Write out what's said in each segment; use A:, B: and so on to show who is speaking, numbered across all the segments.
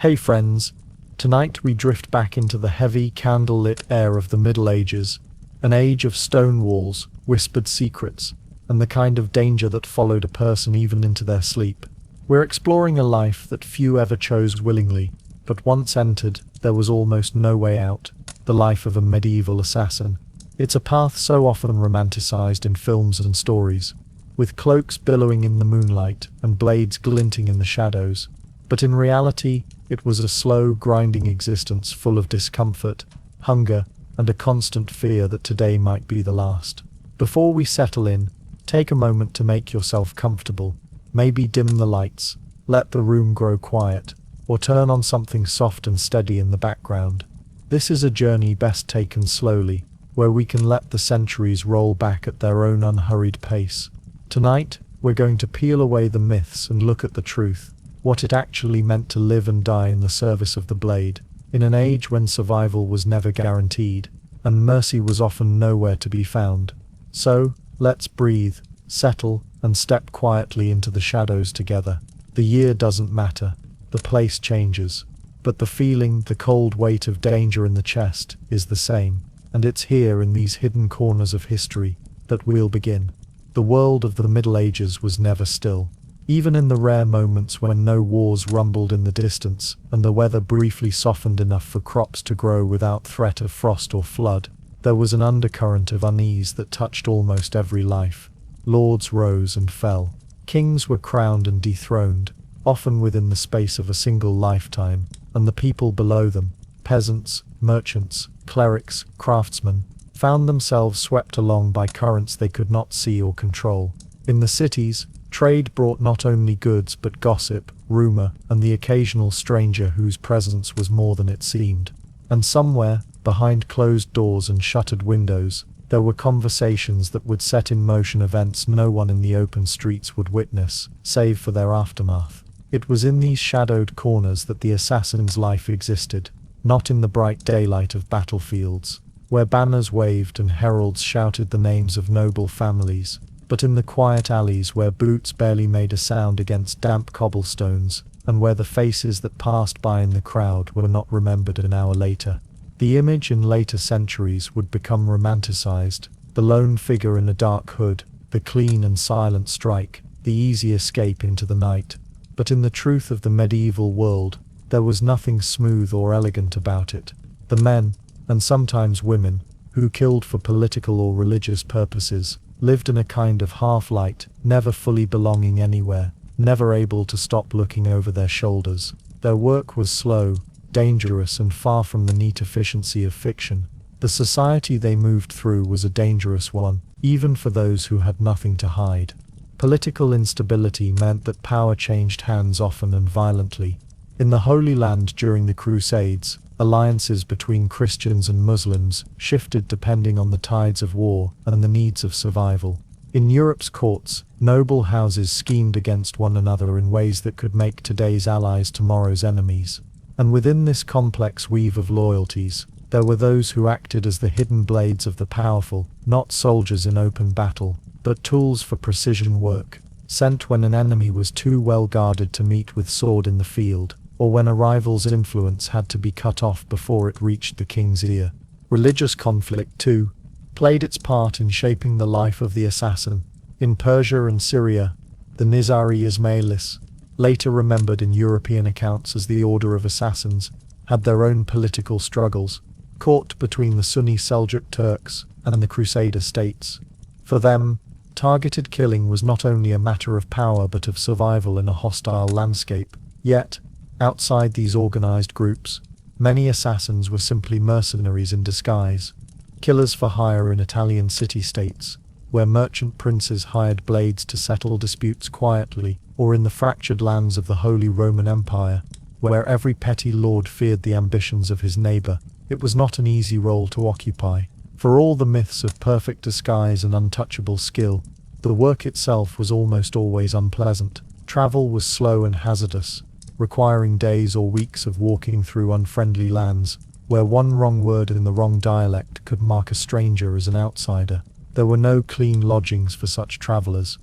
A: Hey friends, tonight we drift back into the heavy, candlelit air of the Middle Ages, an age of stone walls, whispered secrets, and the kind of danger that followed a person even into their sleep. We're exploring a life that few ever chose willingly, but once entered, there was almost no way out. The life of a medieval assassin. It's a path so often romanticized in films and stories, with cloaks billowing in the moonlight and blades glinting in the shadows. But in reality, it was a slow, grinding existence full of discomfort, hunger, and a constant fear that today might be the last. Before we settle in, take a moment to make yourself comfortable. Maybe dim the lights, let the room grow quiet, or turn on something soft and steady in the background. This is a journey best taken slowly, where we can let the centuries roll back at their own unhurried pace. Tonight, we're going to peel away the myths and look at the truth, what it actually meant to live and die in the service of the blade, in an age when survival was never guaranteed, and mercy was often nowhere to be found. So, let's breathe, settle, and step quietly into the shadows together. The year doesn't matter, the place changes, but the feeling, the cold weight of danger in the chest, is the same, and it's here in these hidden corners of history that we'll begin. The world of the Middle Ages was never still. Even in the rare moments when no wars rumbled in the distance, and the weather briefly softened enough for crops to grow without threat of frost or flood, there was an undercurrent of unease that touched almost every life. Lords rose and fell. Kings were crowned and dethroned, often within the space of a single lifetime, and the people below them, peasants, merchants, clerics, craftsmen, found themselves swept along by currents they could not see or control. In the cities, trade brought not only goods but gossip, rumor, and the occasional stranger whose presence was more than it seemed. And somewhere, behind closed doors and shuttered windows, there were conversations that would set in motion events no one in the open streets would witness, save for their aftermath. It was in these shadowed corners that the assassin's life existed, not in the bright daylight of battlefields, where banners waved and heralds shouted the names of noble families, but in the quiet alleys where boots barely made a sound against damp cobblestones, and where the faces that passed by in the crowd were not remembered an hour later. The image in later centuries would become romanticized, the lone figure in a dark hood, the clean and silent strike, the easy escape into the night. But in the truth of the medieval world, there was nothing smooth or elegant about it. The men, and sometimes women, who killed for political or religious purposes, lived in a kind of half-light, never fully belonging anywhere, never able to stop looking over their shoulders. Their work was slow, dangerous, and far from the neat efficiency of fiction. The society they moved through was a dangerous one, even for those who had nothing to hide. Political instability meant that power changed hands often and violently. In the Holy Land during the Crusades, alliances between Christians and Muslims shifted depending on the tides of war and the needs of survival. In Europe's courts, noble houses schemed against one another in ways that could make today's allies tomorrow's enemies. And within this complex weave of loyalties, there were those who acted as the hidden blades of the powerful, not soldiers in open battle, but tools for precision work, sent when an enemy was too well guarded to meet with sword in the field, or when a rival's influence had to be cut off before it reached the king's ear. Religious conflict, too, played its part in shaping the life of the assassin. In Persia and Syria, the Nizari Ismailis, later remembered in European accounts as the Order of Assassins, had their own political struggles, caught between the Sunni Seljuk Turks and the Crusader states. For them, targeted killing was not only a matter of power but of survival in a hostile landscape. Yet, outside these organized groups, many assassins were simply mercenaries in disguise, killers for hire in Italian city-states, where merchant princes hired blades to settle disputes quietly, or in the fractured lands of the Holy Roman Empire, where every petty lord feared the ambitions of his neighbor. It was not an easy role to occupy. For all the myths of perfect disguise and untouchable skill, the work itself was almost always unpleasant. Travel was slow and hazardous, requiring days or weeks of walking through unfriendly lands, where one wrong word in the wrong dialect could mark a stranger as an outsider. There were no clean lodgings for such travelers,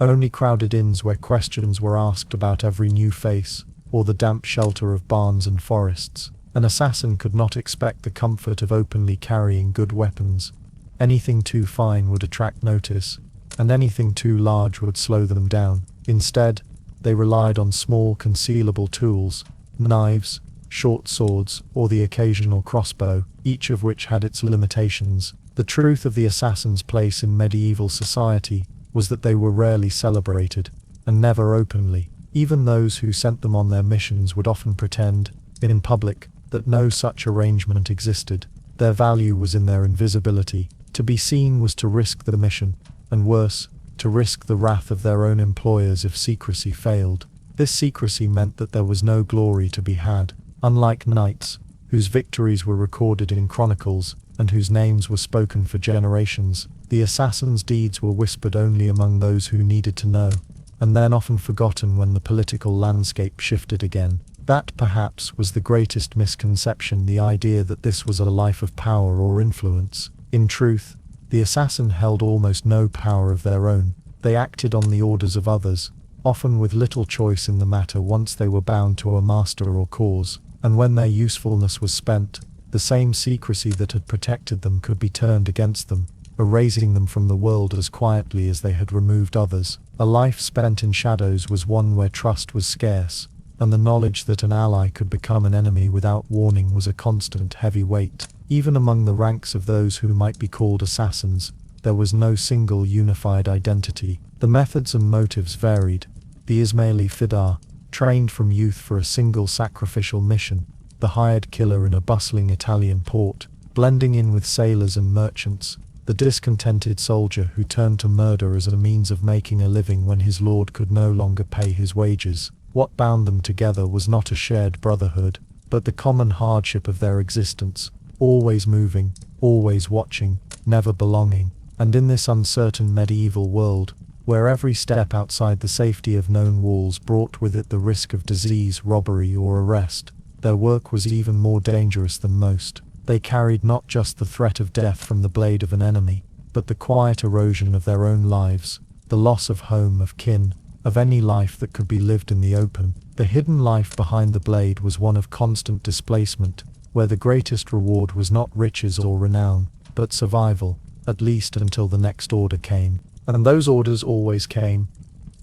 A: only crowded inns where questions were asked about every new face, or the damp shelter of barns and forests. An assassin could not expect the comfort of openly carrying good weapons. Anything too fine would attract notice, and anything too large would slow them down. Instead, they relied on small concealable tools, knives, short swords, or the occasional crossbow, each of which had its limitations. The truth of the assassin's place in medieval society was that they were rarely celebrated, and never openly. Even those who sent them on their missions would often pretend, in public, that no such arrangement existed. Their value was in their invisibility. To be seen was to risk the mission, and worse, to risk the wrath of their own employers if secrecy failed. This secrecy meant that there was no glory to be had. Unlike knights, whose victories were recorded in chronicles, and whose names were spoken for generations, the assassin's deeds were whispered only among those who needed to know, and then often forgotten when the political landscape shifted again. That, perhaps, was the greatest misconception, the idea that this was a life of power or influence. In truth, the assassin held almost no power of their own. They acted on the orders of others, often with little choice in the matter once they were bound to a master or cause, and when their usefulness was spent, the same secrecy that had protected them could be turned against them, erasing them from the world as quietly as they had removed others. A life spent in shadows was one where trust was scarce, and the knowledge that an ally could become an enemy without warning was a constant heavy weight. Even among the ranks of those who might be called assassins, there was no single unified identity. The methods and motives varied. The Ismaili Fidar, trained from youth for a single sacrificial mission, the hired killer in a bustling Italian port, blending in with sailors and merchants, the discontented soldier who turned to murder as a means of making a living when his lord could no longer pay his wages. What bound them together was not a shared brotherhood, but the common hardship of their existence, always moving, always watching, never belonging. And in this uncertain medieval world, where every step outside the safety of known walls brought with it the risk of disease, robbery, or arrest, their work was even more dangerous than most. They carried not just the threat of death from the blade of an enemy, but the quiet erosion of their own lives, the loss of home, of kin, of any life that could be lived in the open. The hidden life behind the blade was one of constant displacement, where the greatest reward was not riches or renown, but survival, at least until the next order came. And those orders always came.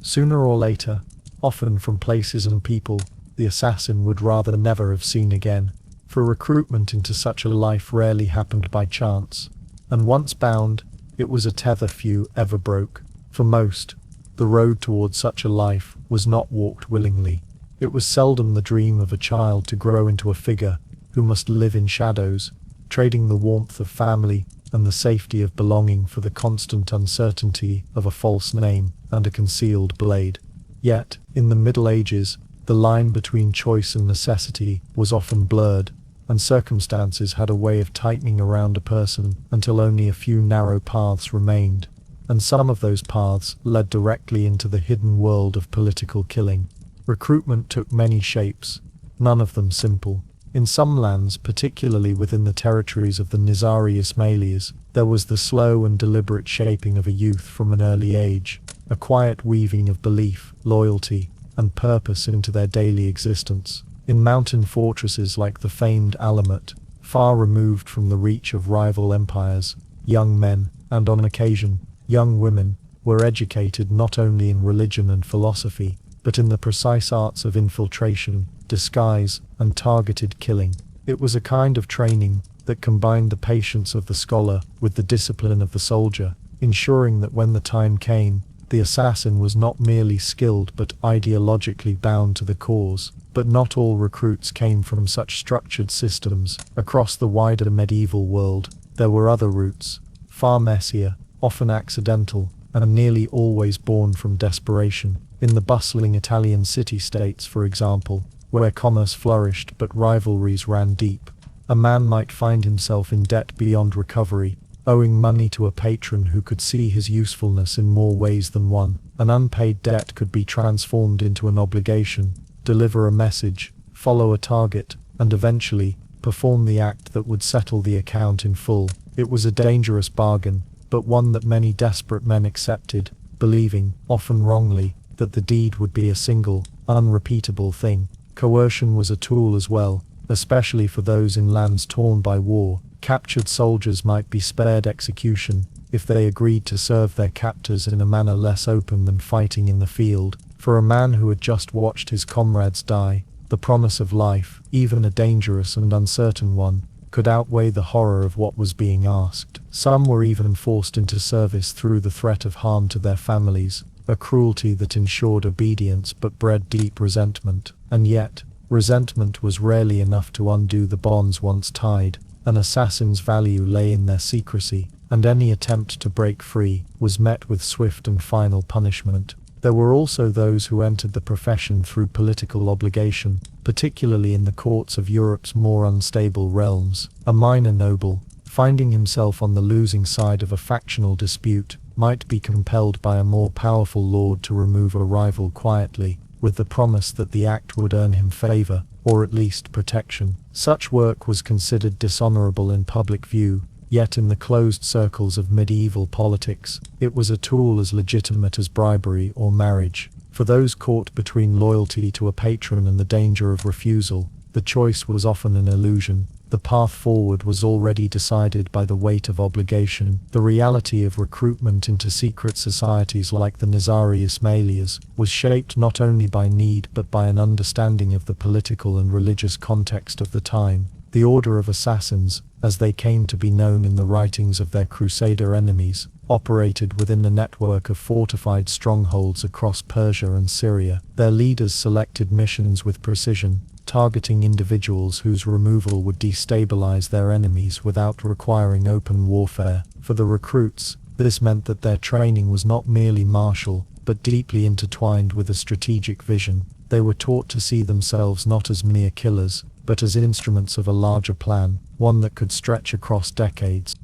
A: Sooner or later, often from places and people the assassin would rather never have seen again, for recruitment into such a life rarely happened by chance, and once bound, it was a tether few ever broke. For most, the road towards such a life was not walked willingly. It was seldom the dream of a child to grow into a figure who must live in shadows, trading the warmth of family and the safety of belonging for the constant uncertainty of a false name and a concealed blade. Yet, in the Middle Ages, the line between choice and necessity was often blurred, and circumstances had a way of tightening around a person until only a few narrow paths remained, and some of those paths led directly into the hidden world of political killing. Recruitment took many shapes, none of them simple. In some lands, particularly within the territories of the Nizari Ismailis, there was the slow and deliberate shaping of a youth from an early age, a quiet weaving of belief, loyalty, and purpose into their daily existence. In mountain fortresses like the famed Alamet, far removed from the reach of rival empires, young men, and on occasion, young women, were educated not only in religion and philosophy, but in the precise arts of infiltration, disguise, and targeted killing. It was a kind of training that combined the patience of the scholar with the discipline of the soldier, ensuring that when the time came, the assassin was not merely skilled but ideologically bound to the cause. But not all recruits came from such structured systems. Across the wider medieval world, there were other routes, far messier, often accidental, and nearly always born from desperation. In the bustling Italian city-states, for example, where commerce flourished but rivalries ran deep, a man might find himself in debt beyond recovery, owing money to a patron who could see his usefulness in more ways than one. An unpaid debt could be transformed into an obligation, deliver a message, follow a target, and eventually, perform the act that would settle the account in full. It was a dangerous bargain, but one that many desperate men accepted, believing, often wrongly, that the deed would be a single, unrepeatable thing. Coercion was a tool as well, especially for those in lands torn by war. Captured soldiers might be spared execution if they agreed to serve their captors in a manner less open than fighting in the field. For a man who had just watched his comrades die, the promise of life, even a dangerous and uncertain one, could outweigh the horror of what was being asked. Some were even forced into service through the threat of harm to their families, a cruelty that ensured obedience but bred deep resentment. And yet, resentment was rarely enough to undo the bonds once tied. An assassin's value lay in their secrecy, and any attempt to break free was met with swift and final punishment. There were also those who entered the profession through political obligation, particularly in the courts of Europe's more unstable realms. A minor noble, finding himself on the losing side of a factional dispute, might be compelled by a more powerful lord to remove a rival quietly, with the promise that the act would earn him favor, or at least protection. Such work was considered dishonorable in public view, yet in the closed circles of medieval politics, it was a tool as legitimate as bribery or marriage. For those caught between loyalty to a patron and the danger of refusal, the choice was often an illusion. The path forward was already decided by the weight of obligation. The reality of recruitment into secret societies like the Nizari Ismailias was shaped not only by need but by an understanding of the political and religious context of the time. The Order of Assassins, as they came to be known in the writings of their Crusader enemies, operated within the network of fortified strongholds across Persia and Syria. Their leaders selected missions with precision, targeting individuals whose removal would destabilize their enemies without requiring open warfare. For the recruits, this meant that their training was not merely martial, but deeply intertwined with a strategic vision. They were taught to see themselves not as mere killers, but as instruments of a larger plan, one that could stretch across decades.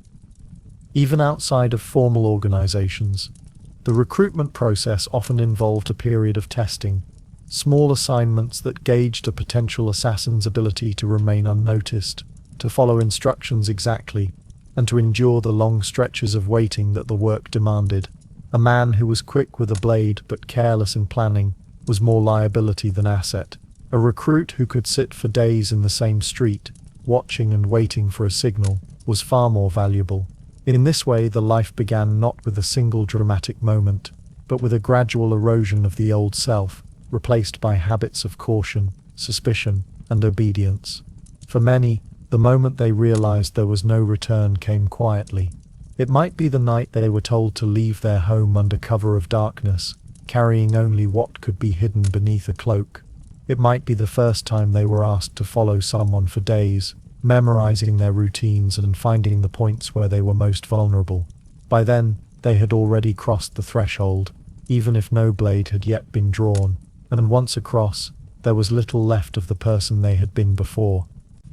A: Even outside of formal organizations, the recruitment process often involved a period of testing. Small assignments that gauged a potential assassin's ability to remain unnoticed, to follow instructions exactly, and to endure the long stretches of waiting that the work demanded. A man who was quick with a blade but careless in planning was more liability than asset. A recruit who could sit for days in the same street, watching and waiting for a signal, was far more valuable. In this way, the life began not with a single dramatic moment, but with a gradual erosion of the old self, replaced by habits of caution, suspicion, and obedience. For many, the moment they realized there was no return came quietly. It might be the night they were told to leave their home under cover of darkness, carrying only what could be hidden beneath a cloak. It might be the first time they were asked to follow someone for days, memorizing their routines and finding the points where they were most vulnerable. By then, they had already crossed the threshold, even if no blade had yet been drawn. And once across, there was little left of the person they had been before.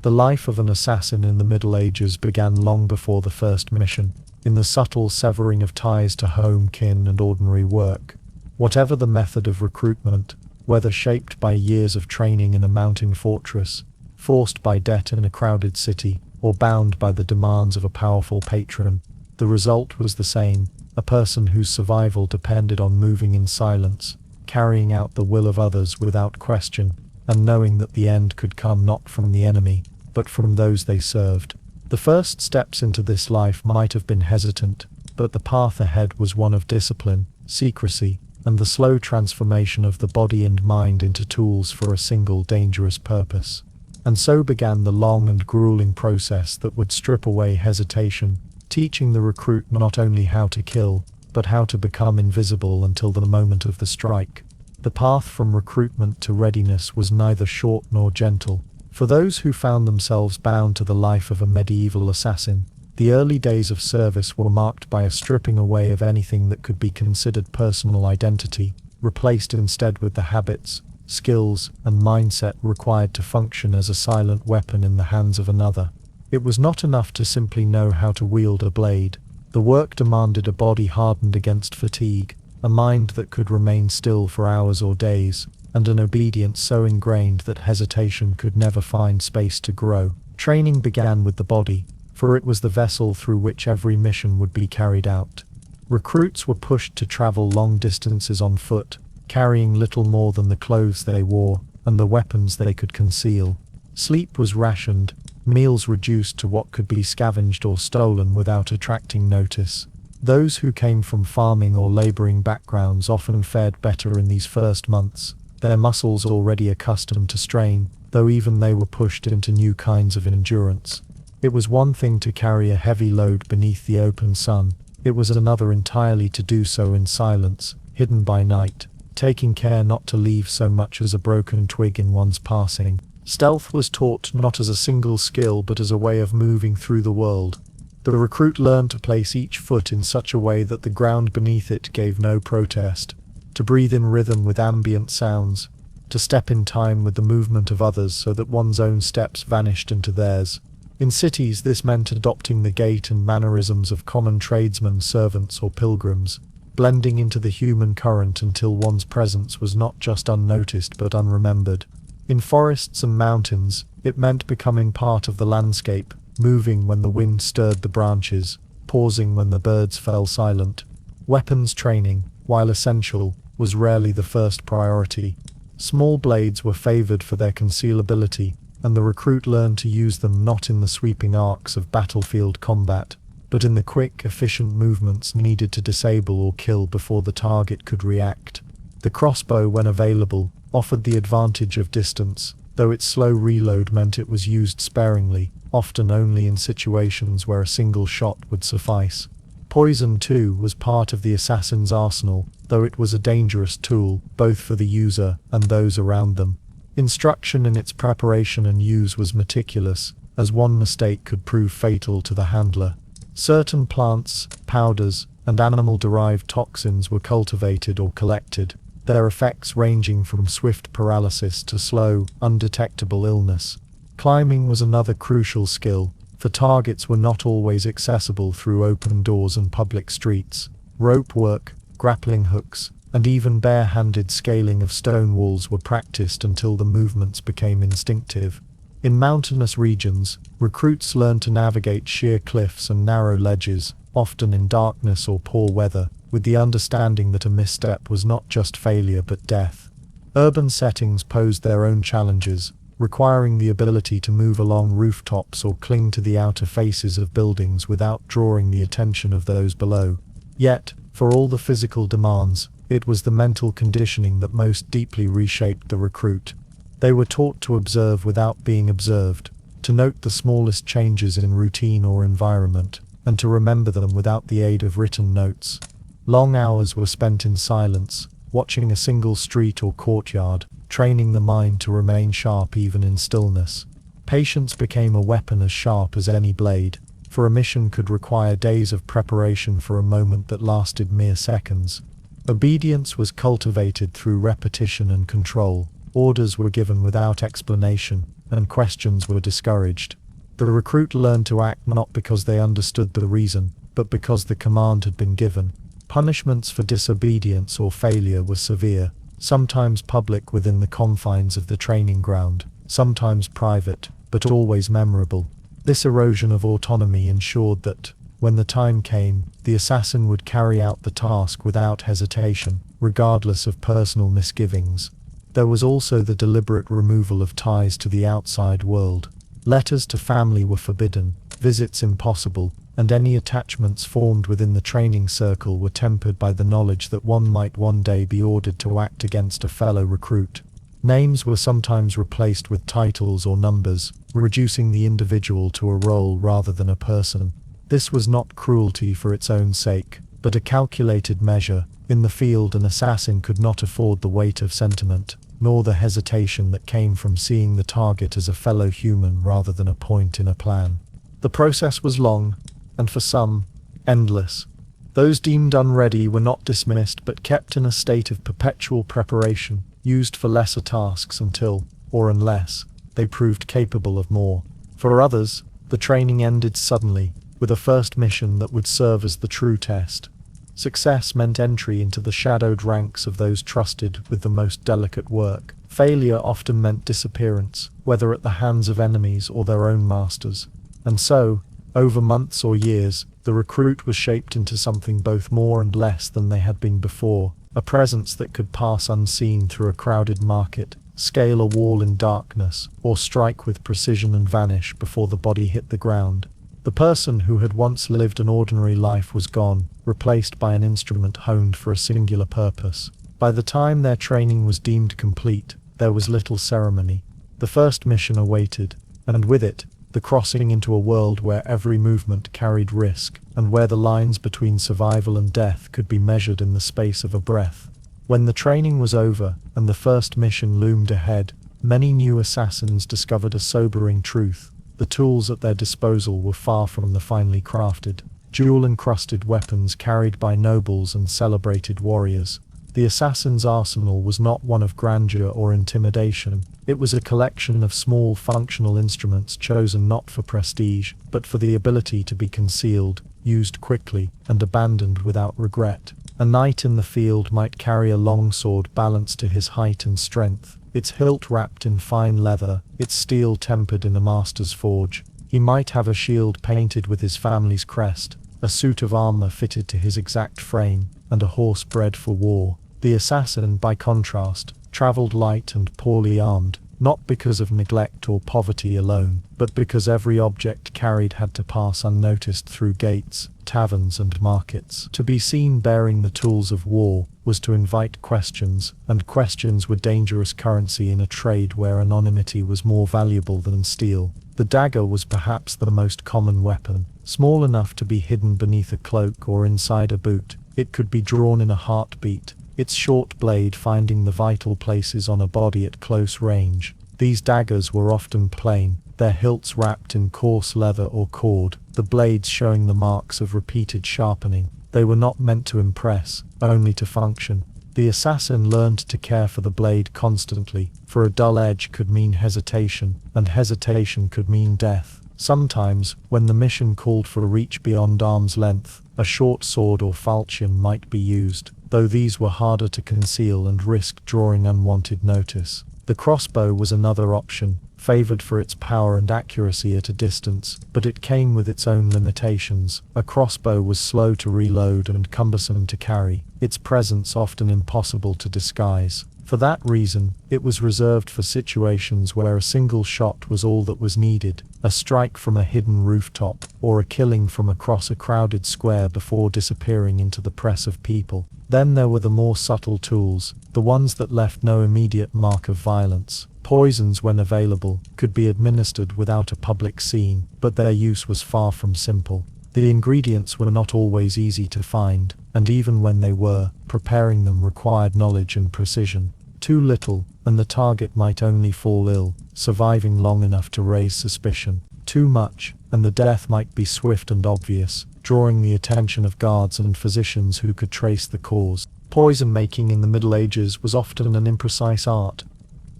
A: The life of an assassin in the Middle Ages began long before the first mission, in the subtle severing of ties to home, kin, and ordinary work. Whatever the method of recruitment, whether shaped by years of training in a mountain fortress, forced by debt in a crowded city, or bound by the demands of a powerful patron, the result was the same: a person whose survival depended on moving in silence, carrying out the will of others without question, and knowing that the end could come not from the enemy, but from those they served. The first steps into this life might have been hesitant, but the path ahead was one of discipline, secrecy, and the slow transformation of the body and mind into tools for a single dangerous purpose. And so began the long and grueling process that would strip away hesitation, teaching the recruit not only how to kill, but how to become invisible until the moment of the strike. The path from recruitment to readiness was neither short nor gentle. For those who found themselves bound to the life of a medieval assassin, the early days of service were marked by a stripping away of anything that could be considered personal identity, replaced instead with the habits, skills, and mindset required to function as a silent weapon in the hands of another. It was not enough to simply know how to wield a blade. The work demanded a body hardened against fatigue, a mind that could remain still for hours or days, and an obedience so ingrained that hesitation could never find space to grow. Training began with the body, for it was the vessel through which every mission would be carried out. Recruits were pushed to travel long distances on foot, carrying little more than the clothes they wore, and the weapons they could conceal. Sleep was rationed, meals reduced to what could be scavenged or stolen without attracting notice. Those who came from farming or laboring backgrounds often fared better in these first months, their muscles already accustomed to strain, though even they were pushed into new kinds of endurance. It was one thing to carry a heavy load beneath the open sun, it was another entirely to do so in silence, hidden by night, taking care not to leave so much as a broken twig in one's passing. Stealth was taught not as a single skill but as a way of moving through the world. The recruit learned to place each foot in such a way that the ground beneath it gave no protest, to breathe in rhythm with ambient sounds, to step in time with the movement of others so that one's own steps vanished into theirs. In cities, this meant adopting the gait and mannerisms of common tradesmen, servants, or pilgrims, blending into the human current until one's presence was not just unnoticed but unremembered. In forests and mountains, it meant becoming part of the landscape, moving when the wind stirred the branches, pausing when the birds fell silent. Weapons training, while essential, was rarely the first priority. Small blades were favored for their concealability, and the recruit learned to use them not in the sweeping arcs of battlefield combat, but in the quick, efficient movements needed to disable or kill before the target could react. The crossbow, when available, offered the advantage of distance, though its slow reload meant it was used sparingly, often only in situations where a single shot would suffice. Poison, too, was part of the assassin's arsenal, though it was a dangerous tool, both for the user and those around them. Instruction in its preparation and use was meticulous, as one mistake could prove fatal to the handler. Certain plants, powders, and animal-derived toxins were cultivated or collected, their effects ranging from swift paralysis to slow, undetectable illness. Climbing was another crucial skill, for targets were not always accessible through open doors and public streets. Rope work, grappling hooks, and even bare-handed scaling of stone walls were practiced until the movements became instinctive. In mountainous regions, recruits learned to navigate sheer cliffs and narrow ledges, often in darkness or poor weather, with the understanding that a misstep was not just failure but death. Urban settings posed their own challenges, requiring the ability to move along rooftops or cling to the outer faces of buildings without drawing the attention of those below. Yet, for all the physical demands, it was the mental conditioning that most deeply reshaped the recruit. They were taught to observe without being observed, to note the smallest changes in routine or environment, and to remember them without the aid of written notes. Long hours were spent in silence, watching a single street or courtyard, training the mind to remain sharp even in stillness. Patience became a weapon as sharp as any blade, for a mission could require days of preparation for a moment that lasted mere seconds. Obedience was cultivated through repetition and control. Orders were given without explanation, and questions were discouraged. The recruit learned to act not because they understood the reason, but because the command had been given. Punishments for disobedience or failure were severe, sometimes public within the confines of the training ground, sometimes private, but always memorable. This erosion of autonomy ensured that, when the time came, the assassin would carry out the task without hesitation, regardless of personal misgivings. There was also the deliberate removal of ties to the outside world. Letters to family were forbidden, visits impossible, and any attachments formed within the training circle were tempered by the knowledge that one might one day be ordered to act against a fellow recruit. Names were sometimes replaced with titles or numbers, reducing the individual to a role rather than a person. This was not cruelty for its own sake, but a calculated measure. In the field, an assassin could not afford the weight of sentiment, nor the hesitation that came from seeing the target as a fellow human rather than a point in a plan. The process was long, and for some, endless. Those deemed unready were not dismissed but kept in a state of perpetual preparation, used for lesser tasks until, or unless, they proved capable of more. For others, the training ended suddenly, with a first mission that would serve as the true test. Success meant entry into the shadowed ranks of those trusted with the most delicate work. Failure often meant disappearance, whether at the hands of enemies or their own masters. And so, over months or years, the recruit was shaped into something both more and less than they had been before, a presence that could pass unseen through a crowded market, scale a wall in darkness, or strike with precision and vanish before the body hit the ground. The person who had once lived an ordinary life was gone, replaced by an instrument honed for a singular purpose. By the time their training was deemed complete, there was little ceremony. The first mission awaited, and with it, the crossing into a world where every movement carried risk, and where the lines between survival and death could be measured in the space of a breath. When the training was over, and the first mission loomed ahead, many new assassins discovered a sobering truth. The tools at their disposal were far from the finely crafted, jewel-encrusted weapons carried by nobles and celebrated warriors. The assassin's arsenal was not one of grandeur or intimidation. It was a collection of small functional instruments chosen not for prestige, but for the ability to be concealed, used quickly, and abandoned without regret. A knight in the field might carry a longsword balanced to his height and strength, its hilt wrapped in fine leather, its steel tempered in a master's forge. He might have a shield painted with his family's crest, a suit of armor fitted to his exact frame, and a horse bred for war. The assassin, by contrast, traveled light and poorly armed, not because of neglect or poverty alone, but because every object carried had to pass unnoticed through gates, taverns and markets. To be seen bearing the tools of war was to invite questions, and questions were dangerous currency in a trade where anonymity was more valuable than steel. The dagger was perhaps the most common weapon. Small enough to be hidden beneath a cloak or inside a boot, it could be drawn in a heartbeat, its short blade finding the vital places on a body at close range. These daggers were often plain, their hilts wrapped in coarse leather or cord, the blades showing the marks of repeated sharpening. They were not meant to impress, only to function. The assassin learned to care for the blade constantly, for a dull edge could mean hesitation, and hesitation could mean death. Sometimes, when the mission called for a reach beyond arm's length, a short sword or falchion might be used, though these were harder to conceal and risked drawing unwanted notice. The crossbow was another option, favored for its power and accuracy at a distance, but it came with its own limitations. A crossbow was slow to reload and cumbersome to carry, its presence often impossible to disguise. For that reason, it was reserved for situations where a single shot was all that was needed, a strike from a hidden rooftop, or a killing from across a crowded square before disappearing into the press of people. Then there were the more subtle tools, the ones that left no immediate mark of violence. Poisons, when available, could be administered without a public scene, but their use was far from simple. The ingredients were not always easy to find, and even when they were, preparing them required knowledge and precision. Too little, and the target might only fall ill, surviving long enough to raise suspicion. Too much, and the death might be swift and obvious, drawing the attention of guards and physicians who could trace the cause. Poison making in the Middle Ages was often an imprecise art.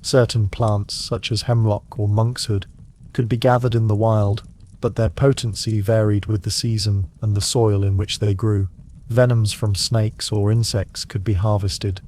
A: Certain plants, such as hemlock or monkshood, could be gathered in the wild, but their potency varied with the season and the soil in which they grew. Venoms from snakes or insects could be harvested,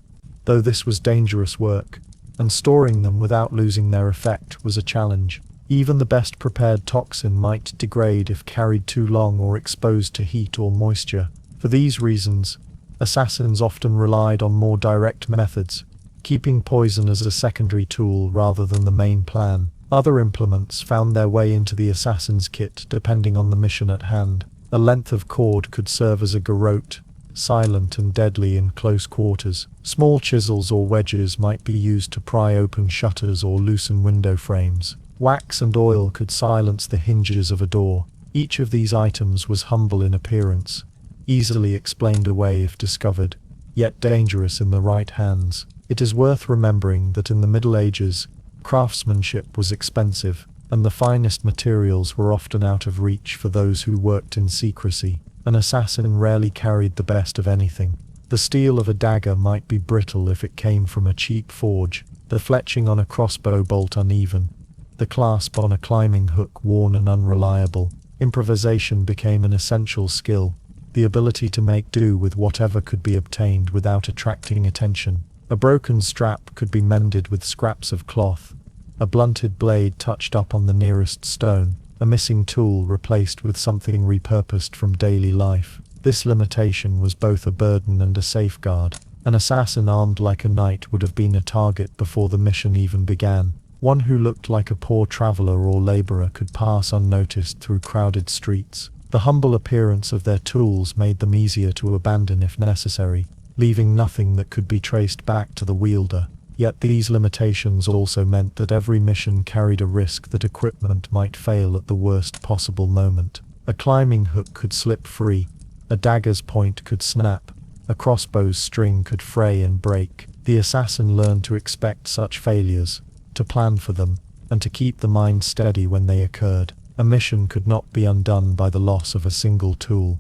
A: though this was dangerous work, and storing them without losing their effect was a challenge. Even the best prepared toxin might degrade if carried too long or exposed to heat or moisture. For these reasons, assassins often relied on more direct methods, keeping poison as a secondary tool rather than the main plan. Other implements found their way into the assassin's kit depending on the mission at hand. A length of cord could serve as a garrote, silent and deadly in close quarters. Small chisels or wedges might be used to pry open shutters or loosen window frames. Wax and oil could silence the hinges of a door. Each of these items was humble in appearance, easily explained away if discovered, yet dangerous in the right hands. It is worth remembering that in the Middle Ages, craftsmanship was expensive, and the finest materials were often out of reach for those who worked in secrecy. An assassin rarely carried the best of anything. The steel of a dagger might be brittle if it came from a cheap forge, the fletching on a crossbow bolt uneven, the clasp on a climbing hook worn and unreliable. Improvisation became an essential skill, the ability to make do with whatever could be obtained without attracting attention. A broken strap could be mended with scraps of cloth, a blunted blade touched up on the nearest stone, a missing tool replaced with something repurposed from daily life. This limitation was both a burden and a safeguard. An assassin armed like a knight would have been a target before the mission even began. One who looked like a poor traveler or laborer could pass unnoticed through crowded streets. The humble appearance of their tools made them easier to abandon if necessary, leaving nothing that could be traced back to the wielder. Yet these limitations also meant that every mission carried a risk that equipment might fail at the worst possible moment. A climbing hook could slip free, a dagger's point could snap, a crossbow's string could fray and break. The assassin learned to expect such failures, to plan for them, and to keep the mind steady when they occurred. A mission could not be undone by the loss of a single tool.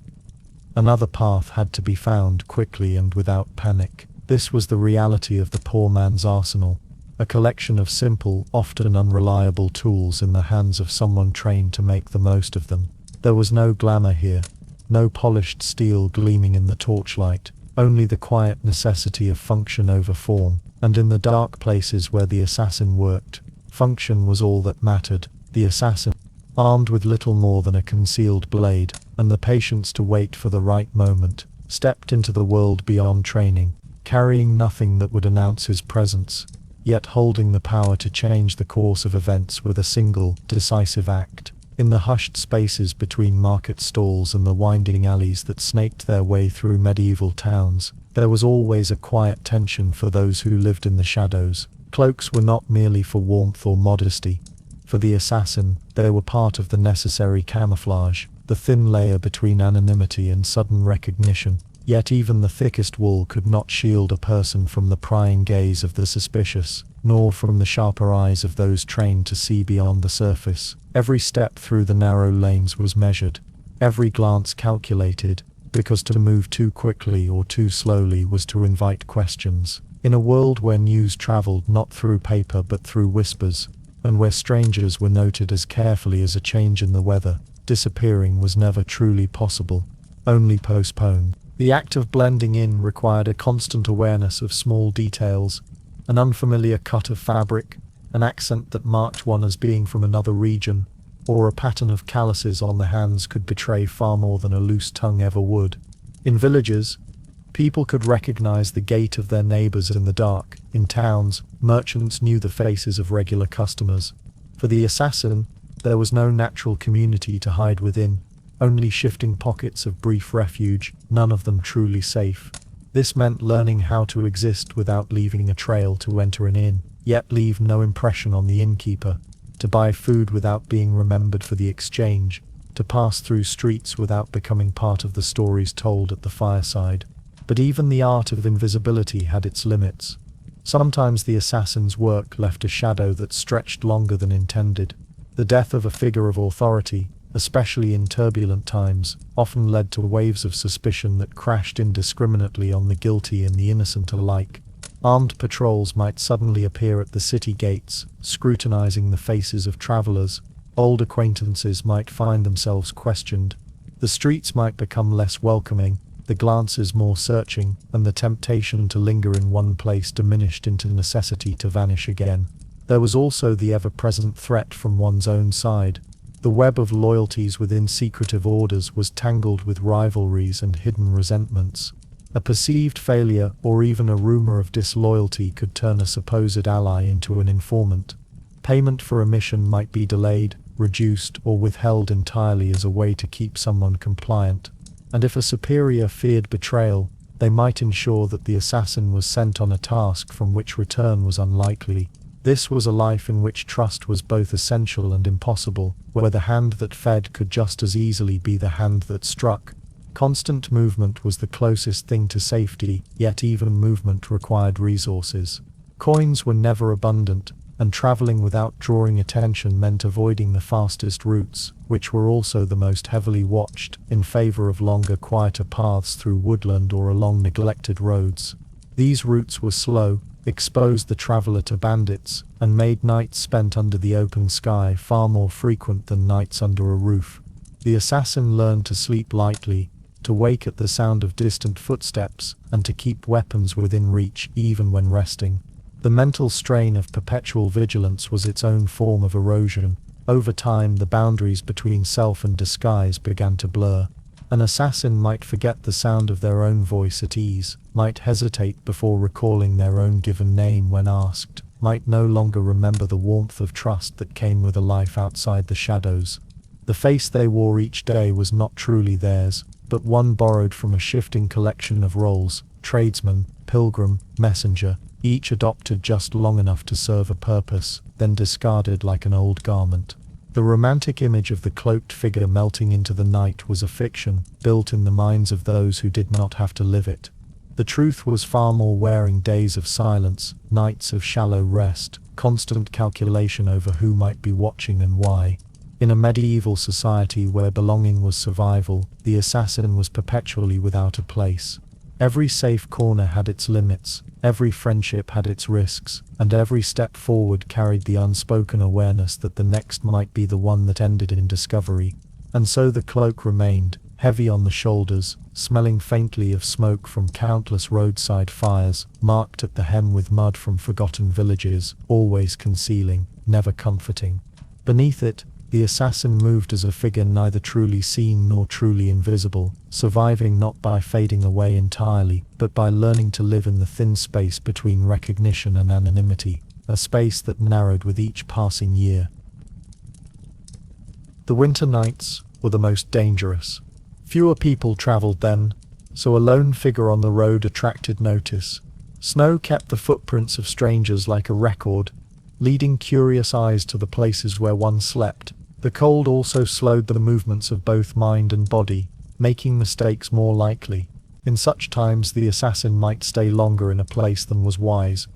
A: Another path had to be found quickly and without panic. This was the reality of the poor man's arsenal, a collection of simple, often unreliable tools in the hands of someone trained to make the most of them. There was no glamour here, no polished steel gleaming in the torchlight, only the quiet necessity of function over form. And in the dark places where the assassin worked, function was all that mattered. The assassin, armed with little more than a concealed blade, and the patience to wait for the right moment, stepped into the world beyond training, carrying nothing that would announce his presence, yet holding the power to change the course of events with a single, decisive act. In the hushed spaces between market stalls and the winding alleys that snaked their way through medieval towns, there was always a quiet tension for those who lived in the shadows. Cloaks were not merely for warmth or modesty. For the assassin, they were part of the necessary camouflage, the thin layer between anonymity and sudden recognition. Yet even the thickest wool could not shield a person from the prying gaze of the suspicious, nor from the sharper eyes of those trained to see beyond the surface. Every step through the narrow lanes was measured, every glance calculated, because to move too quickly or too slowly was to invite questions. In a world where news traveled not through paper but through whispers, and where strangers were noted as carefully as a change in the weather, disappearing was never truly possible, only postponed. The act of blending in required a constant awareness of small details, an unfamiliar cut of fabric, an accent that marked one as being from another region, or a pattern of calluses on the hands could betray far more than a loose tongue ever would. In villages, people could recognize the gait of their neighbors in the dark. In towns, merchants knew the faces of regular customers. For the assassin, there was no natural community to hide within, only shifting pockets of brief refuge, none of them truly safe. This meant learning how to exist without leaving a trail to enter an inn, yet leave no impression on the innkeeper, to buy food without being remembered for the exchange, to pass through streets without becoming part of the stories told at the fireside. But even the art of invisibility had its limits. Sometimes the assassin's work left a shadow that stretched longer than intended. The death of a figure of authority, especially in turbulent times, often led to waves of suspicion that crashed indiscriminately on the guilty and the innocent alike. Armed patrols might suddenly appear at the city gates, scrutinizing the faces of travelers. Old acquaintances might find themselves questioned. The streets might become less welcoming, the glances more searching, and the temptation to linger in one place diminished into necessity to vanish again. There was also the ever-present threat from one's own side. The web of loyalties within secretive orders was tangled with rivalries and hidden resentments. A perceived failure or even a rumor of disloyalty could turn a supposed ally into an informant. Payment for a mission might be delayed, reduced, or withheld entirely as a way to keep someone compliant. And if a superior feared betrayal, they might ensure that the assassin was sent on a task from which return was unlikely. This was a life in which trust was both essential and impossible, where the hand that fed could just as easily be the hand that struck. Constant movement was the closest thing to safety, yet even movement required resources. Coins were never abundant, and traveling without drawing attention meant avoiding the fastest routes, which were also the most heavily watched, in favor of longer, quieter paths through woodland or along neglected roads. These routes were slow, exposed the traveler to bandits, and made nights spent under the open sky far more frequent than nights under a roof. The assassin learned to sleep lightly, to wake at the sound of distant footsteps, and to keep weapons within reach even when resting. The mental strain of perpetual vigilance was its own form of erosion. Over time, the boundaries between self and disguise began to blur. An assassin might forget the sound of their own voice at ease, might hesitate before recalling their own given name when asked, might no longer remember the warmth of trust that came with a life outside the shadows. The face they wore each day was not truly theirs, but one borrowed from a shifting collection of roles: tradesman, pilgrim, messenger, each adopted just long enough to serve a purpose, then discarded like an old garment. The romantic image of the cloaked figure melting into the night was a fiction, built in the minds of those who did not have to live it. The truth was far more wearing: days of silence, nights of shallow rest, constant calculation over who might be watching and why. In a medieval society where belonging was survival, the assassin was perpetually without a place. Every safe corner had its limits, every friendship had its risks, and every step forward carried the unspoken awareness that the next might be the one that ended in discovery. And so the cloak remained, heavy on the shoulders, smelling faintly of smoke from countless roadside fires, marked at the hem with mud from forgotten villages, always concealing, never comforting. Beneath it, the assassin moved as a figure neither truly seen nor truly invisible, surviving not by fading away entirely, but by learning to live in the thin space between recognition and anonymity, a space that narrowed with each passing year. The winter nights were the most dangerous. Fewer people traveled then, so a lone figure on the road attracted notice. Snow kept the footprints of strangers like a record, leading curious eyes to the places where one slept. The cold also slowed the movements of both mind and body, making mistakes more likely. In such times the assassin might stay longer in a place than was wise,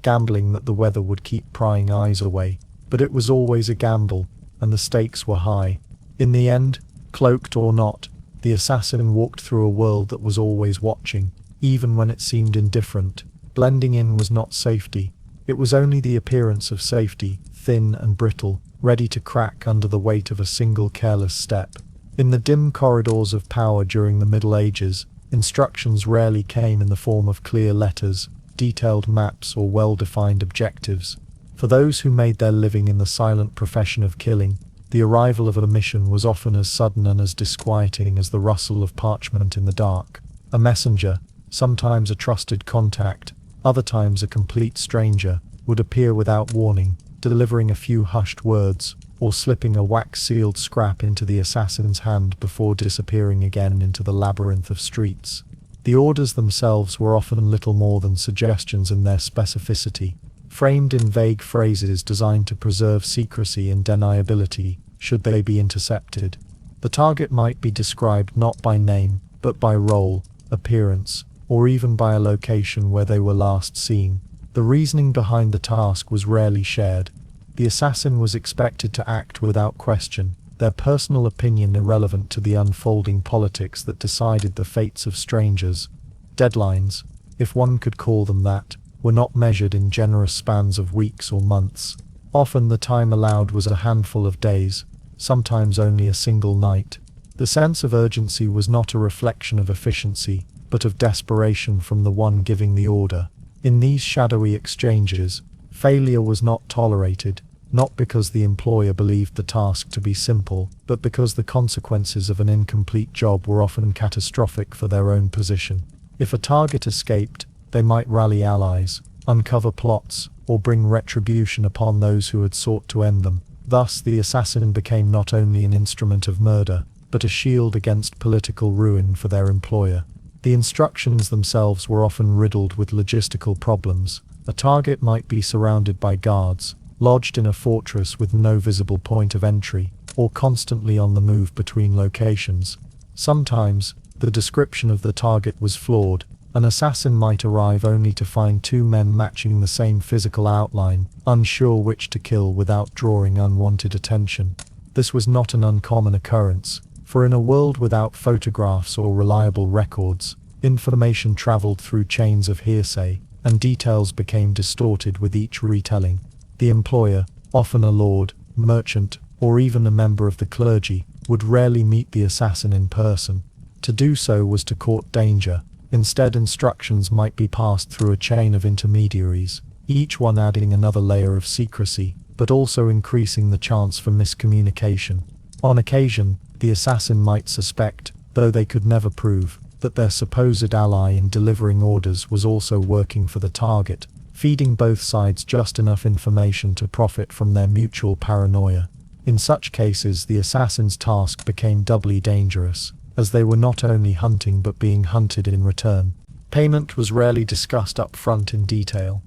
A: gambling that the weather would keep prying eyes away. But it was always a gamble, and the stakes were high. In the end, cloaked or not, the assassin walked through a world that was always watching, even when it seemed indifferent. Blending in was not safety. It was only the appearance of safety, thin and brittle, ready to crack under the weight of a single careless step. In the dim corridors of power during the Middle Ages, instructions rarely came in the form of clear letters, detailed maps, or well-defined objectives. For those who made their living in the silent profession of killing, the arrival of a mission was often as sudden and as disquieting as the rustle of parchment in the dark. A messenger, sometimes a trusted contact, other times a complete stranger, would appear without warning, delivering a few hushed words, or slipping a wax-sealed scrap into the assassin's hand before disappearing again into the labyrinth of streets. The orders themselves were often little more than suggestions in their specificity, framed in vague phrases designed to preserve secrecy and deniability, should they be intercepted. The target might be described not by name, but by role, appearance, or even by a location where they were last seen. The reasoning behind the task was rarely shared. The assassin was expected to act without question, their personal opinion irrelevant to the unfolding politics that decided the fates of strangers. Deadlines, if one could call them that, were not measured in generous spans of weeks or months. Often the time allowed was a handful of days, sometimes only a single night. The sense of urgency was not a reflection of efficiency, but of desperation from the one giving the order. In these shadowy exchanges, failure was not tolerated, not because the employer believed the task to be simple, but because the consequences of an incomplete job were often catastrophic for their own position. If a target escaped, they might rally allies, uncover plots, or bring retribution upon those who had sought to end them. Thus the assassin became not only an instrument of murder, but a shield against political ruin for their employer. The instructions themselves were often riddled with logistical problems. A target might be surrounded by guards, lodged in a fortress with no visible point of entry, or constantly on the move between locations. Sometimes, the description of the target was flawed. An assassin might arrive only to find two men matching the same physical outline, unsure which to kill without drawing unwanted attention. This was not an uncommon occurrence, for in a world without photographs or reliable records, information traveled through chains of hearsay, and details became distorted with each retelling. The employer, often a lord, merchant, or even a member of the clergy, would rarely meet the assassin in person. To do so was to court danger. Instead, instructions might be passed through a chain of intermediaries, each one adding another layer of secrecy, but also increasing the chance for miscommunication. On occasion, the assassin might suspect, though they could never prove that their supposed ally in delivering orders was also working for the target, feeding both sides just enough information to profit from their mutual paranoia. In such cases, the assassin's task became doubly dangerous, as they were not only hunting but being hunted in return. Payment was rarely discussed up front in detail.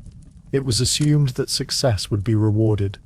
A: It was assumed that success would be rewarded,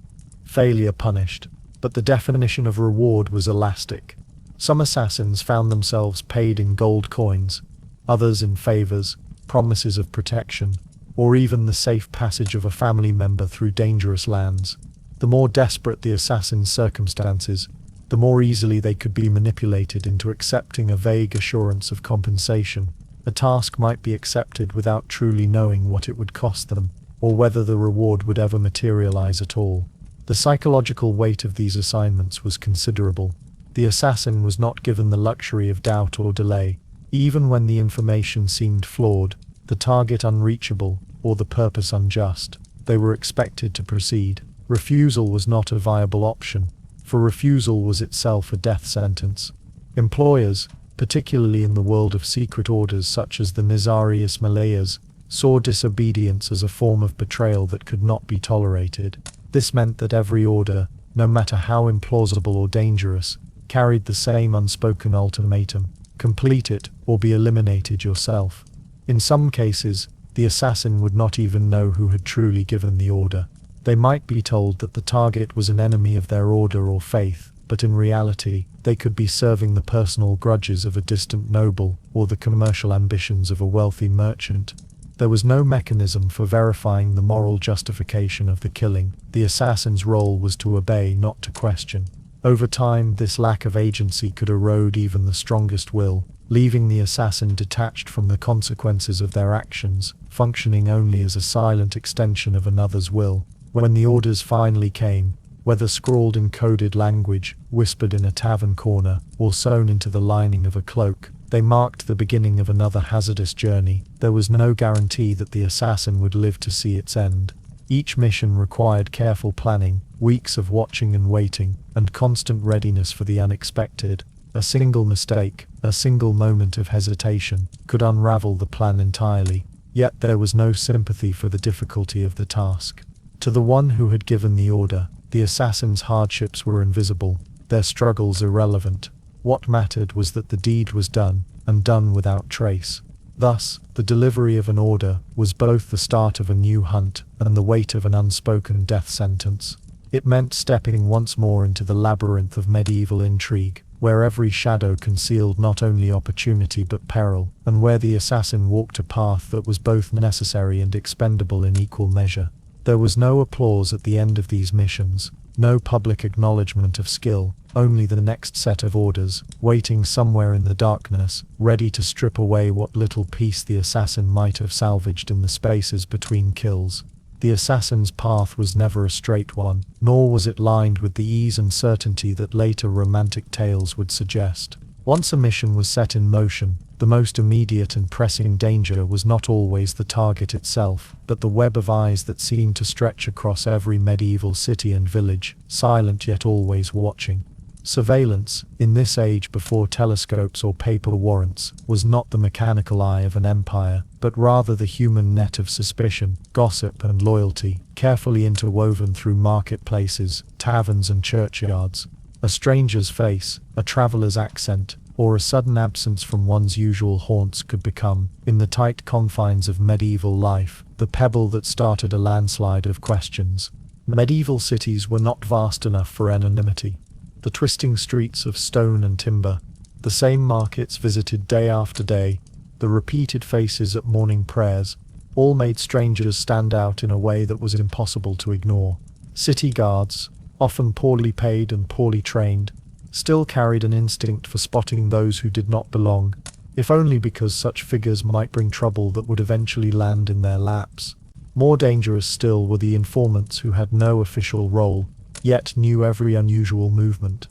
A: failure punished, but the definition of reward was elastic. Some assassins found themselves paid in gold coins, others in favors, promises of protection, or even the safe passage of a family member through dangerous lands. The more desperate the assassin's circumstances, the more easily they could be manipulated into accepting a vague assurance of compensation. A task might be accepted without truly knowing what it would cost them, or whether the reward would ever materialize at all. The psychological weight of these assignments was considerable. The assassin was not given the luxury of doubt or delay. Even when the information seemed flawed, the target unreachable, or the purpose unjust, they were expected to proceed. Refusal was not a viable option, for refusal was itself a death sentence. Employers, particularly in the world of secret orders such as the Nizarius Malayas, saw disobedience as a form of betrayal that could not be tolerated. This meant that every order, no matter how implausible or dangerous, carried the same unspoken ultimatum: complete it or be eliminated yourself. In some cases, the assassin would not even know who had truly given the order. They might be told that the target was an enemy of their order or faith, but in reality, they could be serving the personal grudges of a distant noble or the commercial ambitions of a wealthy merchant. There was no mechanism for verifying the moral justification of the killing. The assassin's role was to obey, not to question. Over time, this lack of agency could erode even the strongest will, leaving the assassin detached from the consequences of their actions, functioning only as a silent extension of another's will. When the orders finally came, whether scrawled in coded language, whispered in a tavern corner, or sewn into the lining of a cloak, they marked the beginning of another hazardous journey. There was no guarantee that the assassin would live to see its end. Each mission required careful planning, weeks of watching and waiting, and constant readiness for the unexpected. A single mistake, a single moment of hesitation, could unravel the plan entirely. Yet there was no sympathy for the difficulty of the task. To the one who had given the order, the assassin's hardships were invisible, their struggles irrelevant. What mattered was that the deed was done, and done without trace. Thus, the delivery of an order was both the start of a new hunt and the weight of an unspoken death sentence. It meant stepping once more into the labyrinth of medieval intrigue, where every shadow concealed not only opportunity but peril, and where the assassin walked a path that was both necessary and expendable in equal measure. There was no applause at the end of these missions, no public acknowledgement of skill, only the next set of orders, waiting somewhere in the darkness, ready to strip away what little peace the assassin might have salvaged in the spaces between kills. The assassin's path was never a straight one, nor was it lined with the ease and certainty that later romantic tales would suggest. Once a mission was set in motion, the most immediate and pressing danger was not always the target itself, but the web of eyes that seemed to stretch across every medieval city and village, silent yet always watching. Surveillance, in this age before telescopes or paper warrants, was not the mechanical eye of an empire, but rather the human net of suspicion, gossip and loyalty, carefully interwoven through marketplaces, taverns and churchyards. A stranger's face, a traveler's accent, or a sudden absence from one's usual haunts could become, in the tight confines of medieval life, the pebble that started a landslide of questions. Medieval cities were not vast enough for anonymity. The twisting streets of stone and timber, the same markets visited day after day, the repeated faces at morning prayers, all made strangers stand out in a way that was impossible to ignore. City guards, often poorly paid and poorly trained, still carried an instinct for spotting those who did not belong, if only because such figures might bring trouble that would eventually land in their laps. More dangerous still were the informants who had no official role, yet knew every unusual movement.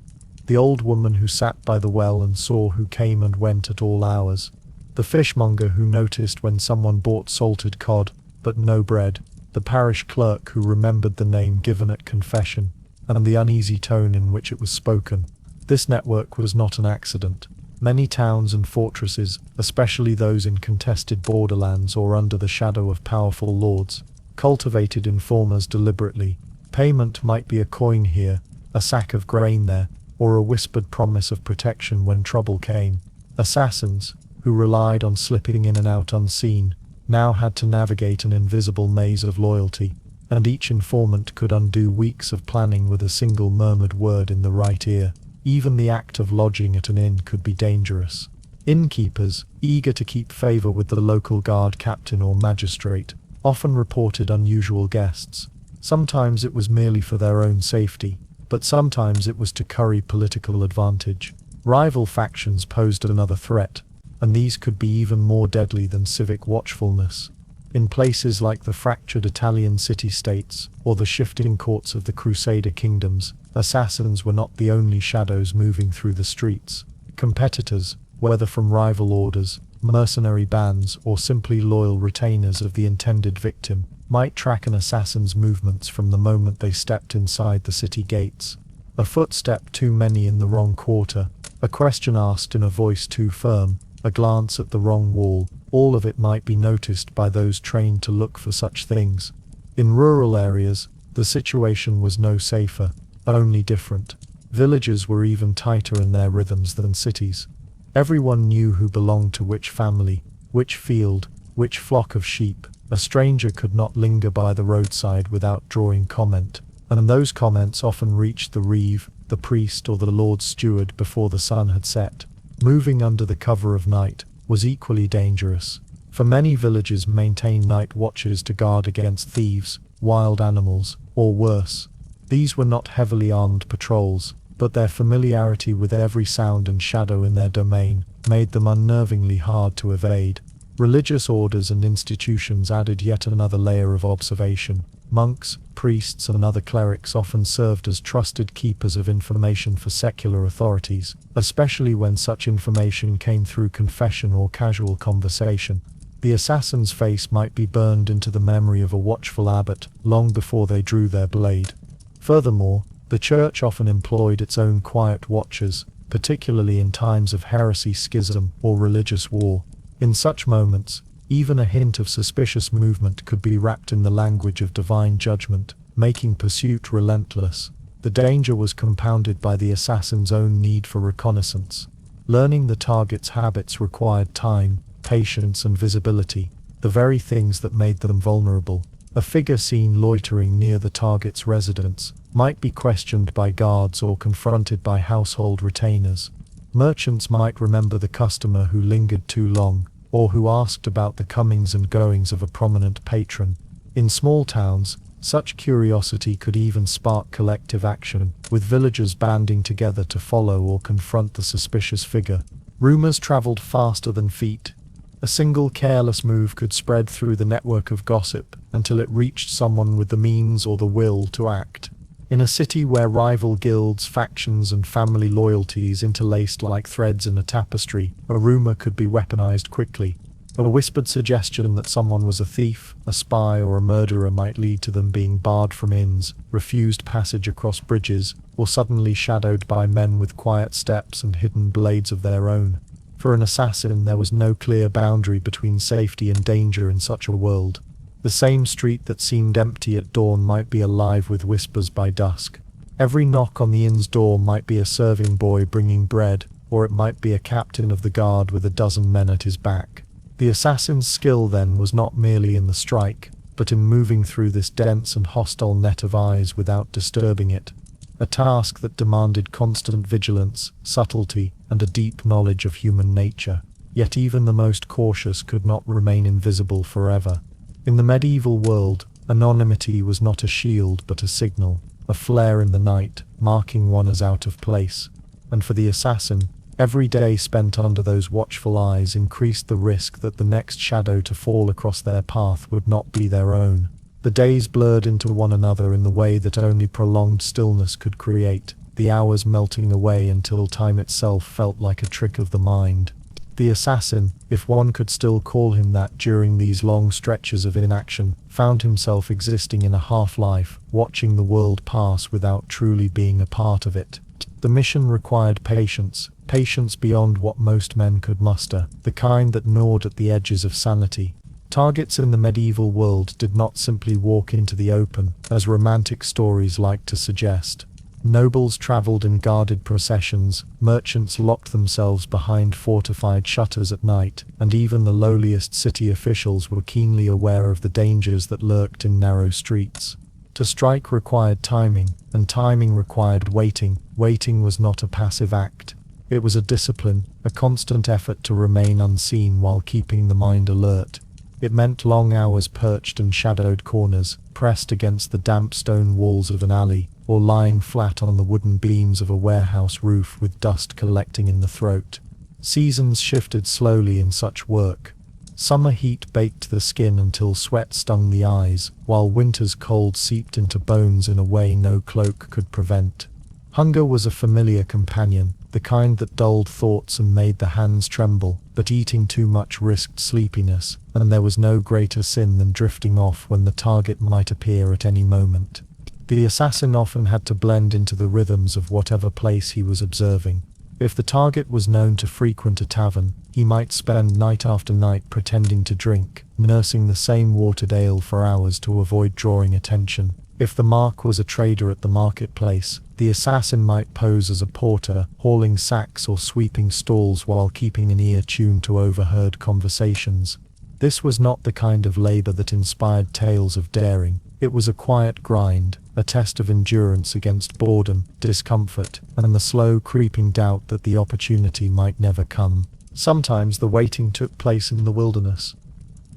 A: The old woman who sat by the well and saw who came and went at all hours. The fishmonger who noticed when someone bought salted cod, but no bread. The parish clerk who remembered the name given at confession, and the uneasy tone in which it was spoken. This network was not an accident. Many towns and fortresses, especially those in contested borderlands or under the shadow of powerful lords, cultivated informers deliberately. Payment might be a coin here, a sack of grain there, or a whispered promise of protection when trouble came. Assassins, who relied on slipping in and out unseen, now had to navigate an invisible maze of loyalty, and each informant could undo weeks of planning with a single murmured word in the right ear. Even the act of lodging at an inn could be dangerous. Innkeepers, eager to keep favor with the local guard captain or magistrate, often reported unusual guests. Sometimes it was merely for their own safety, but sometimes it was to curry political advantage. Rival factions posed another threat, and these could be even more deadly than civic watchfulness. In places like the fractured Italian city-states or the shifting courts of the Crusader kingdoms, assassins were not the only shadows moving through the streets. Competitors, whether from rival orders, mercenary bands, or simply loyal retainers of the intended victim, might track an assassin's movements from the moment they stepped inside the city gates. A footstep too many in the wrong quarter, a question asked in a voice too firm, a glance at the wrong wall, all of it might be noticed by those trained to look for such things. In rural areas, the situation was no safer, only different. Villages were even tighter in their rhythms than cities. Everyone knew who belonged to which family, which field, which flock of sheep. A stranger could not linger by the roadside without drawing comment, and those comments often reached the reeve, the priest, or the lord's steward before the sun had set. Moving under the cover of night was equally dangerous, for many villages maintained night watches to guard against thieves, wild animals, or worse. These were not heavily armed patrols, but their familiarity with every sound and shadow in their domain made them unnervingly hard to evade. Religious orders and institutions added yet another layer of observation. Monks, priests, and other clerics often served as trusted keepers of information for secular authorities, especially when such information came through confession or casual conversation. The assassin's face might be burned into the memory of a watchful abbot long before they drew their blade. Furthermore, the church often employed its own quiet watchers, particularly in times of heresy, schism, or religious war. In such moments, even a hint of suspicious movement could be wrapped in the language of divine judgment, making pursuit relentless. The danger was compounded by the assassin's own need for reconnaissance. Learning the target's habits required time, patience, and visibility, the very things that made them vulnerable. A figure seen loitering near the target's residence might be questioned by guards or confronted by household retainers. Merchants might remember the customer who lingered too long, or who asked about the comings and goings of a prominent patron. In small towns, such curiosity could even spark collective action, with villagers banding together to follow or confront the suspicious figure. Rumors traveled faster than feet. A single careless move could spread through the network of gossip until it reached someone with the means or the will to act. In a city where rival guilds, factions, and family loyalties interlaced like threads in a tapestry, a rumor could be weaponized quickly. A whispered suggestion that someone was a thief, a spy, or a murderer might lead to them being barred from inns, refused passage across bridges, or suddenly shadowed by men with quiet steps and hidden blades of their own. For an assassin, there was no clear boundary between safety and danger in such a world. The same street that seemed empty at dawn might be alive with whispers by dusk. Every knock on the inn's door might be a serving boy bringing bread, or it might be a captain of the guard with a dozen men at his back. The assassin's skill then was not merely in the strike, but in moving through this dense and hostile net of eyes without disturbing it. A task that demanded constant vigilance, subtlety, and a deep knowledge of human nature. Yet even the most cautious could not remain invisible forever. In the medieval world, anonymity was not a shield but a signal, a flare in the night, marking one as out of place. And for the assassin, every day spent under those watchful eyes increased the risk that the next shadow to fall across their path would not be their own. The days blurred into one another in the way that only prolonged stillness could create, the hours melting away until time itself felt like a trick of the mind. The assassin, if one could still call him that during these long stretches of inaction, found himself existing in a half-life, watching the world pass without truly being a part of it. The mission required patience, patience beyond what most men could muster, the kind that gnawed at the edges of sanity. Targets in the medieval world did not simply walk into the open, as romantic stories like to suggest. Nobles traveled in guarded processions, merchants locked themselves behind fortified shutters at night, and even the lowliest city officials were keenly aware of the dangers that lurked in narrow streets. To strike required timing, and timing required waiting. Waiting was not a passive act. It was a discipline, a constant effort to remain unseen while keeping the mind alert. It meant long hours perched in shadowed corners, pressed against the damp stone walls of an alley, or lying flat on the wooden beams of a warehouse roof with dust collecting in the throat. Seasons shifted slowly in such work. Summer heat baked the skin until sweat stung the eyes, while winter's cold seeped into bones in a way no cloak could prevent. Hunger was a familiar companion, the kind that dulled thoughts and made the hands tremble, but eating too much risked sleepiness, and there was no greater sin than drifting off when the target might appear at any moment. The assassin often had to blend into the rhythms of whatever place he was observing. If the target was known to frequent a tavern, he might spend night after night pretending to drink, nursing the same watered ale for hours to avoid drawing attention. If the mark was a trader at the marketplace, the assassin might pose as a porter, hauling sacks or sweeping stalls while keeping an ear tuned to overheard conversations. This was not the kind of labor that inspired tales of daring. It was a quiet grind, a test of endurance against boredom, discomfort, and the slow creeping doubt that the opportunity might never come. Sometimes the waiting took place in the wilderness,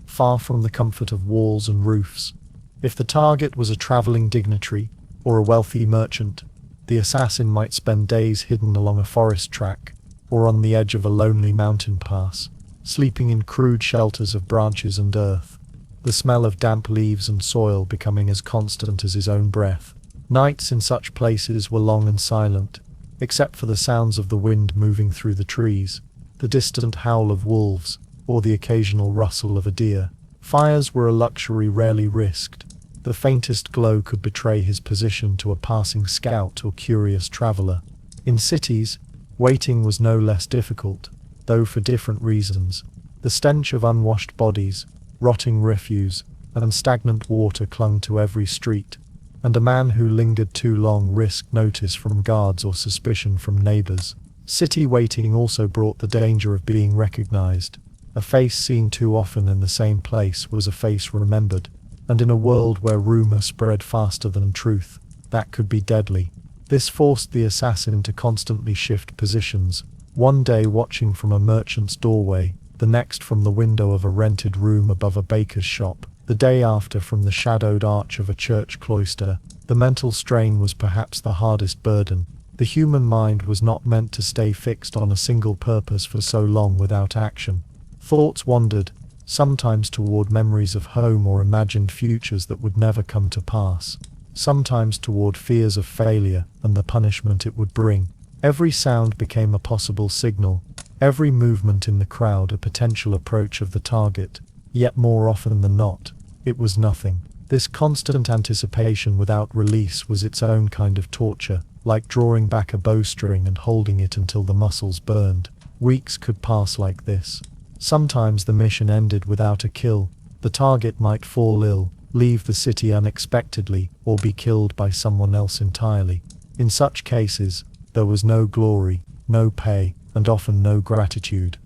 A: far from the comfort of walls and roofs. If the target was a traveling dignitary, or a wealthy merchant, the assassin might spend days hidden along a forest track, or on the edge of a lonely mountain pass, sleeping in crude shelters of branches and earth, the smell of damp leaves and soil becoming as constant as his own breath. Nights in such places were long and silent, except for the sounds of the wind moving through the trees, the distant howl of wolves, or the occasional rustle of a deer. Fires were a luxury rarely risked. The faintest glow could betray his position to a passing scout or curious traveler. In cities, waiting was no less difficult, though for different reasons. The stench of unwashed bodies, rotting refuse, and stagnant water clung to every street, and a man who lingered too long risked notice from guards or suspicion from neighbors. City waiting also brought the danger of being recognized. A face seen too often in the same place was a face remembered, and in a world where rumor spread faster than truth, that could be deadly. This forced the assassin to constantly shift positions, one day watching from a merchant's doorway, the next from the window of a rented room above a baker's shop, the day after from the shadowed arch of a church cloister. The mental strain was perhaps the hardest burden. The human mind was not meant to stay fixed on a single purpose for so long without action. Thoughts wandered, sometimes toward memories of home or imagined futures that would never come to pass, sometimes toward fears of failure and the punishment it would bring. Every sound became a possible signal, every movement in the crowd a potential approach of the target, yet more often than not, it was nothing. This constant anticipation without release was its own kind of torture, like drawing back a bowstring and holding it until the muscles burned. Weeks could pass like this. Sometimes the mission ended without a kill. The target might fall ill, leave the city unexpectedly, or be killed by someone else entirely. In such cases, there was no glory, no pay, and often no gratitude.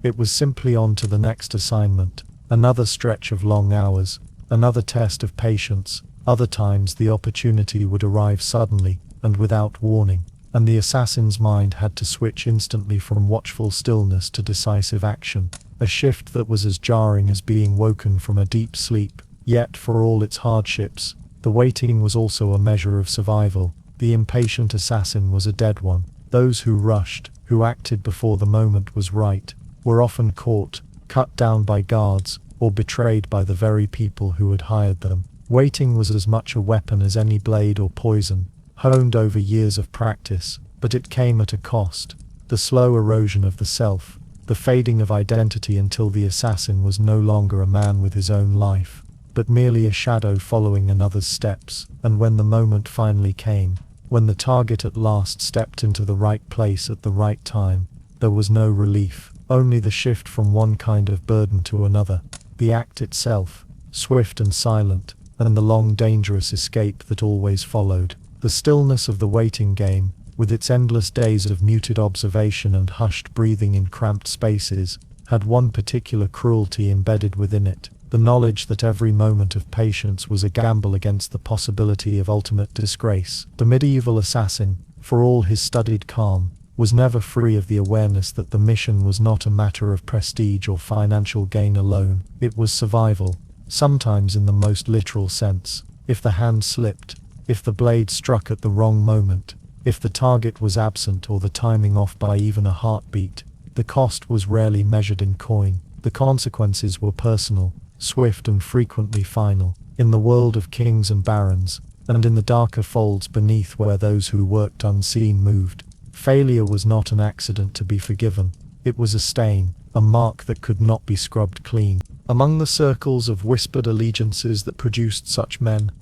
A: It was simply on to the next assignment, another stretch of long hours, another test of patience. Other times the opportunity would arrive suddenly, and without warning, and the assassin's mind had to switch instantly from watchful stillness to decisive action, a shift that was as jarring as being woken from a deep sleep. Yet for all its hardships, the waiting was also a measure of survival. The impatient assassin was a dead one. Those who rushed, who acted before the moment was right, were often caught, cut down by guards, or betrayed by the very people who had hired them. Waiting was as much a weapon as any blade or poison, honed over years of practice, but it came at a cost. The slow erosion of the self, the fading of identity until the assassin was no longer a man with his own life, but merely a shadow following another's steps. And when the moment finally came, When the target at last stepped into the right place at the right time, there was no relief, only the shift from one kind of burden to another. The act itself, swift and silent, and the long dangerous escape that always followed. The stillness of the waiting game, with its endless days of muted observation and hushed breathing in cramped spaces, had one particular cruelty embedded within it: the knowledge that every moment of patience was a gamble against the possibility of ultimate disgrace. The medieval assassin, for all his studied calm, was never free of the awareness that the mission was not a matter of prestige or financial gain alone. It was survival, sometimes in the most literal sense. If the hand slipped, if the blade struck at the wrong moment, if the target was absent or the timing off by even a heartbeat, the cost was rarely measured in coin. The consequences were personal, swift and frequently final. In the world of kings and barons, and in the darker folds beneath where those who worked unseen moved, failure was not an accident to be forgiven. It was a stain, a mark that could not be scrubbed clean. Among the circles of whispered allegiances that produced such men,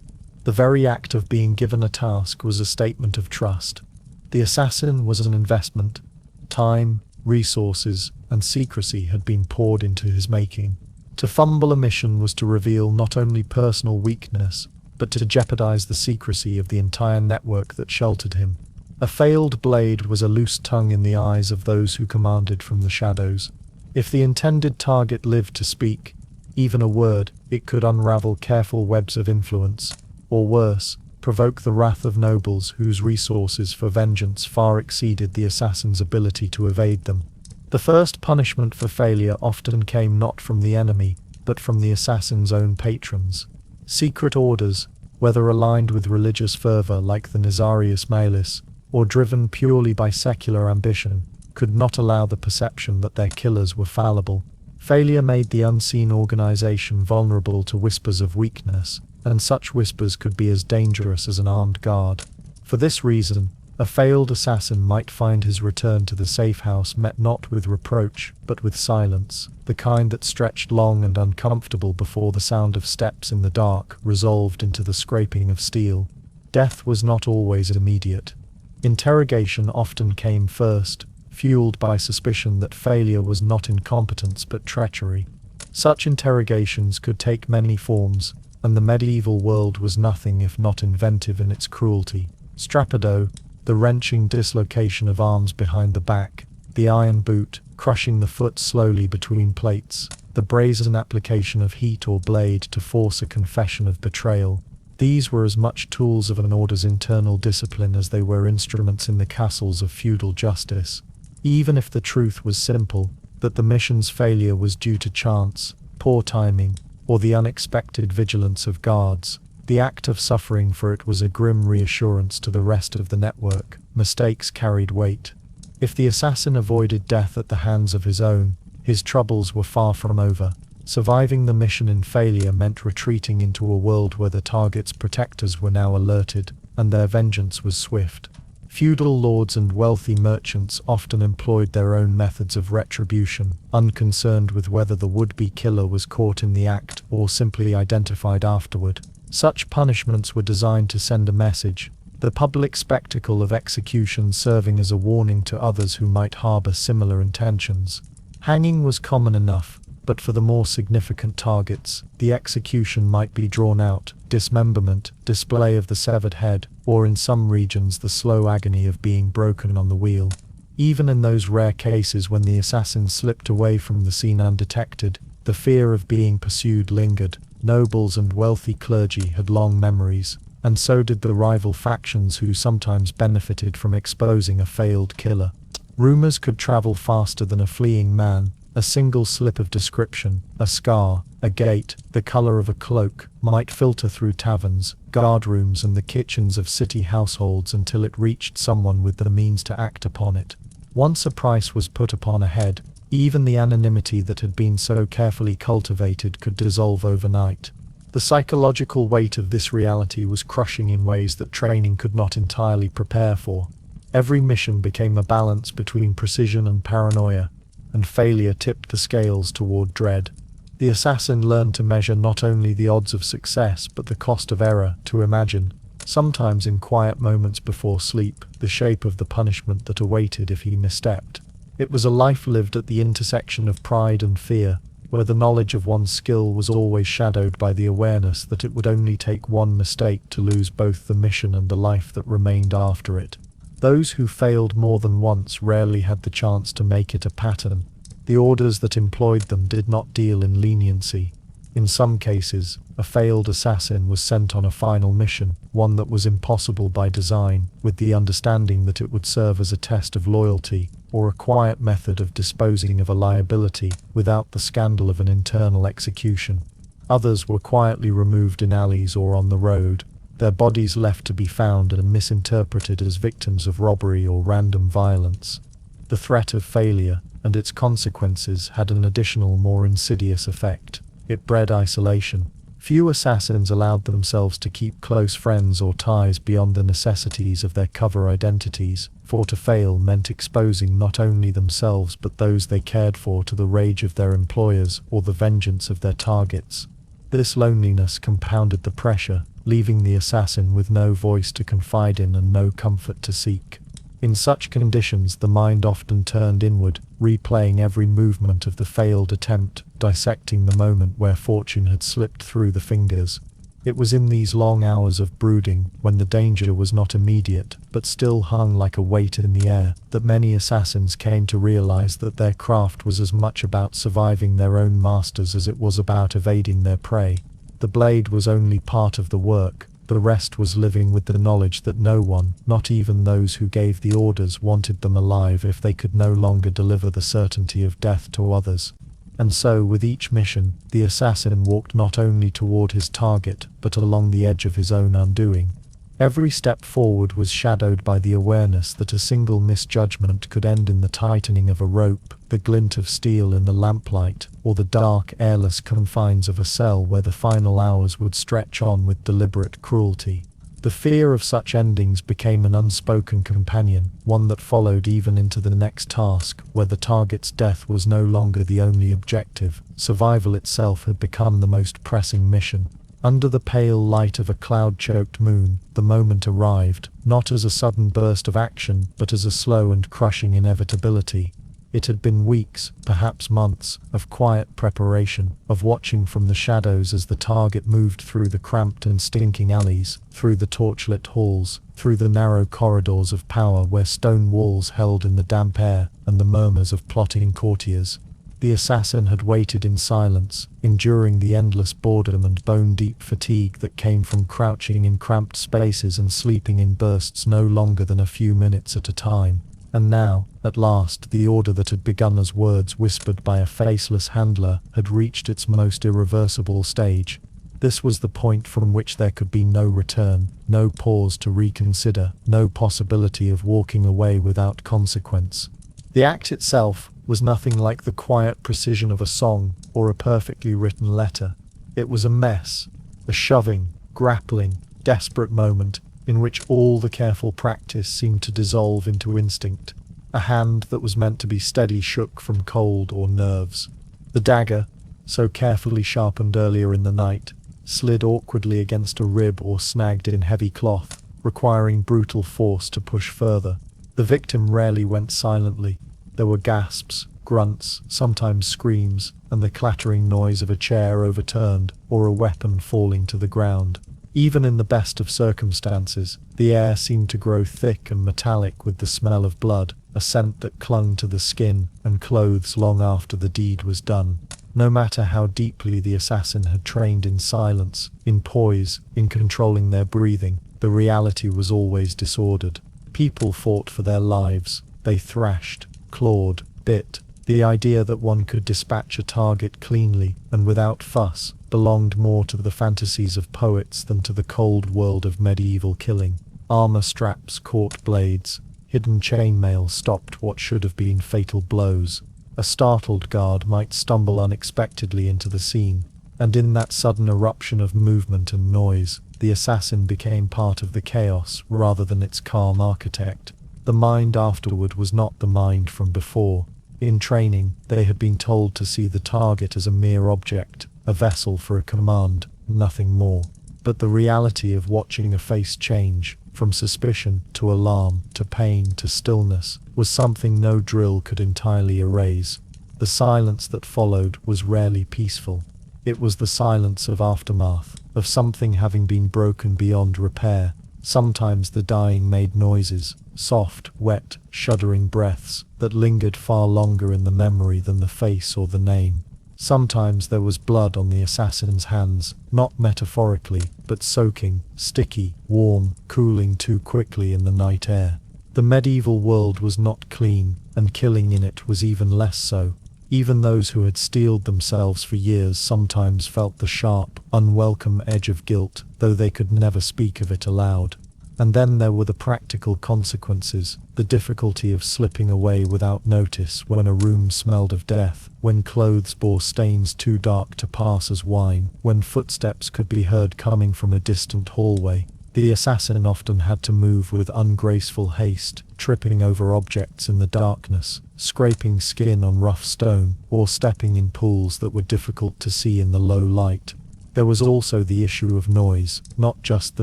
A: the very act of being given a task was a statement of trust. The assassin was an investment. Time, resources, and secrecy had been poured into his making. To fumble a mission was to reveal not only personal weakness, but to jeopardize the secrecy of the entire network that sheltered him. A failed blade was a loose tongue in the eyes of those who commanded from the shadows. If the intended target lived to speak, even a word, it could unravel careful webs of influence, or worse, provoke the wrath of nobles whose resources for vengeance far exceeded the assassin's ability to evade them. The first punishment for failure often came not from the enemy, but from the assassin's own patrons. Secret orders, whether aligned with religious fervor like the Nazarius Malis, or driven purely by secular ambition, could not allow the perception that their killers were fallible. Failure made the unseen organization vulnerable to whispers of weakness, and such whispers could be as dangerous as an armed guard. For this reason, a failed assassin might find his return to the safe house met not with reproach, but with silence, the kind that stretched long and uncomfortable before the sound of steps in the dark resolved into the scraping of steel. Death was not always immediate. Interrogation often came first, fueled by suspicion that failure was not incompetence but treachery. Such interrogations could take many forms, and the medieval world was nothing if not inventive in its cruelty. Strappado, the wrenching dislocation of arms behind the back, the iron boot, crushing the foot slowly between plates, the brazen application of heat or blade to force a confession of betrayal. These were as much tools of an order's internal discipline as they were instruments in the castles of feudal justice. Even if the truth was simple, that the mission's failure was due to chance, poor timing, or the unexpected vigilance of guards, the act of suffering for it was a grim reassurance to the rest of the network. Mistakes carried weight. If the assassin avoided death at the hands of his own, his troubles were far from over. Surviving the mission in failure meant retreating into a world where the target's protectors were now alerted, and their vengeance was swift. Feudal lords and wealthy merchants often employed their own methods of retribution, unconcerned with whether the would-be killer was caught in the act or simply identified afterward. Such punishments were designed to send a message, the public spectacle of execution serving as a warning to others who might harbor similar intentions. Hanging was common enough, but for the more significant targets, the execution might be drawn out, dismemberment, display of the severed head, or in some regions the slow agony of being broken on the wheel. Even in those rare cases when the assassin slipped away from the scene undetected, the fear of being pursued lingered. Nobles and wealthy clergy had long memories, and so did the rival factions who sometimes benefited from exposing a failed killer. Rumors could travel faster than a fleeing man. A single slip of description, a scar, a gait, the color of a cloak, might filter through taverns, guardrooms and the kitchens of city households until it reached someone with the means to act upon it. Once a price was put upon a head, even the anonymity that had been so carefully cultivated could dissolve overnight. The psychological weight of this reality was crushing in ways that training could not entirely prepare for. Every mission became a balance between precision and paranoia, and failure tipped the scales toward dread. The assassin learned to measure not only the odds of success but the cost of error, to imagine, sometimes in quiet moments before sleep, the shape of the punishment that awaited if he misstepped. It was a life lived at the intersection of pride and fear, where the knowledge of one's skill was always shadowed by the awareness that it would only take one mistake to lose both the mission and the life that remained after it. Those who failed more than once rarely had the chance to make it a pattern. The orders that employed them did not deal in leniency. In some cases, a failed assassin was sent on a final mission, one that was impossible by design, with the understanding that it would serve as a test of loyalty, or a quiet method of disposing of a liability, without the scandal of an internal execution. Others were quietly removed in alleys or on the road, their bodies left to be found and misinterpreted as victims of robbery or random violence. The threat of failure, and its consequences, had an additional, more insidious effect. It bred isolation. Few assassins allowed themselves to keep close friends or ties beyond the necessities of their cover identities, for to fail meant exposing not only themselves but those they cared for to the rage of their employers or the vengeance of their targets. This loneliness compounded the pressure, leaving the assassin with no voice to confide in and no comfort to seek. In such conditions, the mind often turned inward, replaying every movement of the failed attempt, dissecting the moment where fortune had slipped through the fingers. It was in these long hours of brooding, when the danger was not immediate, but still hung like a weight in the air, that many assassins came to realize that their craft was as much about surviving their own masters as it was about evading their prey. The blade was only part of the work. The rest was living with the knowledge that no one, not even those who gave the orders, wanted them alive if they could no longer deliver the certainty of death to others. And so, with each mission, the assassin walked not only toward his target, but along the edge of his own undoing. Every step forward was shadowed by the awareness that a single misjudgment could end in the tightening of a rope, the glint of steel in the lamplight, or the dark, airless confines of a cell where the final hours would stretch on with deliberate cruelty. The fear of such endings became an unspoken companion, one that followed even into the next task, where the target's death was no longer the only objective. Survival itself had become the most pressing mission. Under the pale light of a cloud-choked moon, the moment arrived, not as a sudden burst of action, but as a slow and crushing inevitability. It had been weeks, perhaps months, of quiet preparation, of watching from the shadows as the target moved through the cramped and stinking alleys, through the torchlit halls, through the narrow corridors of power where stone walls held in the damp air, and the murmurs of plotting courtiers. The assassin had waited in silence, enduring the endless boredom and bone-deep fatigue that came from crouching in cramped spaces and sleeping in bursts no longer than a few minutes at a time. And now, at last, the order that had begun as words whispered by a faceless handler had reached its most irreversible stage. This was the point from which there could be no return, no pause to reconsider, no possibility of walking away without consequence. The act itself was nothing like the quiet precision of a song or a perfectly written letter. It was a mess, a shoving, grappling, desperate moment in which all the careful practice seemed to dissolve into instinct. A hand that was meant to be steady shook from cold or nerves. The dagger, so carefully sharpened earlier in the night, slid awkwardly against a rib or snagged in heavy cloth, requiring brutal force to push further. The victim rarely went silently. There were gasps, grunts, sometimes screams, and the clattering noise of a chair overturned or a weapon falling to the ground. Even in the best of circumstances, the air seemed to grow thick and metallic with the smell of blood, a scent that clung to the skin and clothes long after the deed was done. No matter how deeply the assassin had trained in silence, in poise, in controlling their breathing, the reality was always disordered. People fought for their lives. They thrashed, clawed, bit. The idea that one could dispatch a target cleanly and without fuss belonged more to the fantasies of poets than to the cold world of medieval killing. Armor straps caught blades. Hidden chainmail stopped what should have been fatal blows. A startled guard might stumble unexpectedly into the scene, and in that sudden eruption of movement and noise, the assassin became part of the chaos rather than its calm architect. The mind afterward was not the mind from before. In training, they had been told to see the target as a mere object, a vessel for a command, nothing more. But the reality of watching a face change, from suspicion to alarm to pain to stillness, was something no drill could entirely erase. The silence that followed was rarely peaceful. It was the silence of aftermath, of something having been broken beyond repair. Sometimes the dying made noises, soft, wet, shuddering breaths, that lingered far longer in the memory than the face or the name. Sometimes there was blood on the assassin's hands, not metaphorically, but soaking, sticky, warm, cooling too quickly in the night air. The medieval world was not clean, and killing in it was even less so. Even those who had steeled themselves for years sometimes felt the sharp, unwelcome edge of guilt, though they could never speak of it aloud. And then there were the practical consequences, the difficulty of slipping away without notice when a room smelled of death, when clothes bore stains too dark to pass as wine, when footsteps could be heard coming from a distant hallway. The assassin often had to move with ungraceful haste, tripping over objects in the darkness, scraping skin on rough stone, or stepping in pools that were difficult to see in the low light. There was also the issue of noise, not just the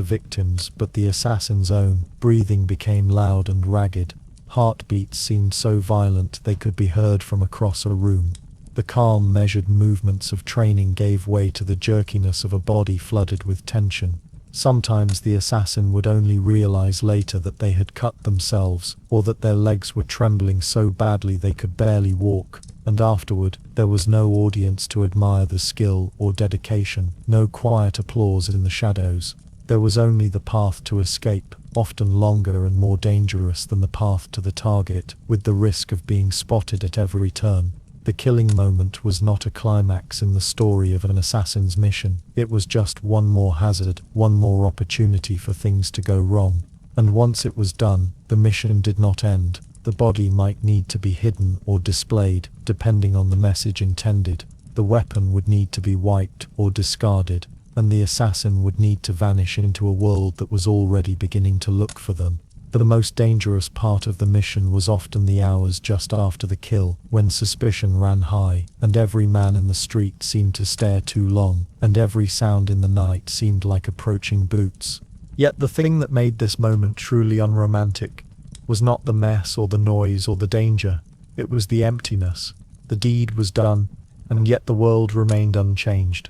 A: victim's but the assassin's own. Breathing became loud and ragged. Heartbeats seemed so violent they could be heard from across a room. The calm, measured movements of training gave way to the jerkiness of a body flooded with tension. Sometimes the assassin would only realize later that they had cut themselves, or that their legs were trembling so badly they could barely walk. And afterward, there was no audience to admire the skill or dedication, no quiet applause in the shadows. There was only the path to escape, often longer and more dangerous than the path to the target, with the risk of being spotted at every turn. The killing moment was not a climax in the story of an assassin's mission. It was just one more hazard, one more opportunity for things to go wrong. And once it was done, the mission did not end. The body might need to be hidden or displayed, depending on the message intended. The weapon would need to be wiped or discarded, and the assassin would need to vanish into a world that was already beginning to look for them. The most dangerous part of the mission was often the hours just after the kill, when suspicion ran high, and every man in the street seemed to stare too long, and every sound in the night seemed like approaching boots. Yet the thing that made this moment truly unromantic was not the mess or the noise or the danger. It was the emptiness. The deed was done, and yet the world remained unchanged.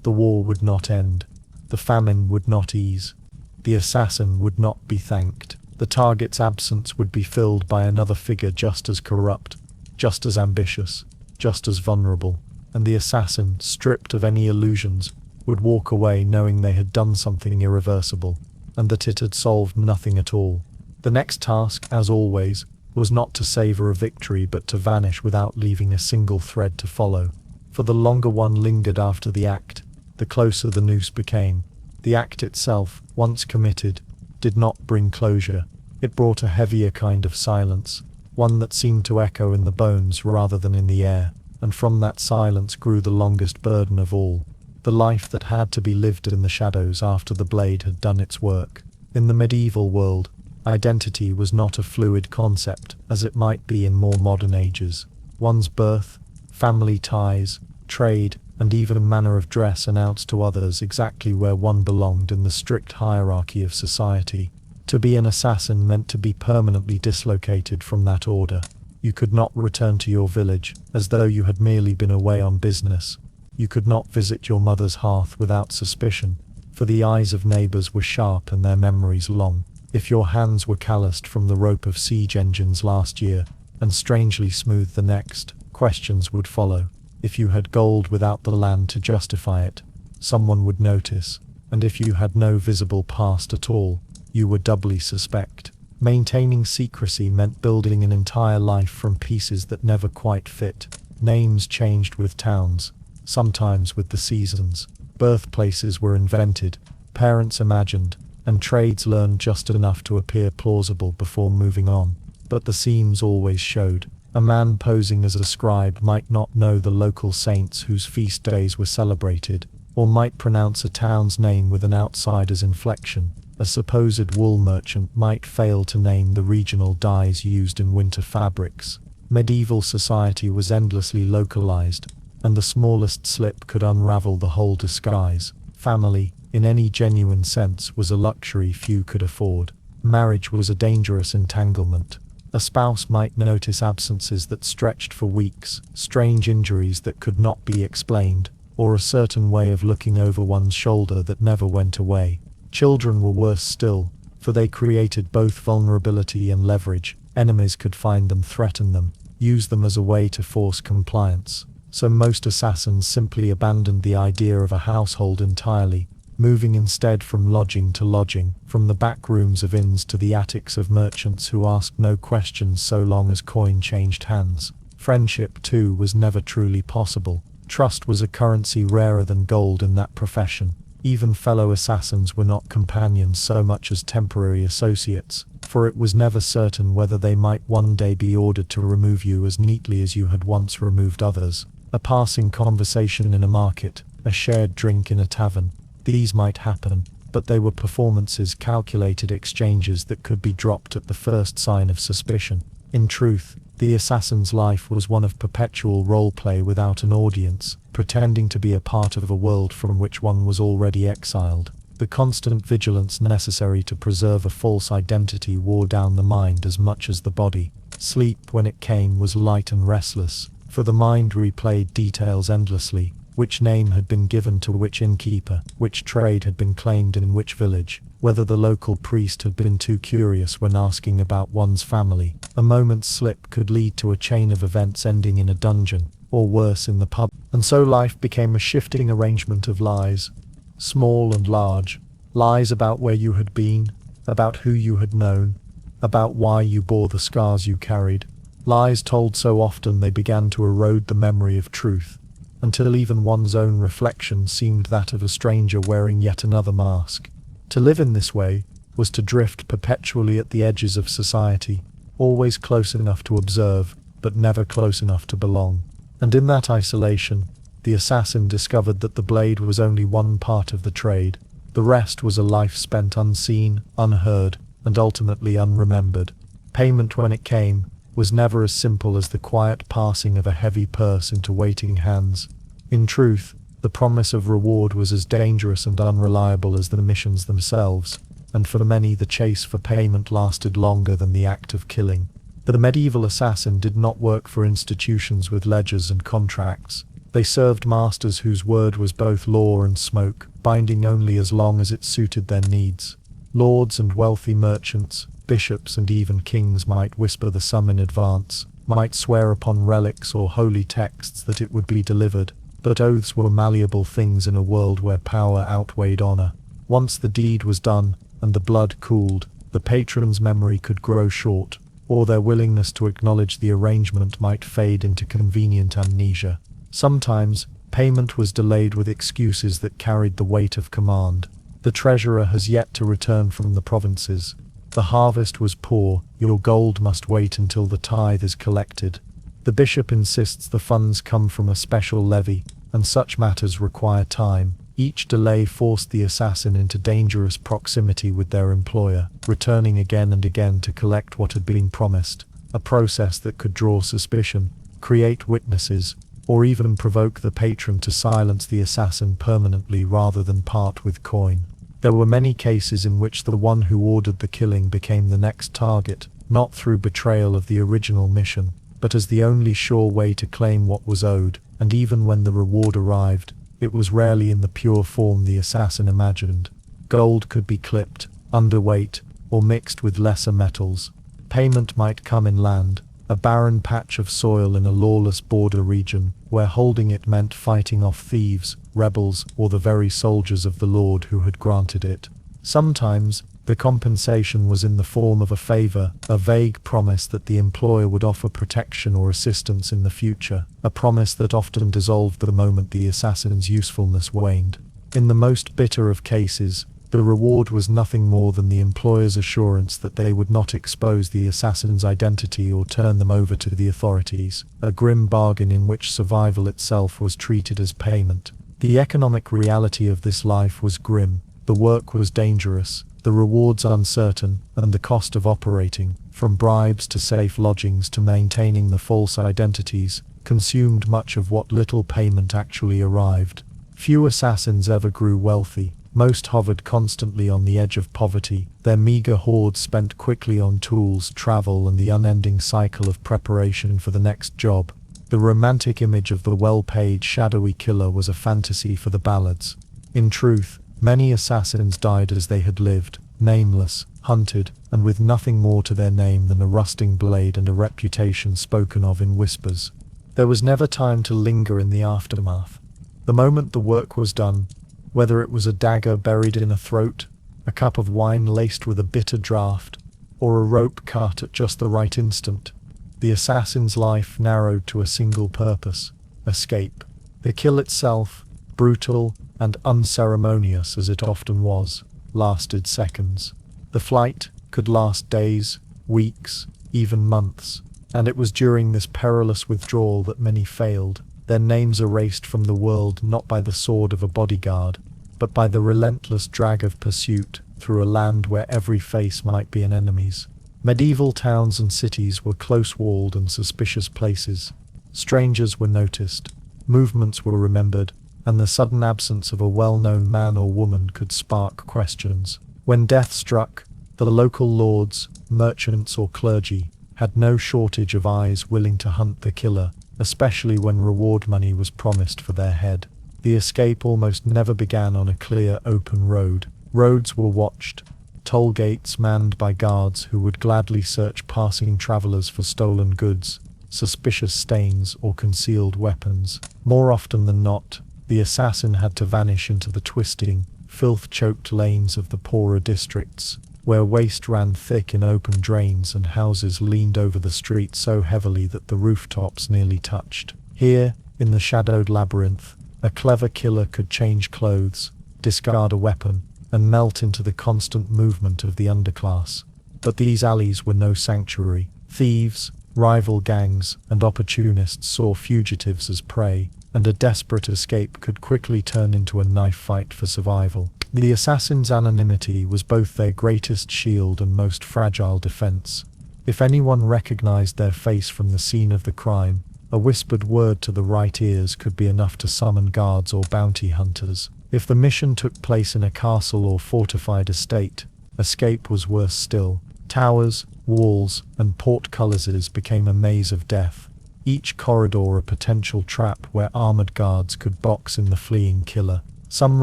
A: The war would not end. The famine would not ease. The assassin would not be thanked. The target's absence would be filled by another figure just as corrupt, just as ambitious, just as vulnerable, and the assassin, stripped of any illusions, would walk away knowing they had done something irreversible, and that it had solved nothing at all. The next task, as always, was not to savor a victory but to vanish without leaving a single thread to follow. For the longer one lingered after the act, the closer the noose became. The act itself, once committed, did not bring closure. It brought a heavier kind of silence, one that seemed to echo in the bones rather than in the air, and from that silence grew the longest burden of all, the life that had to be lived in the shadows after the blade had done its work. In the medieval world, identity was not a fluid concept, as it might be in more modern ages. One's birth, family ties, trade, and even manner of dress announced to others exactly where one belonged in the strict hierarchy of society. To be an assassin meant to be permanently dislocated from that order. You could not return to your village, as though you had merely been away on business. You could not visit your mother's hearth without suspicion, for the eyes of neighbors were sharp and their memories long. If your hands were calloused from the rope of siege engines last year, and strangely smooth the next, questions would follow. If you had gold without the land to justify it, someone would notice, and if you had no visible past at all, you were doubly suspect. Maintaining secrecy meant building an entire life from pieces that never quite fit. Names changed with towns, sometimes with the seasons. Birthplaces were invented, parents imagined, and trades learned just enough to appear plausible before moving on. But the seams always showed. A man posing as a scribe might not know the local saints whose feast days were celebrated, or might pronounce a town's name with an outsider's inflection. A supposed wool merchant might fail to name the regional dyes used in winter fabrics. Medieval society was endlessly localized, and the smallest slip could unravel the whole disguise. Family, in any genuine sense, was a luxury few could afford. Marriage was a dangerous entanglement. A spouse might notice absences that stretched for weeks, strange injuries that could not be explained, or a certain way of looking over one's shoulder that never went away. Children were worse still, for they created both vulnerability and leverage. Enemies could find them, threaten them, use them as a way to force compliance. So most assassins simply abandoned the idea of a household entirely, moving instead from lodging to lodging, from the back rooms of inns to the attics of merchants who asked no questions so long as coin changed hands. Friendship, too, was never truly possible. Trust was a currency rarer than gold in that profession. Even fellow assassins were not companions so much as temporary associates, for it was never certain whether they might one day be ordered to remove you as neatly as you had once removed others. A passing conversation in a market, a shared drink in a tavern. These might happen, but they were performances, calculated exchanges that could be dropped at the first sign of suspicion. In truth, the assassin's life was one of perpetual role-play without an audience, pretending to be a part of a world from which one was already exiled. The constant vigilance necessary to preserve a false identity wore down the mind as much as the body. Sleep, when it came, was light and restless, for the mind replayed details endlessly. Which name had been given to which innkeeper, which trade had been claimed in which village, whether the local priest had been too curious when asking about one's family. A moment's slip could lead to a chain of events ending in a dungeon, or worse, in the pub. And so life became a shifting arrangement of lies, small and large. Lies about where you had been, about who you had known, about why you bore the scars you carried. Lies told so often they began to erode the memory of truth, until even one's own reflection seemed that of a stranger wearing yet another mask. To live in this way was to drift perpetually at the edges of society, always close enough to observe, but never close enough to belong. And in that isolation, the assassin discovered that the blade was only one part of the trade. The rest was a life spent unseen, unheard, and ultimately unremembered. Payment, when it came, was never as simple as the quiet passing of a heavy purse into waiting hands. In truth, the promise of reward was as dangerous and unreliable as the missions themselves, and for many the chase for payment lasted longer than the act of killing. The medieval assassin did not work for institutions with ledgers and contracts. They served masters whose word was both law and smoke, binding only as long as it suited their needs. Lords and wealthy merchants, bishops and even kings might whisper the sum in advance, might swear upon relics or holy texts that it would be delivered, but oaths were malleable things in a world where power outweighed honor. Once the deed was done, and the blood cooled, the patron's memory could grow short, or their willingness to acknowledge the arrangement might fade into convenient amnesia. Sometimes, payment was delayed with excuses that carried the weight of command. The treasurer has yet to return from the provinces. The harvest was poor, your gold must wait until the tithe is collected. The bishop insists the funds come from a special levy, and such matters require time. Each delay forced the assassin into dangerous proximity with their employer, returning again and again to collect what had been promised, a process that could draw suspicion, create witnesses, or even provoke the patron to silence the assassin permanently rather than part with coin. There were many cases in which the one who ordered the killing became the next target, not through betrayal of the original mission, but as the only sure way to claim what was owed, and even when the reward arrived, it was rarely in the pure form the assassin imagined. Gold could be clipped, underweight, or mixed with lesser metals. Payment might come in land, a barren patch of soil in a lawless border region, where holding it meant fighting off thieves, rebels, or the very soldiers of the lord who had granted it. Sometimes, the compensation was in the form of a favor, a vague promise that the employer would offer protection or assistance in the future, a promise that often dissolved the moment the assassin's usefulness waned. In the most bitter of cases, the reward was nothing more than the employer's assurance that they would not expose the assassin's identity or turn them over to the authorities, a grim bargain in which survival itself was treated as payment. The economic reality of this life was grim, the work was dangerous, the rewards uncertain, and the cost of operating, from bribes to safe lodgings to maintaining the false identities, consumed much of what little payment actually arrived. Few assassins ever grew wealthy. Most hovered constantly on the edge of poverty, their meager hoards spent quickly on tools, travel, and the unending cycle of preparation for the next job. The romantic image of the well-paid, shadowy killer was a fantasy for the ballads. In truth, many assassins died as they had lived, nameless, hunted, and with nothing more to their name than a rusting blade and a reputation spoken of in whispers. There was never time to linger in the aftermath. The moment the work was done, whether it was a dagger buried in a throat, a cup of wine laced with a bitter draught, or a rope cut at just the right instant, the assassin's life narrowed to a single purpose: escape. The kill itself, brutal and unceremonious as it often was, lasted seconds. The flight could last days, weeks, even months, and it was during this perilous withdrawal that many failed, their names erased from the world not by the sword of a bodyguard, but by the relentless drag of pursuit through a land where every face might be an enemy's. Medieval towns and cities were close-walled and suspicious places. Strangers were noticed, movements were remembered, and the sudden absence of a well-known man or woman could spark questions. When death struck, the local lords, merchants, or clergy had no shortage of eyes willing to hunt the killer, especially when reward money was promised for their head. The escape almost never began on a clear, open road. Roads were watched, toll gates manned by guards who would gladly search passing travelers for stolen goods, suspicious stains, or concealed weapons. More often than not, the assassin had to vanish into the twisting, filth-choked lanes of the poorer districts, where waste ran thick in open drains and houses leaned over the street so heavily that the rooftops nearly touched. Here, in the shadowed labyrinth, a clever killer could change clothes, discard a weapon, and melt into the constant movement of the underclass. But these alleys were no sanctuary. Thieves, rival gangs, and opportunists saw fugitives as prey, and a desperate escape could quickly turn into a knife fight for survival. The assassin's anonymity was both their greatest shield and most fragile defense. If anyone recognized their face from the scene of the crime, a whispered word to the right ears could be enough to summon guards or bounty hunters. If the mission took place in a castle or fortified estate, escape was worse still. Towers, walls, and portcullises became a maze of death, each corridor a potential trap where armored guards could box in the fleeing killer. Some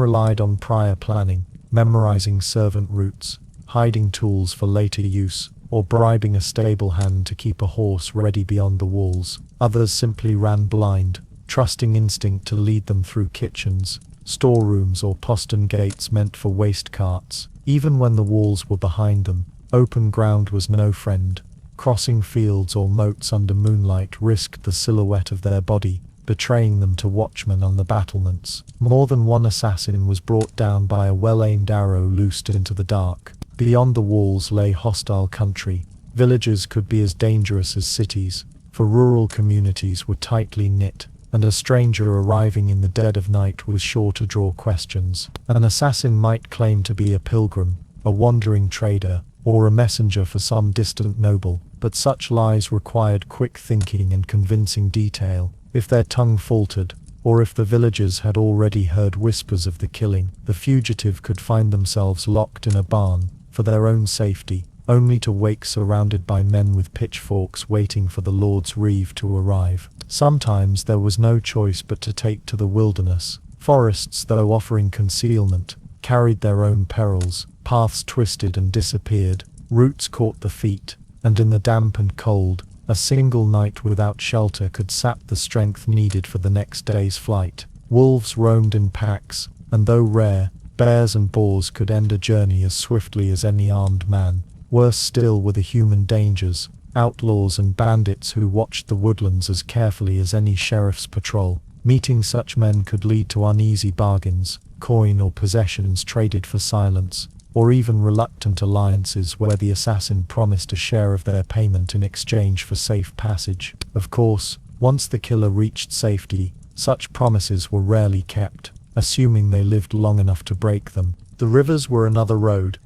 A: relied on prior planning, memorizing servant routes, hiding tools for later use, or bribing a stable hand to keep a horse ready beyond the walls. Others simply ran blind, trusting instinct to lead them through kitchens, storerooms, or postern gates meant for waste carts. Even when the walls were behind them, open ground was no friend. Crossing fields or moats under moonlight risked the silhouette of their body, betraying them to watchmen on the battlements. More than one assassin was brought down by a well-aimed arrow loosed into the dark. Beyond the walls lay hostile country. Villages could be as dangerous as cities, for rural communities were tightly knit, and a stranger arriving in the dead of night was sure to draw questions. An assassin might claim to be a pilgrim, a wandering trader, or a messenger for some distant noble, but such lies required quick thinking and convincing detail. If their tongue faltered, or if the villagers had already heard whispers of the killing, the fugitive could find themselves locked in a barn, for their own safety, only to wake surrounded by men with pitchforks waiting for the Lord's reeve to arrive. Sometimes there was no choice but to take to the wilderness. Forests, though offering concealment, carried their own perils. Paths twisted and disappeared, roots caught the feet, and in the damp and cold, a single night without shelter could sap the strength needed for the next day's flight. Wolves roamed in packs, and though rare, bears and boars could end a journey as swiftly as any armed man. Worse still were the human dangers, outlaws and bandits who watched the woodlands as carefully as any sheriff's patrol. Meeting such men could lead to uneasy bargains, coin or possessions traded for silence, or even reluctant alliances where the assassin promised a share of their payment in exchange for safe passage. Of course, once the killer reached safety, such promises were rarely kept, assuming they lived long enough to break them. The rivers were another road,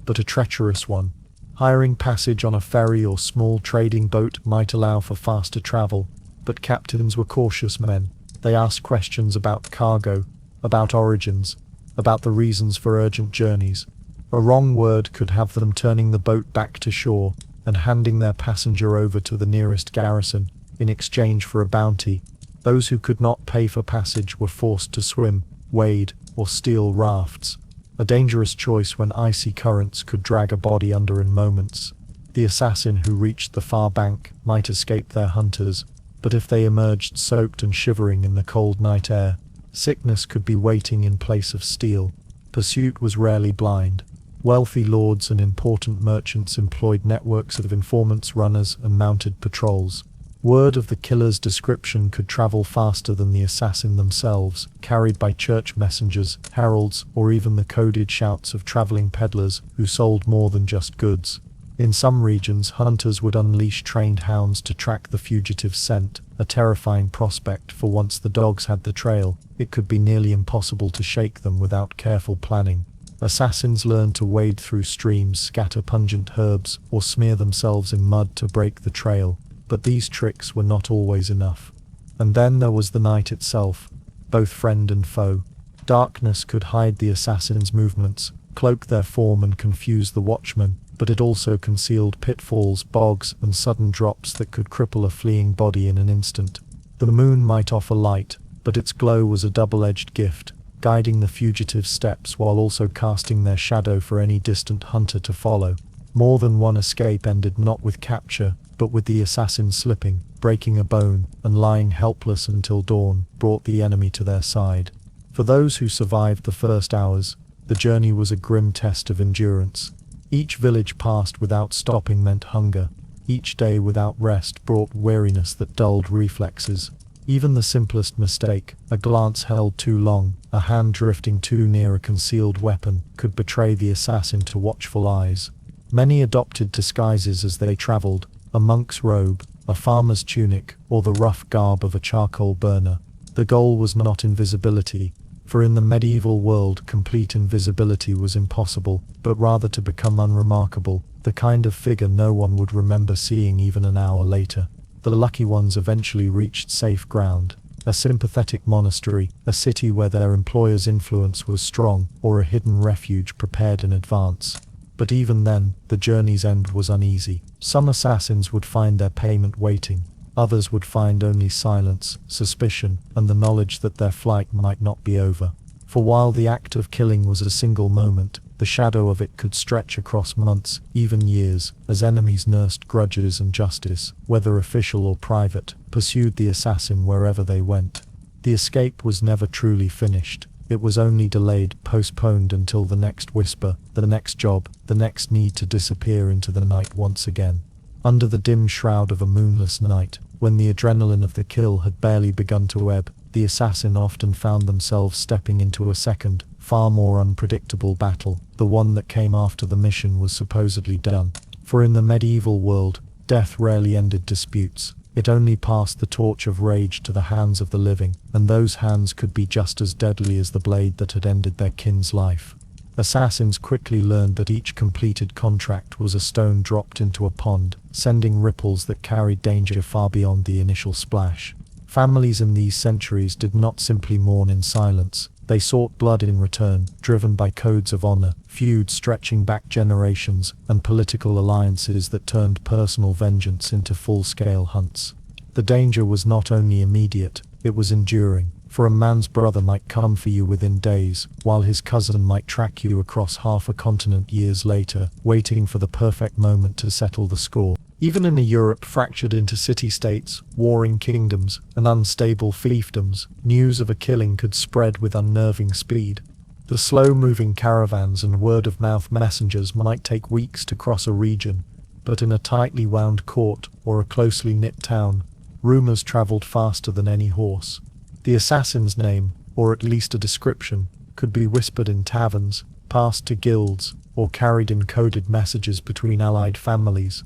A: but a treacherous one. Hiring passage on a ferry or small trading boat might allow for faster travel, but captains were cautious men. They asked questions about cargo, about origins, about the reasons for urgent journeys. A wrong word could have them turning the boat back to shore and handing their passenger over to the nearest garrison in exchange for a bounty. Those who could not pay for passage were forced to swim, wade, or steal rafts. A dangerous choice when icy currents could drag a body under in moments. The assassin who reached the far bank might escape their hunters, but if they emerged soaked and shivering in the cold night air, sickness could be waiting in place of steel. Pursuit was rarely blind. Wealthy lords and important merchants employed networks of informants, runners, and mounted patrols. Word of the killer's description could travel faster than the assassin themselves, carried by church messengers, heralds, or even the coded shouts of traveling peddlers who sold more than just goods. In some regions, hunters would unleash trained hounds to track the fugitive's scent, a terrifying prospect, for once the dogs had the trail, it could be nearly impossible to shake them without careful planning. Assassins learned to wade through streams, scatter pungent herbs, or smear themselves in mud to break the trail. But these tricks were not always enough. And then there was the night itself, both friend and foe. Darkness could hide the assassins' movements, cloak their form and confuse the watchmen, but it also concealed pitfalls, bogs, and sudden drops that could cripple a fleeing body in an instant. The moon might offer light, but its glow was a double-edged gift, guiding the fugitive's steps while also casting their shadow for any distant hunter to follow. More than one escape ended not with capture, but with the assassin slipping, breaking a bone, and lying helpless until dawn brought the enemy to their side. For those who survived the first hours, the journey was a grim test of endurance. Each village passed without stopping meant hunger. Each day without rest brought weariness that dulled reflexes. Even the simplest mistake, a glance held too long, a hand drifting too near a concealed weapon, could betray the assassin to watchful eyes. Many adopted disguises as they traveled, a monk's robe, a farmer's tunic, or the rough garb of a charcoal burner. The goal was not invisibility, for in the medieval world complete invisibility was impossible, but rather to become unremarkable, the kind of figure no one would remember seeing even an hour later. The lucky ones eventually reached safe ground, a sympathetic monastery, a city where their employer's influence was strong, or a hidden refuge prepared in advance. But even then, the journey's end was uneasy. Some assassins would find their payment waiting. Others would find only silence, suspicion, and the knowledge that their flight might not be over. For while the act of killing was a single moment, the shadow of it could stretch across months, even years, as enemies nursed grudges and justice, whether official or private, pursued the assassin wherever they went. The escape was never truly finished. It was only delayed, postponed until the next whisper, the next job, the next need to disappear into the night once again. Under the dim shroud of a moonless night, when the adrenaline of the kill had barely begun to ebb, the assassin often found themselves stepping into a second, far more unpredictable battle, the one that came after the mission was supposedly done. For in the medieval world, death rarely ended disputes. It only passed the torch of rage to the hands of the living, and those hands could be just as deadly as the blade that had ended their kin's life. Assassins quickly learned that each completed contract was a stone dropped into a pond, sending ripples that carried danger far beyond the initial splash. Families in these centuries did not simply mourn in silence. They sought blood in return, driven by codes of honor, feuds stretching back generations, and political alliances that turned personal vengeance into full-scale hunts. The danger was not only immediate, it was enduring, for a man's brother might come for you within days, while his cousin might track you across half a continent years later, waiting for the perfect moment to settle the score. Even in a Europe fractured into city-states, warring kingdoms, and unstable fiefdoms, news of a killing could spread with unnerving speed. The slow-moving caravans and word-of-mouth messengers might take weeks to cross a region, but in a tightly wound court or a closely knit town, rumors traveled faster than any horse. The assassin's name, or at least a description, could be whispered in taverns, passed to guilds, or carried in coded messages between allied families.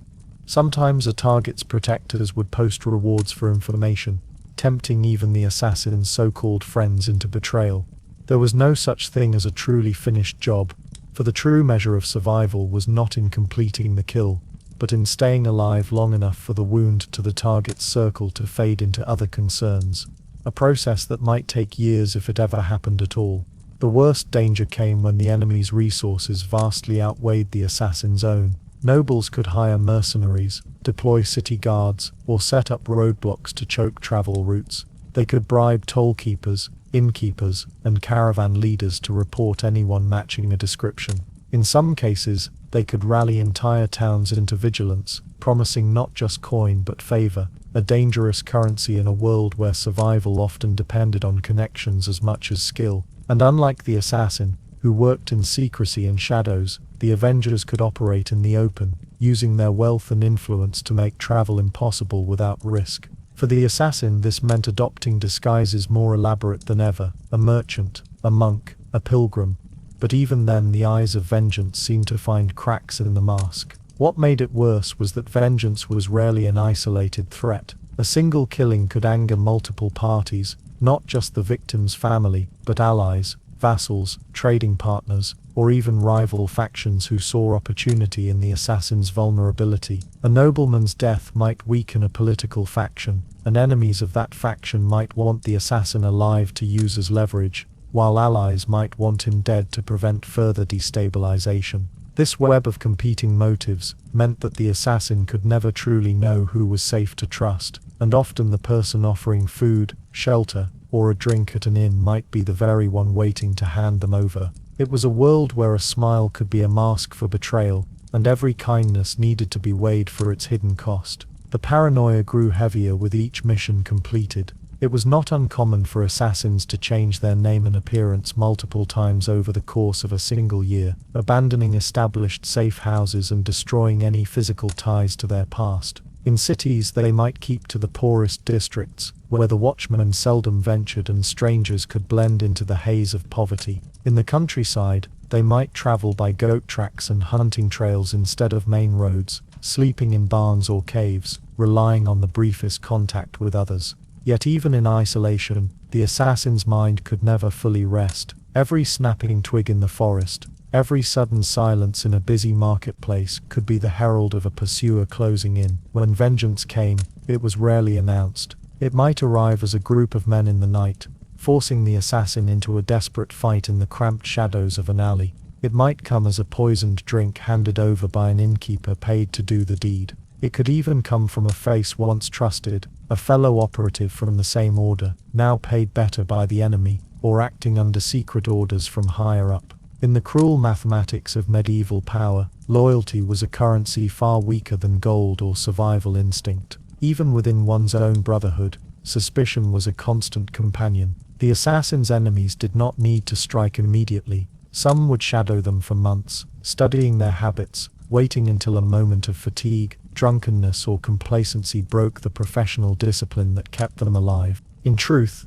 A: Sometimes a target's protectors would post rewards for information, tempting even the assassin's so-called friends into betrayal. There was no such thing as a truly finished job, for the true measure of survival was not in completing the kill, but in staying alive long enough for the wound to the target's circle to fade into other concerns, a process that might take years if it ever happened at all. The The worst danger came when the enemy's resources vastly outweighed the assassin's own. Nobles could hire mercenaries, deploy city guards, or set up roadblocks to choke travel routes. They could bribe tollkeepers, innkeepers, and caravan leaders to report anyone matching a description. In some cases, they could rally entire towns into vigilance, promising not just coin but favor, a dangerous currency in a world where survival often depended on connections as much as skill. And unlike the assassin, who worked in secrecy and shadows, the Avengers could operate in the open, using their wealth and influence to make travel impossible without risk. For the assassin, this meant adopting disguises more elaborate than ever: a merchant, a monk, a pilgrim. But even then, the eyes of vengeance seemed to find cracks in the mask. What made it worse was that vengeance was rarely an isolated threat. A single killing could anger multiple parties, not just the victim's family, but allies, vassals, trading partners, or even rival factions who saw opportunity in the assassin's vulnerability. A nobleman's death might weaken a political faction, and enemies of that faction might want the assassin alive to use as leverage, while allies might want him dead to prevent further destabilization. This web of competing motives meant that the assassin could never truly know who was safe to trust, and often the person offering food, shelter, or a drink at an inn might be the very one waiting to hand them over. It was a world where a smile could be a mask for betrayal, and every kindness needed to be weighed for its hidden cost. The paranoia grew heavier with each mission completed. It was not uncommon for assassins to change their name and appearance multiple times over the course of a single year, abandoning established safe houses and destroying any physical ties to their past. In cities, they might keep to the poorest districts, where the watchmen seldom ventured and strangers could blend into the haze of poverty. In the countryside, they might travel by goat tracks and hunting trails instead of main roads, sleeping in barns or caves, relying on the briefest contact with others. Yet even in isolation, the assassin's mind could never fully rest. Every snapping twig in the forest, every sudden silence in a busy marketplace could be the herald of a pursuer closing in. When vengeance came, it was rarely announced. It might arrive as a group of men in the night, forcing the assassin into a desperate fight in the cramped shadows of an alley. It might come as a poisoned drink handed over by an innkeeper paid to do the deed. It could even come from a face once trusted, a fellow operative from the same order, now paid better by the enemy, or acting under secret orders from higher up. In the cruel mathematics of medieval power, loyalty was a currency far weaker than gold or survival instinct. Even within one's own brotherhood, suspicion was a constant companion. The assassin's enemies did not need to strike immediately. Some would shadow them for months, studying their habits, waiting until a moment of fatigue, drunkenness, or complacency broke the professional discipline that kept them alive. In truth,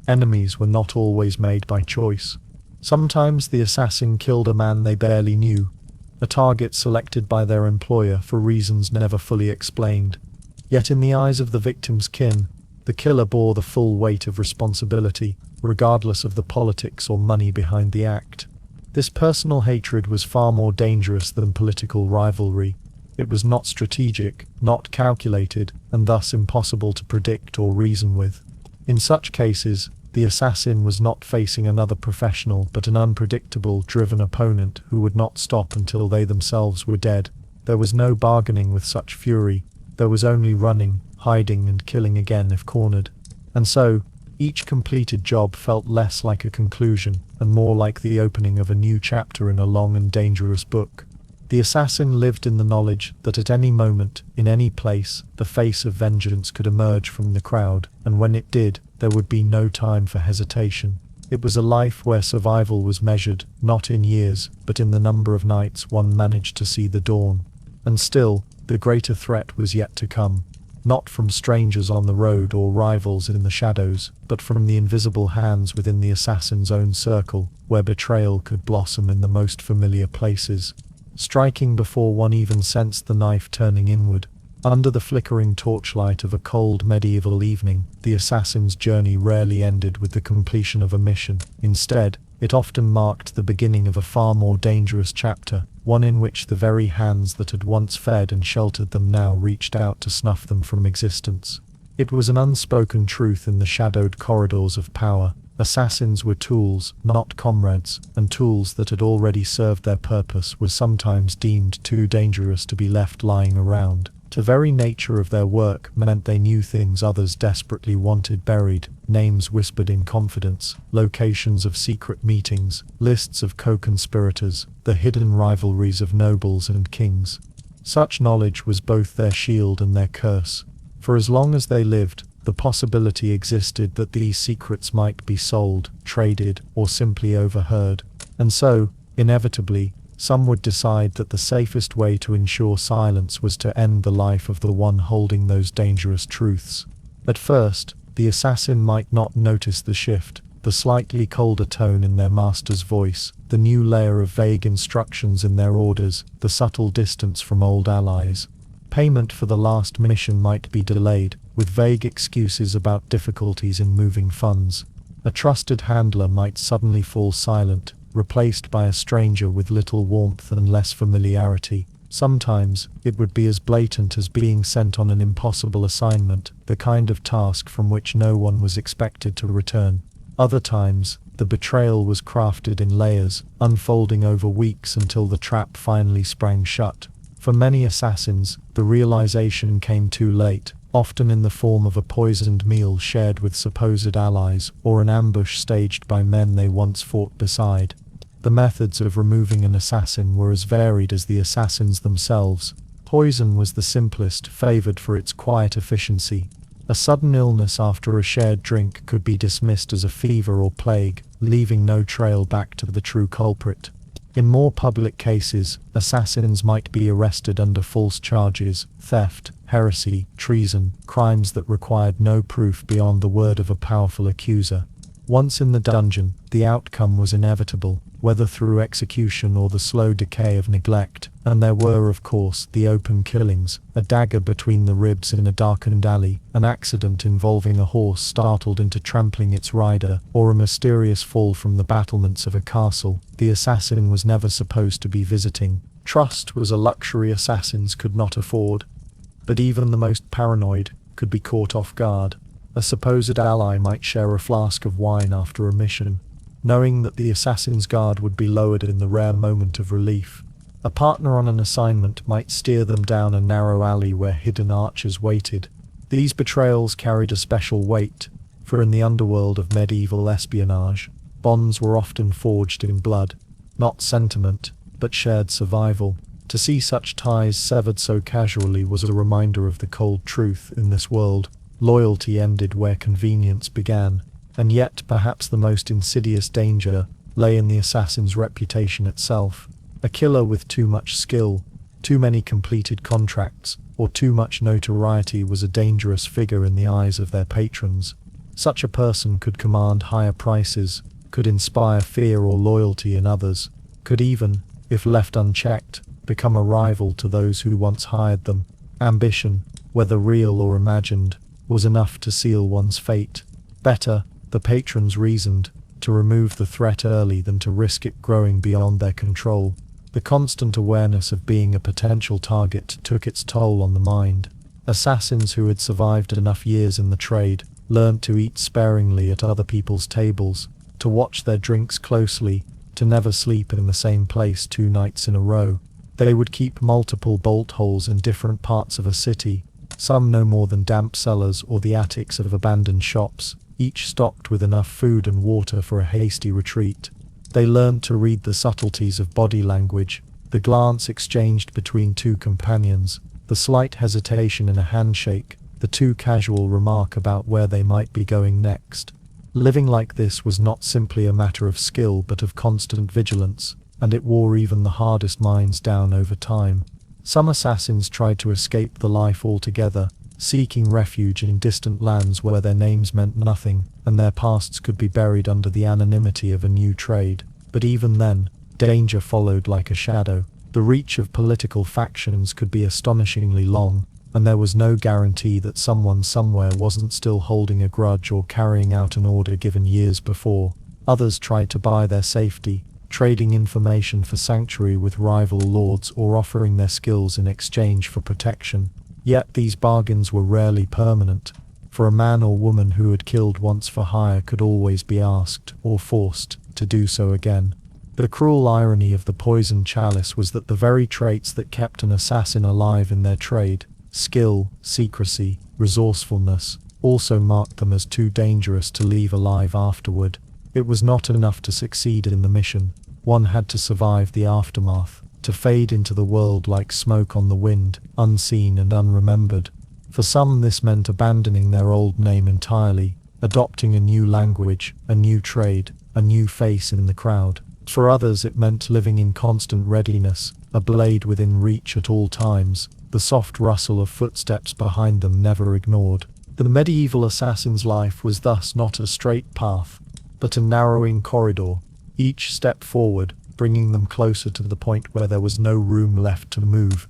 A: enemies were not always made by choice. Sometimes the assassin killed a man they barely knew, a target selected by their employer for reasons never fully explained. Yet in the eyes of the victim's kin, the killer bore the full weight of responsibility, regardless of the politics or money behind the act. This personal hatred was far more dangerous than political rivalry. It was not strategic, not calculated, and thus impossible to predict or reason with. In such cases, the assassin was not facing another professional but an unpredictable, driven opponent who would not stop until they themselves were dead. There was no bargaining with such fury. There was only running, hiding, and killing again if cornered. And so, each completed job felt less like a conclusion, and more like the opening of a new chapter in a long and dangerous book. The assassin lived in the knowledge that at any moment, in any place, the face of vengeance could emerge from the crowd, and when it did, there would be no time for hesitation. It was a life where survival was measured, not in years, but in the number of nights one managed to see the dawn. And still, the greater threat was yet to come. Not from strangers on the road or rivals in the shadows, but from the invisible hands within the assassin's own circle, where betrayal could blossom in the most familiar places, striking before one even sensed the knife turning inward. Under the flickering torchlight of a cold medieval evening, the assassin's journey rarely ended with the completion of a mission. Instead, it often marked the beginning of a far more dangerous chapter, one in which the very hands that had once fed and sheltered them now reached out to snuff them from existence. It was an unspoken truth in the shadowed corridors of power. Assassins were tools, not comrades, and tools that had already served their purpose were sometimes deemed too dangerous to be left lying around. The very nature of their work meant they knew things others desperately wanted buried, names whispered in confidence, locations of secret meetings, lists of co-conspirators, the hidden rivalries of nobles and kings. Such knowledge was both their shield and their curse. For as long as they lived, the possibility existed that these secrets might be sold, traded, or simply overheard. And so, inevitably, some would decide that the safest way to ensure silence was to end the life of the one holding those dangerous truths. At first, the assassin might not notice the shift, the slightly colder tone in their master's voice, the new layer of vague instructions in their orders, the subtle distance from old allies. Payment for the last mission might be delayed, with vague excuses about difficulties in moving funds. A trusted handler might suddenly fall silent, replaced by a stranger with little warmth and less familiarity. Sometimes, it would be as blatant as being sent on an impossible assignment, the kind of task from which no one was expected to return. Other times, the betrayal was crafted in layers, unfolding over weeks until the trap finally sprang shut. For many assassins, the realization came too late, often in the form of a poisoned meal shared with supposed allies, or an ambush staged by men they once fought beside. The methods of removing an assassin were as varied as the assassins themselves. Poison was the simplest, favored for its quiet efficiency. A sudden illness after a shared drink could be dismissed as a fever or plague, leaving no trail back to the true culprit. In more public cases, assassins might be arrested under false charges, theft, heresy, treason, crimes that required no proof beyond the word of a powerful accuser. Once in the dungeon, the outcome was inevitable, whether through execution or the slow decay of neglect, and there were of course the open killings, a dagger between the ribs in a darkened alley, an accident involving a horse startled into trampling its rider, or a mysterious fall from the battlements of a castle the assassin was never supposed to be visiting. Trust was a luxury assassins could not afford. But even the most paranoid could be caught off guard. A supposed ally might share a flask of wine after a mission, knowing that the assassin's guard would be lowered in the rare moment of relief. A partner on an assignment might steer them down a narrow alley where hidden archers waited. These betrayals carried a special weight, for in the underworld of medieval espionage, bonds were often forged in blood, not sentiment, but shared survival. To see such ties severed so casually was a reminder of the cold truth in this world. Loyalty ended where convenience began, and yet perhaps the most insidious danger lay in the assassin's reputation itself. A killer with too much skill, too many completed contracts, or too much notoriety was a dangerous figure in the eyes of their patrons. Such a person could command higher prices, could inspire fear or loyalty in others, could even, if left unchecked, become a rival to those who once hired them. Ambition, whether real or imagined, was enough to seal one's fate. Better, the patrons reasoned, to remove the threat early than to risk it growing beyond their control. The constant awareness of being a potential target took its toll on the mind. Assassins who had survived enough years in the trade learned to eat sparingly at other people's tables, to watch their drinks closely, to never sleep in the same place 2 nights in a row. They would keep multiple bolt holes in different parts of a city, some no more than damp cellars or the attics of abandoned shops, each stocked with enough food and water for a hasty retreat. They learned to read the subtleties of body language, the glance exchanged between 2 companions, the slight hesitation in a handshake, the too casual remark about where they might be going next. Living like this was not simply a matter of skill but of constant vigilance, and it wore even the hardest minds down over time. Some assassins tried to escape the life altogether, seeking refuge in distant lands where their names meant nothing, and their pasts could be buried under the anonymity of a new trade. But even then, danger followed like a shadow. The reach of political factions could be astonishingly long, and there was no guarantee that someone somewhere wasn't still holding a grudge or carrying out an order given years before. Others tried to buy their safety, trading information for sanctuary with rival lords or offering their skills in exchange for protection. Yet these bargains were rarely permanent. for a man or woman who had killed once for hire could always be asked, or forced, to do so again. The cruel irony of the poisoned chalice was that the very traits that kept an assassin alive in their trade, skill, secrecy, resourcefulness, also marked them as too dangerous to leave alive afterward. It was not enough to succeed in the mission. One had to survive the aftermath, to fade into the world like smoke on the wind, unseen and unremembered. For some this meant abandoning their old name entirely, adopting a new language, a new trade, a new face in the crowd. For others it meant living in constant readiness, a blade within reach at all times, the soft rustle of footsteps behind them never ignored. The medieval assassin's life was thus not a straight path, but a narrowing corridor, each step forward bringing them closer to the point where there was no room left to move,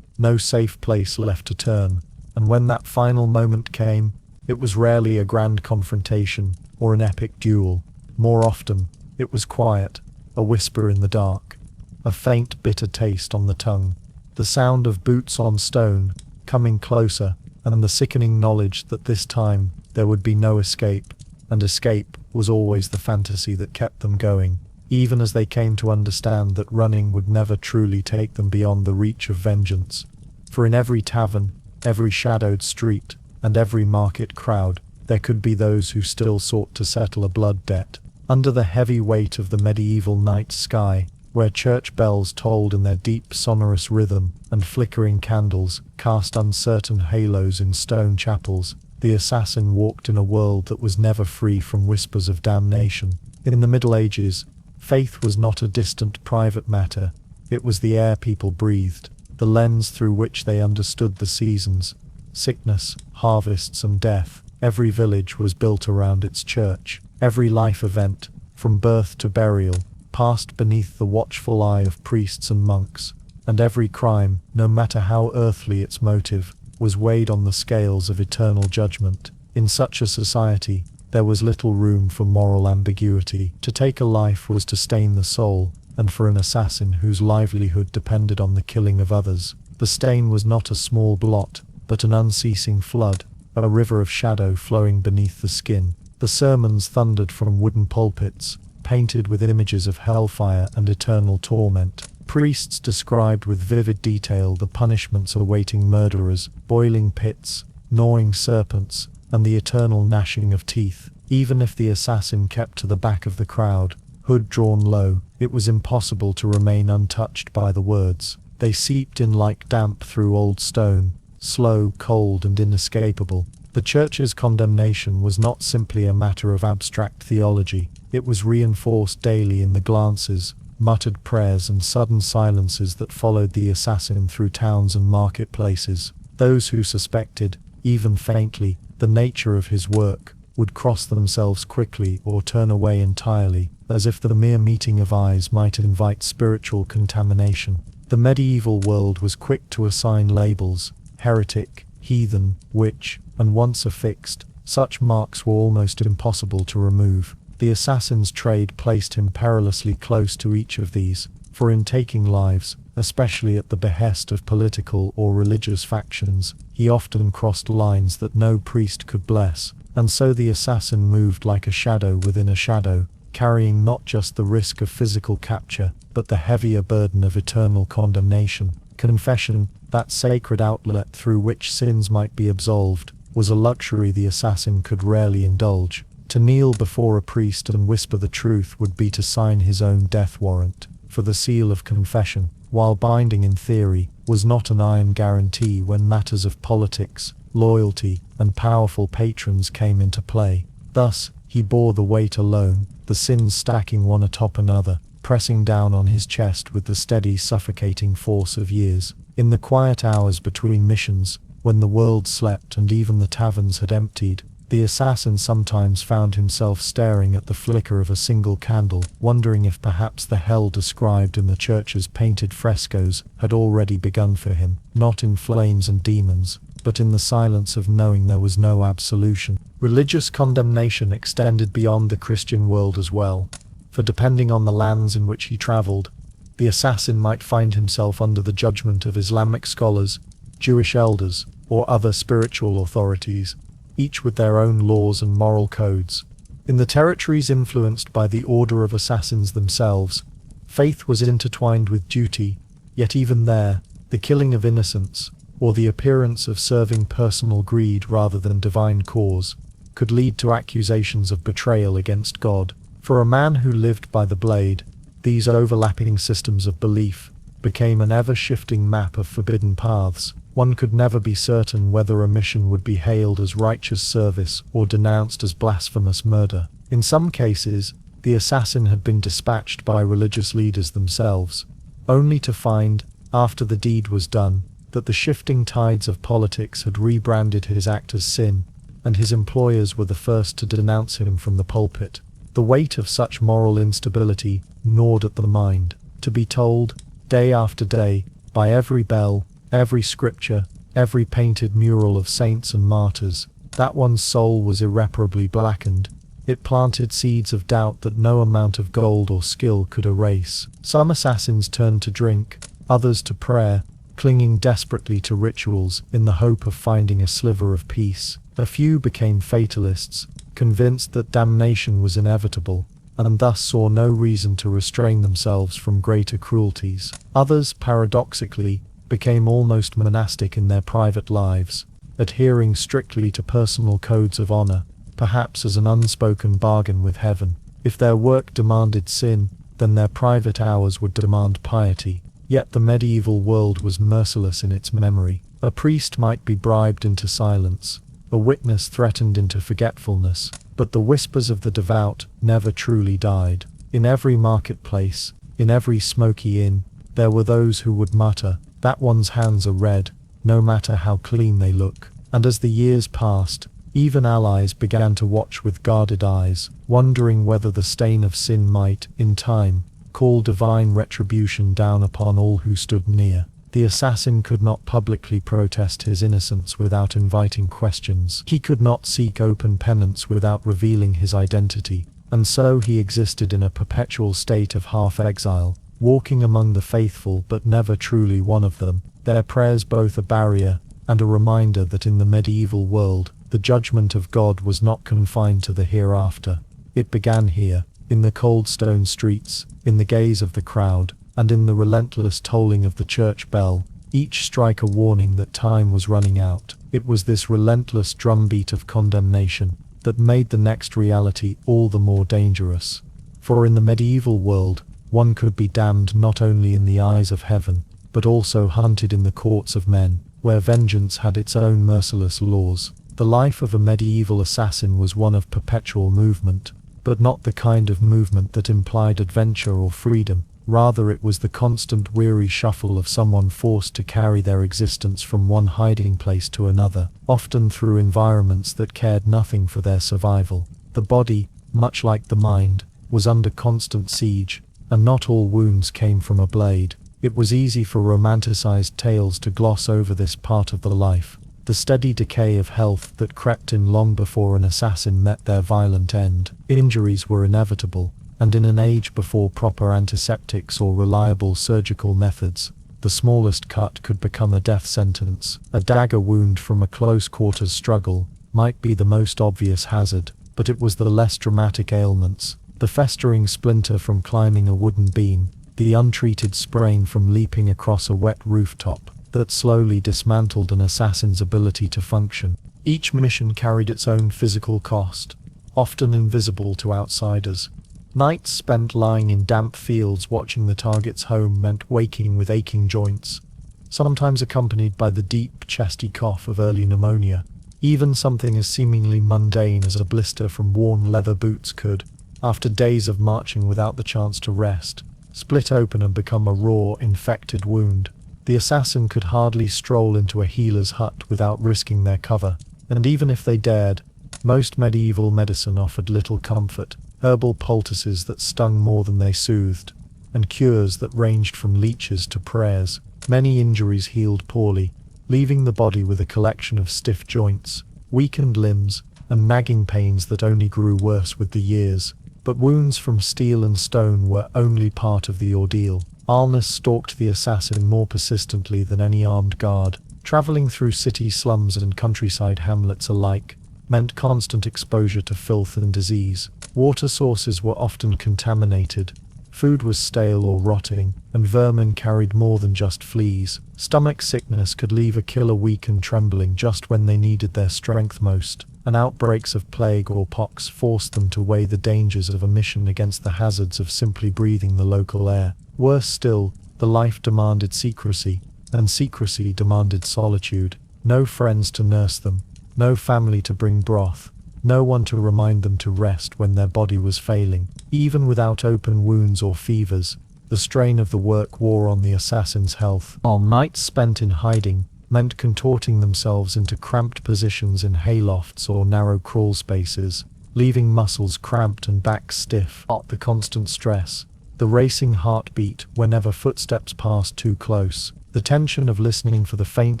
A: no safe place left to turn. And when that final moment came, it was rarely a grand confrontation or an epic duel. More often, it was quiet, a whisper in the dark, a faint bitter taste on the tongue, the sound of boots on stone coming closer, and the sickening knowledge that this time there would be no escape, and escape was always the fantasy that kept them going, even as they came to understand that running would never truly take them beyond the reach of vengeance. For in every tavern, every shadowed street, and every market crowd, there could be those who still sought to settle a blood debt. Under the heavy weight of the medieval night sky, where church bells tolled in their deep sonorous rhythm, and flickering candles cast uncertain halos in stone chapels, the assassin walked in a world that was never free from whispers of damnation. In the Middle Ages, faith was not a distant private matter, it was the air people breathed, the lens through which they understood the seasons, sickness, harvests and death. Every village was built around its church, every life event, from birth to burial, passed beneath the watchful eye of priests and monks, and every crime, no matter how earthly its motive, was weighed on the scales of eternal judgment. In such a society, there was little room for moral ambiguity. To take a life was to stain the soul, and for an assassin whose livelihood depended on the killing of others, the stain was not a small blot, but an unceasing flood, a river of shadow flowing beneath the skin. The sermons thundered from wooden pulpits, painted with images of hellfire and eternal torment. Priests described with vivid detail the punishments awaiting murderers, boiling pits, gnawing serpents, and the eternal gnashing of teeth. Even if the assassin kept to the back of the crowd, hood drawn low, it was impossible to remain untouched by the words. They seeped in like damp through old stone, slow, cold, and inescapable. The Church's condemnation was not simply a matter of abstract theology, it was reinforced daily in the glances, muttered prayers and sudden silences that followed the assassin through towns and marketplaces. Those who suspected, even faintly, the nature of his work, would cross themselves quickly or turn away entirely, as if the mere meeting of eyes might invite spiritual contamination. The medieval world was quick to assign labels: heretic, heathen, witch, and once affixed, such marks were almost impossible to remove. The assassin's trade placed him perilously close to each of these, for in taking lives, especially at the behest of political or religious factions, he often crossed lines that no priest could bless, and so the assassin moved like a shadow within a shadow, carrying not just the risk of physical capture, but the heavier burden of eternal condemnation. Confession, that sacred outlet through which sins might be absolved, was a luxury the assassin could rarely indulge. To kneel before a priest and whisper the truth would be to sign his own death warrant, for the seal of confession, while binding in theory, was not an iron guarantee when matters of politics, loyalty, and powerful patrons came into play. Thus, he bore the weight alone, the sins stacking one atop another, pressing down on his chest with the steady, suffocating force of years. In the quiet hours between missions, when the world slept and even the taverns had emptied, the assassin sometimes found himself staring at the flicker of a single candle, wondering if perhaps the hell described in the church's painted frescoes had already begun for him, not in flames and demons, but in the silence of knowing there was no absolution. Religious condemnation extended beyond the Christian world as well, for depending on the lands in which he traveled, the assassin might find himself under the judgment of Islamic scholars, Jewish elders, or other spiritual authorities. each with their own laws and moral codes. In the territories influenced by the order of assassins themselves, faith was intertwined with duty, yet even there, the killing of innocents, or the appearance of serving personal greed rather than divine cause, could lead to accusations of betrayal against God. For a man who lived by the blade, these overlapping systems of belief became an ever-shifting map of forbidden paths. One could never be certain whether a mission would be hailed as righteous service or denounced as blasphemous murder. In some cases, the assassin had been dispatched by religious leaders themselves, only to find, after the deed was done, that the shifting tides of politics had rebranded his act as sin, and his employers were the first to denounce him from the pulpit. The weight of such moral instability gnawed at the mind. To be told, day after day, by every bell, every scripture, every painted mural of saints and martyrs, that one's soul was irreparably blackened, it planted seeds of doubt that no amount of gold or skill could erase. Some assassins turned to drink, others to prayer, clinging desperately to rituals in the hope of finding a sliver of peace. A few became fatalists, convinced that damnation was inevitable, and thus saw no reason to restrain themselves from greater cruelties. Others, paradoxically, became almost monastic in their private lives, adhering strictly to personal codes of honor, perhaps as an unspoken bargain with heaven. If their work demanded sin, then their private hours would demand piety. Yet the medieval world was merciless in its memory. A priest might be bribed into silence, a witness threatened into forgetfulness, but the whispers of the devout never truly died. In every marketplace, in every smoky inn, there were those who would mutter, "That one's hands are red," no matter how clean they look. And as the years passed, even allies began to watch with guarded eyes, wondering whether the stain of sin might, in time, call divine retribution down upon all who stood near. The assassin could not publicly protest his innocence without inviting questions. He could not seek open penance without revealing his identity, and so he existed in a perpetual state of half-exile, walking among the faithful but never truly one of them, their prayers both a barrier and a reminder that in the medieval world, the judgment of God was not confined to the hereafter. It began here, in the cold stone streets, in the gaze of the crowd, and in the relentless tolling of the church bell, each strike a warning that time was running out. It was this relentless drumbeat of condemnation that made the next reality all the more dangerous. For in the medieval world, one could be damned not only in the eyes of heaven, but also hunted in the courts of men, where vengeance had its own merciless laws. The life of a medieval assassin was one of perpetual movement, but not the kind of movement that implied adventure or freedom. Rather, it was the constant weary shuffle of someone forced to carry their existence from one hiding place to another, often through environments that cared nothing for their survival. The body, much like the mind, was under constant siege, and not all wounds came from a blade. It was easy for romanticized tales to gloss over this part of the life, the steady decay of health that crept in long before an assassin met their violent end. Injuries were inevitable, and in an age before proper antiseptics or reliable surgical methods, the smallest cut could become a death sentence. A dagger wound from a close-quarters struggle might be the most obvious hazard, but it was the less dramatic ailments, the festering splinter from climbing a wooden beam, the untreated sprain from leaping across a wet rooftop, that slowly dismantled an assassin's ability to function. Each mission carried its own physical cost, often invisible to outsiders. Nights spent lying in damp fields watching the target's home meant waking with aching joints, sometimes accompanied by the deep, chesty cough of early pneumonia. Even something as seemingly mundane as a blister from worn leather boots could, after days of marching without the chance to rest, split open and become a raw, infected wound. The assassin could hardly stroll into a healer's hut without risking their cover, and even if they dared, most medieval medicine offered little comfort. Herbal poultices that stung more than they soothed, and cures that ranged from leeches to prayers. Many injuries healed poorly, leaving the body with a collection of stiff joints, weakened limbs, and nagging pains that only grew worse with the years. But wounds from steel and stone were only part of the ordeal. Illness stalked the assassin more persistently than any armed guard, traveling through city slums and countryside hamlets alike, meant constant exposure to filth and disease. Water sources were often contaminated, food was stale or rotting, and vermin carried more than just fleas. Stomach sickness could leave a killer weak and trembling just when they needed their strength most, and outbreaks of plague or pox forced them to weigh the dangers of a mission against the hazards of simply breathing the local air. Worse still, the life demanded secrecy, and secrecy demanded solitude. No friends to nurse them, no family to bring broth, no one to remind them to rest when their body was failing. Even without open wounds or fevers, the strain of the work wore on the assassin's health. Nights spent in hiding meant contorting themselves into cramped positions in haylofts or narrow crawl spaces, leaving muscles cramped and backs stiff. The constant stress, the racing heartbeat whenever footsteps passed too close, the tension of listening for the faint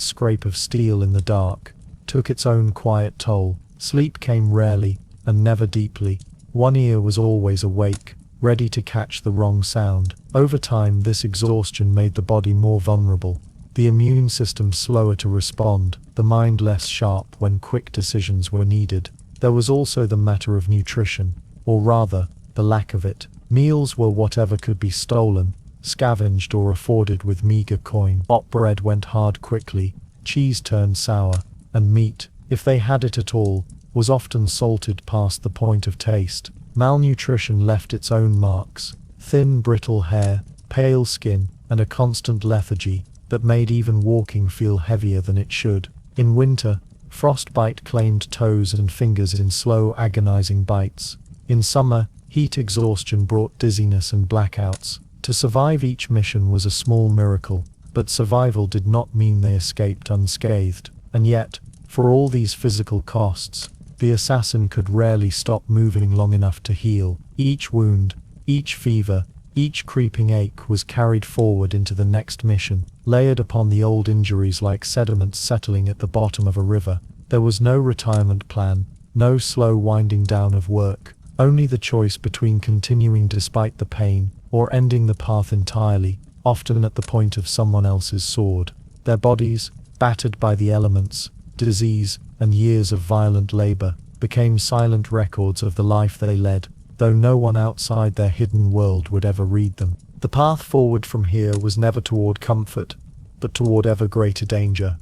A: scrape of steel in the dark, took its own quiet toll. Sleep came rarely, and never deeply. One ear was always awake, ready to catch the wrong sound. Over time, this exhaustion made the body more vulnerable, the immune system slower to respond, the mind less sharp when quick decisions were needed. There was also the matter of nutrition, or rather, the lack of it. Meals were whatever could be stolen, scavenged or afforded with meager coin. Bread went hard quickly, cheese turned sour, and meat, if they had it at all, was often salted past the point of taste. Malnutrition left its own marks: thin, brittle hair, pale skin, and a constant lethargy that made even walking feel heavier than it should. In winter, frostbite claimed toes and fingers in slow, agonizing bites. In summer, heat exhaustion brought dizziness and blackouts. To survive each mission was a small miracle, but survival did not mean they escaped unscathed. And yet, for all these physical costs, the assassin could rarely stop moving long enough to heal. Each wound, each fever, each creeping ache was carried forward into the next mission, layered upon the old injuries like sediments settling at the bottom of a river. There was no retirement plan, no slow winding down of work, only the choice between continuing despite the pain, or ending the path entirely, often at the point of someone else's sword. Their bodies, battered by the elements, disease, and years of violent labor, became silent records of the life they led, though no one outside their hidden world would ever read them. The path forward from here was never toward comfort, but toward ever greater danger,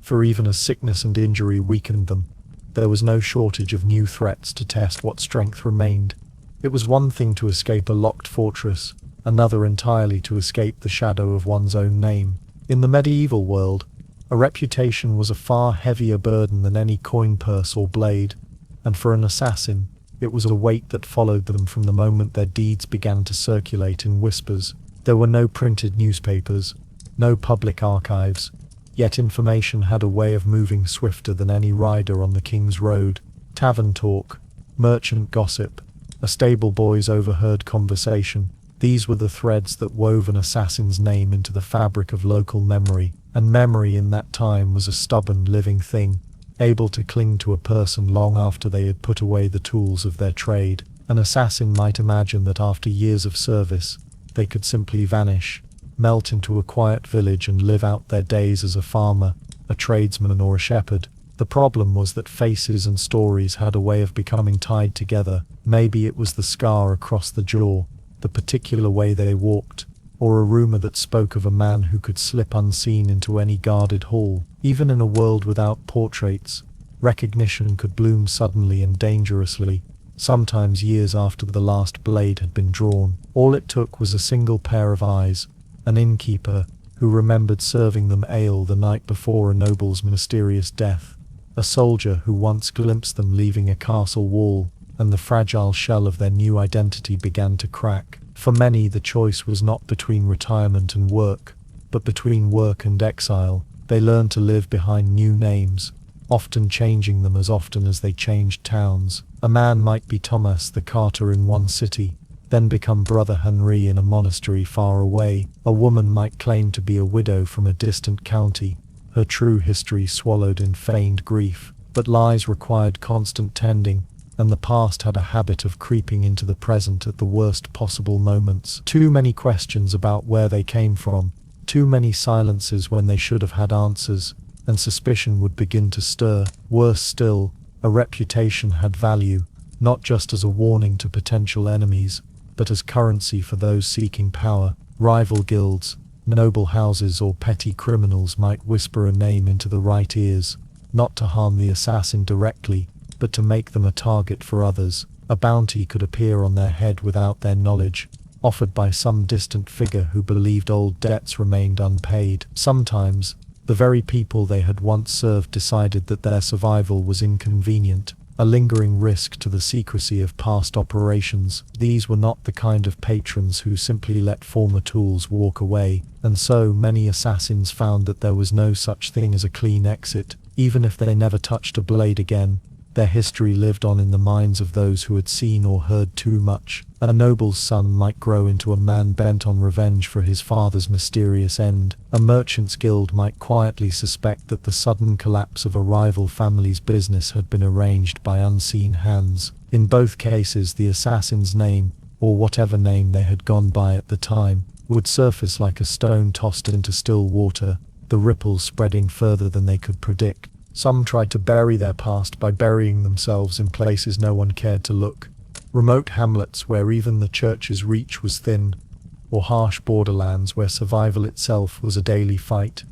A: for even as sickness and injury weakened them, there was no shortage of new threats to test what strength remained. It was one thing to escape a locked fortress, another entirely to escape the shadow of one's own name. In the medieval world, a reputation was a far heavier burden than any coin purse or blade, and for an assassin, it was a weight that followed them from the moment their deeds began to circulate in whispers. There were no printed newspapers, no public archives, yet information had a way of moving swifter than any rider on the King's Road. Tavern talk, merchant gossip, a stable boy's overheard conversation, these were the threads that wove an assassin's name into the fabric of local memory. And memory in that time was a stubborn living thing, able to cling to a person long after they had put away the tools of their trade. An assassin might imagine that after years of service, they could simply vanish, melt into a quiet village and live out their days as a farmer, a tradesman or a shepherd. The problem was that faces and stories had a way of becoming tied together. Maybe it was the scar across the jaw, the particular way they walked, or a rumor that spoke of a man who could slip unseen into any guarded hall. Even in a world without portraits, recognition could bloom suddenly and dangerously, sometimes years after the last blade had been drawn. All it took was a single pair of eyes, an innkeeper who remembered serving them ale the night before a noble's mysterious death, a soldier who once glimpsed them leaving a castle wall, and the fragile shell of their new identity began to crack. For many, the choice was not between retirement and work, but between work and exile. They learned to live behind new names, often changing them as often as they changed towns. A man might be Thomas the Carter in one city, then become Brother Henry in a monastery far away. A woman might claim to be a widow from a distant county, her true history swallowed in feigned grief. But lies required constant tending, and the past had a habit of creeping into the present at the worst possible moments. Too many questions about where they came from, too many silences when they should have had answers, and suspicion would begin to stir. Worse still, A reputation had value, not just as a warning to potential enemies, but as currency for those seeking power. Rival guilds, noble houses, or petty criminals might whisper a name into the right ears, not to harm the assassin directly, but to make them a target for others. A bounty could appear on their head without their knowledge, offered by some distant figure who believed old debts remained unpaid. Sometimes, the very people they had once served decided that their survival was inconvenient, a lingering risk to the secrecy of past operations. These were not the kind of patrons who simply let former tools walk away, and so many assassins found that there was no such thing as a clean exit. Even if they never touched a blade again, their history lived on in the minds of those who had seen or heard too much. A noble's son might grow into a man bent on revenge for his father's mysterious end. A merchant's guild might quietly suspect that the sudden collapse of a rival family's business had been arranged by unseen hands. In both cases, the assassin's name, or whatever name they had gone by at the time, would surface like a stone tossed into still water, the ripples spreading further than they could predict. Some tried to bury their past by burying themselves in places no one cared to look. Remote hamlets where even the church's reach was thin, or harsh borderlands where survival itself was a daily fight.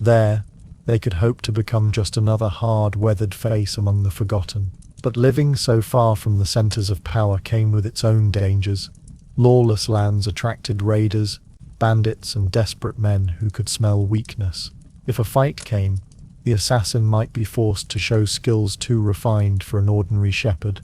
A: There, they could hope to become just another hard-weathered face among the forgotten. But living so far from the centers of power came with its own dangers. Lawless lands attracted raiders, bandits, and desperate men who could smell weakness. If a fight came, the assassin might be forced to show skills too refined for an ordinary shepherd,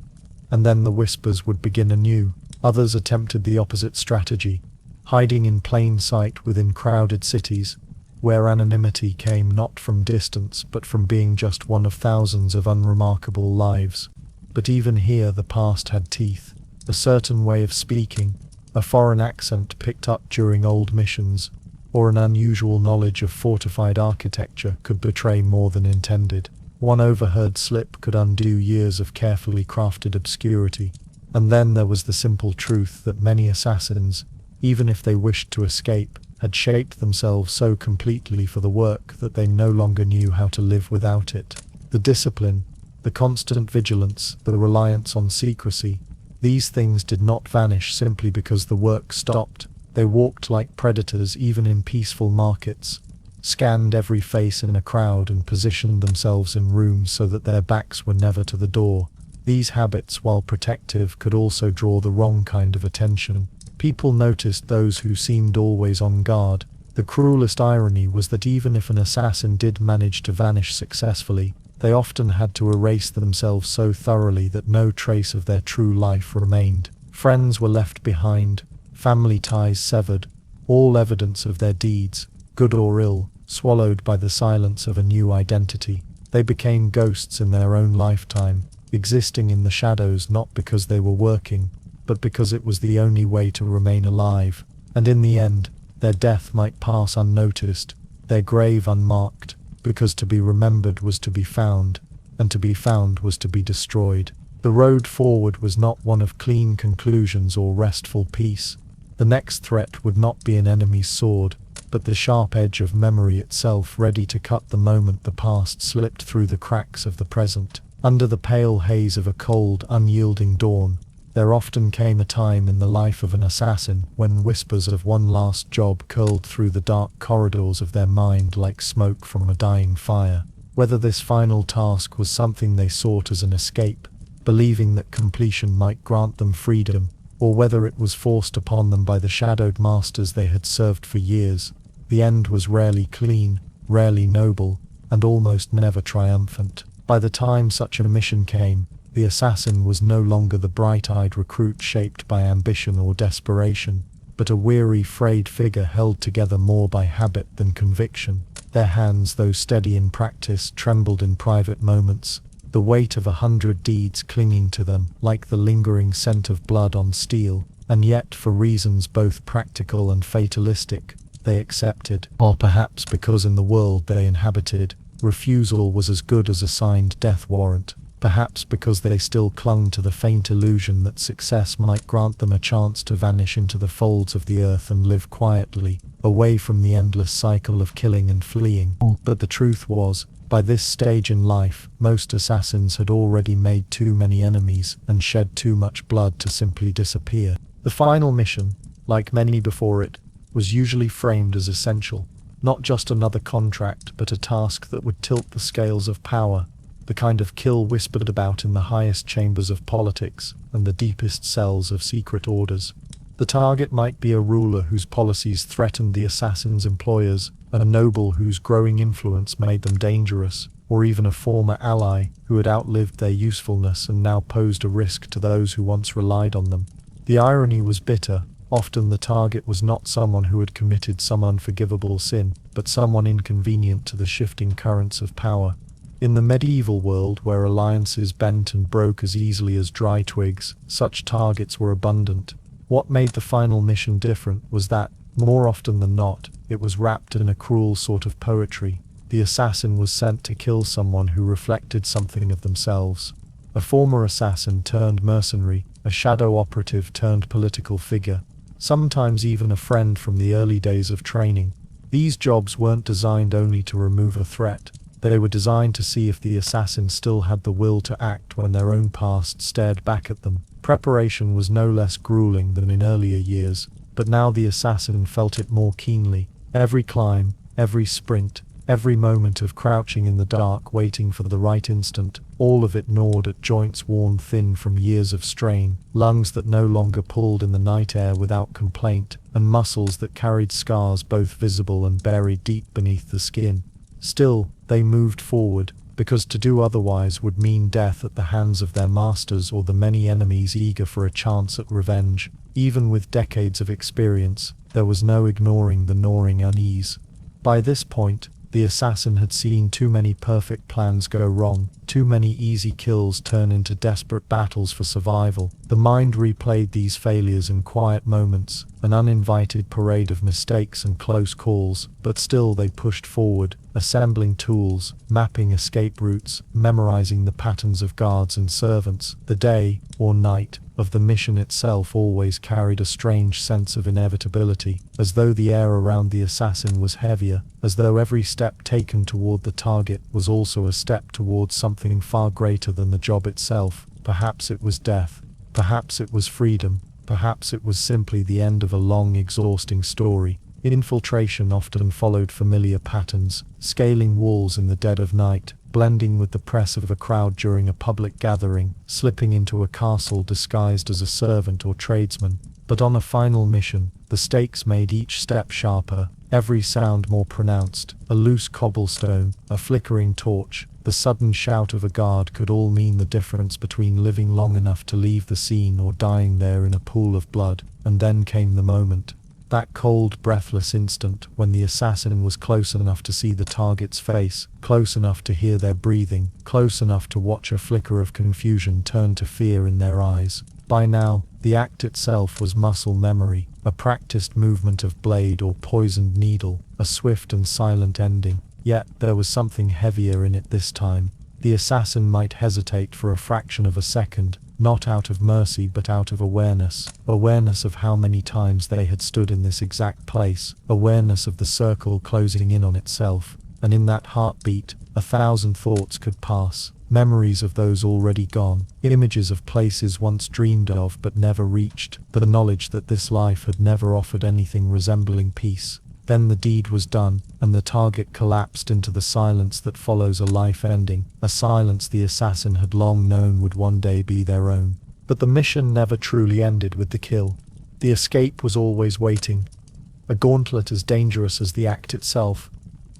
A: and then the whispers would begin anew. Others attempted the opposite strategy, hiding in plain sight within crowded cities, where anonymity came not from distance but from being just one of thousands of unremarkable lives. But even here the past had teeth. A certain way of speaking, a foreign accent picked up during old missions, or an unusual knowledge of fortified architecture could betray more than intended. One overheard slip could undo years of carefully crafted obscurity. And then there was the simple truth that many assassins, even if they wished to escape, had shaped themselves so completely for the work that they no longer knew how to live without it. The discipline, the constant vigilance, the reliance on secrecy, these things did not vanish simply because the work stopped. They walked like predators even in peaceful markets, scanned every face in a crowd and positioned themselves in rooms so that their backs were never to the door. These habits, while protective, could also draw the wrong kind of attention. People noticed those who seemed always on guard. The cruelest irony was that even if an assassin did manage to vanish successfully, they often had to erase themselves so thoroughly that no trace of their true life remained. Friends were left behind, family ties severed, all evidence of their deeds, good or ill, swallowed by the silence of a new identity. They became ghosts in their own lifetime, existing in the shadows not because they were working, but because it was the only way to remain alive. And in the end, their death might pass unnoticed, their grave unmarked, because to be remembered was to be found, and to be found was to be destroyed. The road forward was not one of clean conclusions or restful peace. The next threat would not be an enemy's sword, but the sharp edge of memory itself, ready to cut the moment the past slipped through the cracks of the present. Under the pale haze of a cold, unyielding dawn, there often came a time in the life of an assassin when whispers of one last job curled through the dark corridors of their mind like smoke from a dying fire. Whether this final task was something they sought as an escape, believing that completion might grant them freedom, or whether it was forced upon them by the shadowed masters they had served for years, the end was rarely clean, rarely noble, and almost never triumphant. By the time such a mission came, the assassin was no longer the bright-eyed recruit shaped by ambition or desperation, but a weary, frayed figure held together more by habit than conviction. Their hands, though steady in practice, trembled in private moments, the weight of 100 deeds clinging to them like the lingering scent of blood on steel. And yet, for reasons both practical and fatalistic, they accepted, or perhaps because in the world they inhabited, refusal was as good as a signed death warrant. Perhaps because they still clung to the faint illusion that success might grant them a chance to vanish into the folds of the earth and live quietly, away from the endless cycle of killing and fleeing. But the truth was, By this stage in life, most assassins had already made too many enemies and shed too much blood to simply disappear. The final mission, like many before it, was usually framed as essential, not just another contract but a task that would tilt the scales of power, the kind of kill whispered about in the highest chambers of politics and the deepest cells of secret orders. The target might be a ruler whose policies threatened the assassin's employers, a noble whose growing influence made them dangerous, or even a former ally who had outlived their usefulness and now posed a risk to those who once relied on them. The irony was bitter. Often the target was not someone who had committed some unforgivable sin, but someone inconvenient to the shifting currents of power. In the medieval world, where alliances bent and broke as easily as dry twigs, such targets were abundant. What made the final mission different was that, more often than not, it was wrapped in a cruel sort of poetry. The assassin was sent to kill someone who reflected something of themselves. A former assassin turned mercenary, a shadow operative turned political figure, sometimes even a friend from the early days of training. These jobs weren't designed only to remove a threat. They were designed to see if the assassin still had the will to act when their own past stared back at them. Preparation was no less grueling than in earlier years, but now the assassin felt it more keenly. Every climb, every sprint, every moment of crouching in the dark waiting for the right instant, all of it gnawed at joints worn thin from years of strain, lungs that no longer pulled in the night air without complaint, and muscles that carried scars both visible and buried deep beneath the skin. Still, they moved forward, because to do otherwise would mean death at the hands of their masters or the many enemies eager for a chance at revenge. Even with decades of experience, there was no ignoring the gnawing unease. By this point, the assassin had seen too many perfect plans go wrong, too many easy kills turn into desperate battles for survival. The mind replayed these failures in quiet moments, an uninvited parade of mistakes and close calls, but still they pushed forward, assembling tools, mapping escape routes, memorizing the patterns of guards and servants. The day, or night, of the mission itself always carried a strange sense of inevitability, as though the air around the assassin was heavier, as though every step taken toward the target was also a step towards something far greater than the job itself. Perhaps it was death, perhaps it was freedom, perhaps it was simply the end of a long, exhausting story. Infiltration often followed familiar patterns, scaling walls in the dead of night, blending with the press of a crowd during a public gathering, slipping into a castle disguised as a servant or tradesman. But on a final mission, the stakes made each step sharper, every sound more pronounced. A loose cobblestone, a flickering torch, the sudden shout of a guard could all mean the difference between living long enough to leave the scene or dying there in a pool of blood. And then came the moment. That cold, breathless instant when the assassin was close enough to see the target's face, close enough to hear their breathing, close enough to watch a flicker of confusion turn to fear in their eyes. By now, the act itself was muscle memory, a practiced movement of blade or poisoned needle, a swift and silent ending. Yet there was something heavier in it this time. The assassin might hesitate for a fraction of a second, not out of mercy but out of awareness of how many times they had stood in this exact place, awareness of the circle closing in on itself, and in that heartbeat, 1,000 thoughts could pass, memories of those already gone, images of places once dreamed of but never reached, the knowledge that this life had never offered anything resembling peace. Then the deed was done, and the target collapsed into the silence that follows a life ending, a silence the assassin had long known would one day be their own. But the mission never truly ended with the kill. The escape was always waiting, a gauntlet as dangerous as the act itself,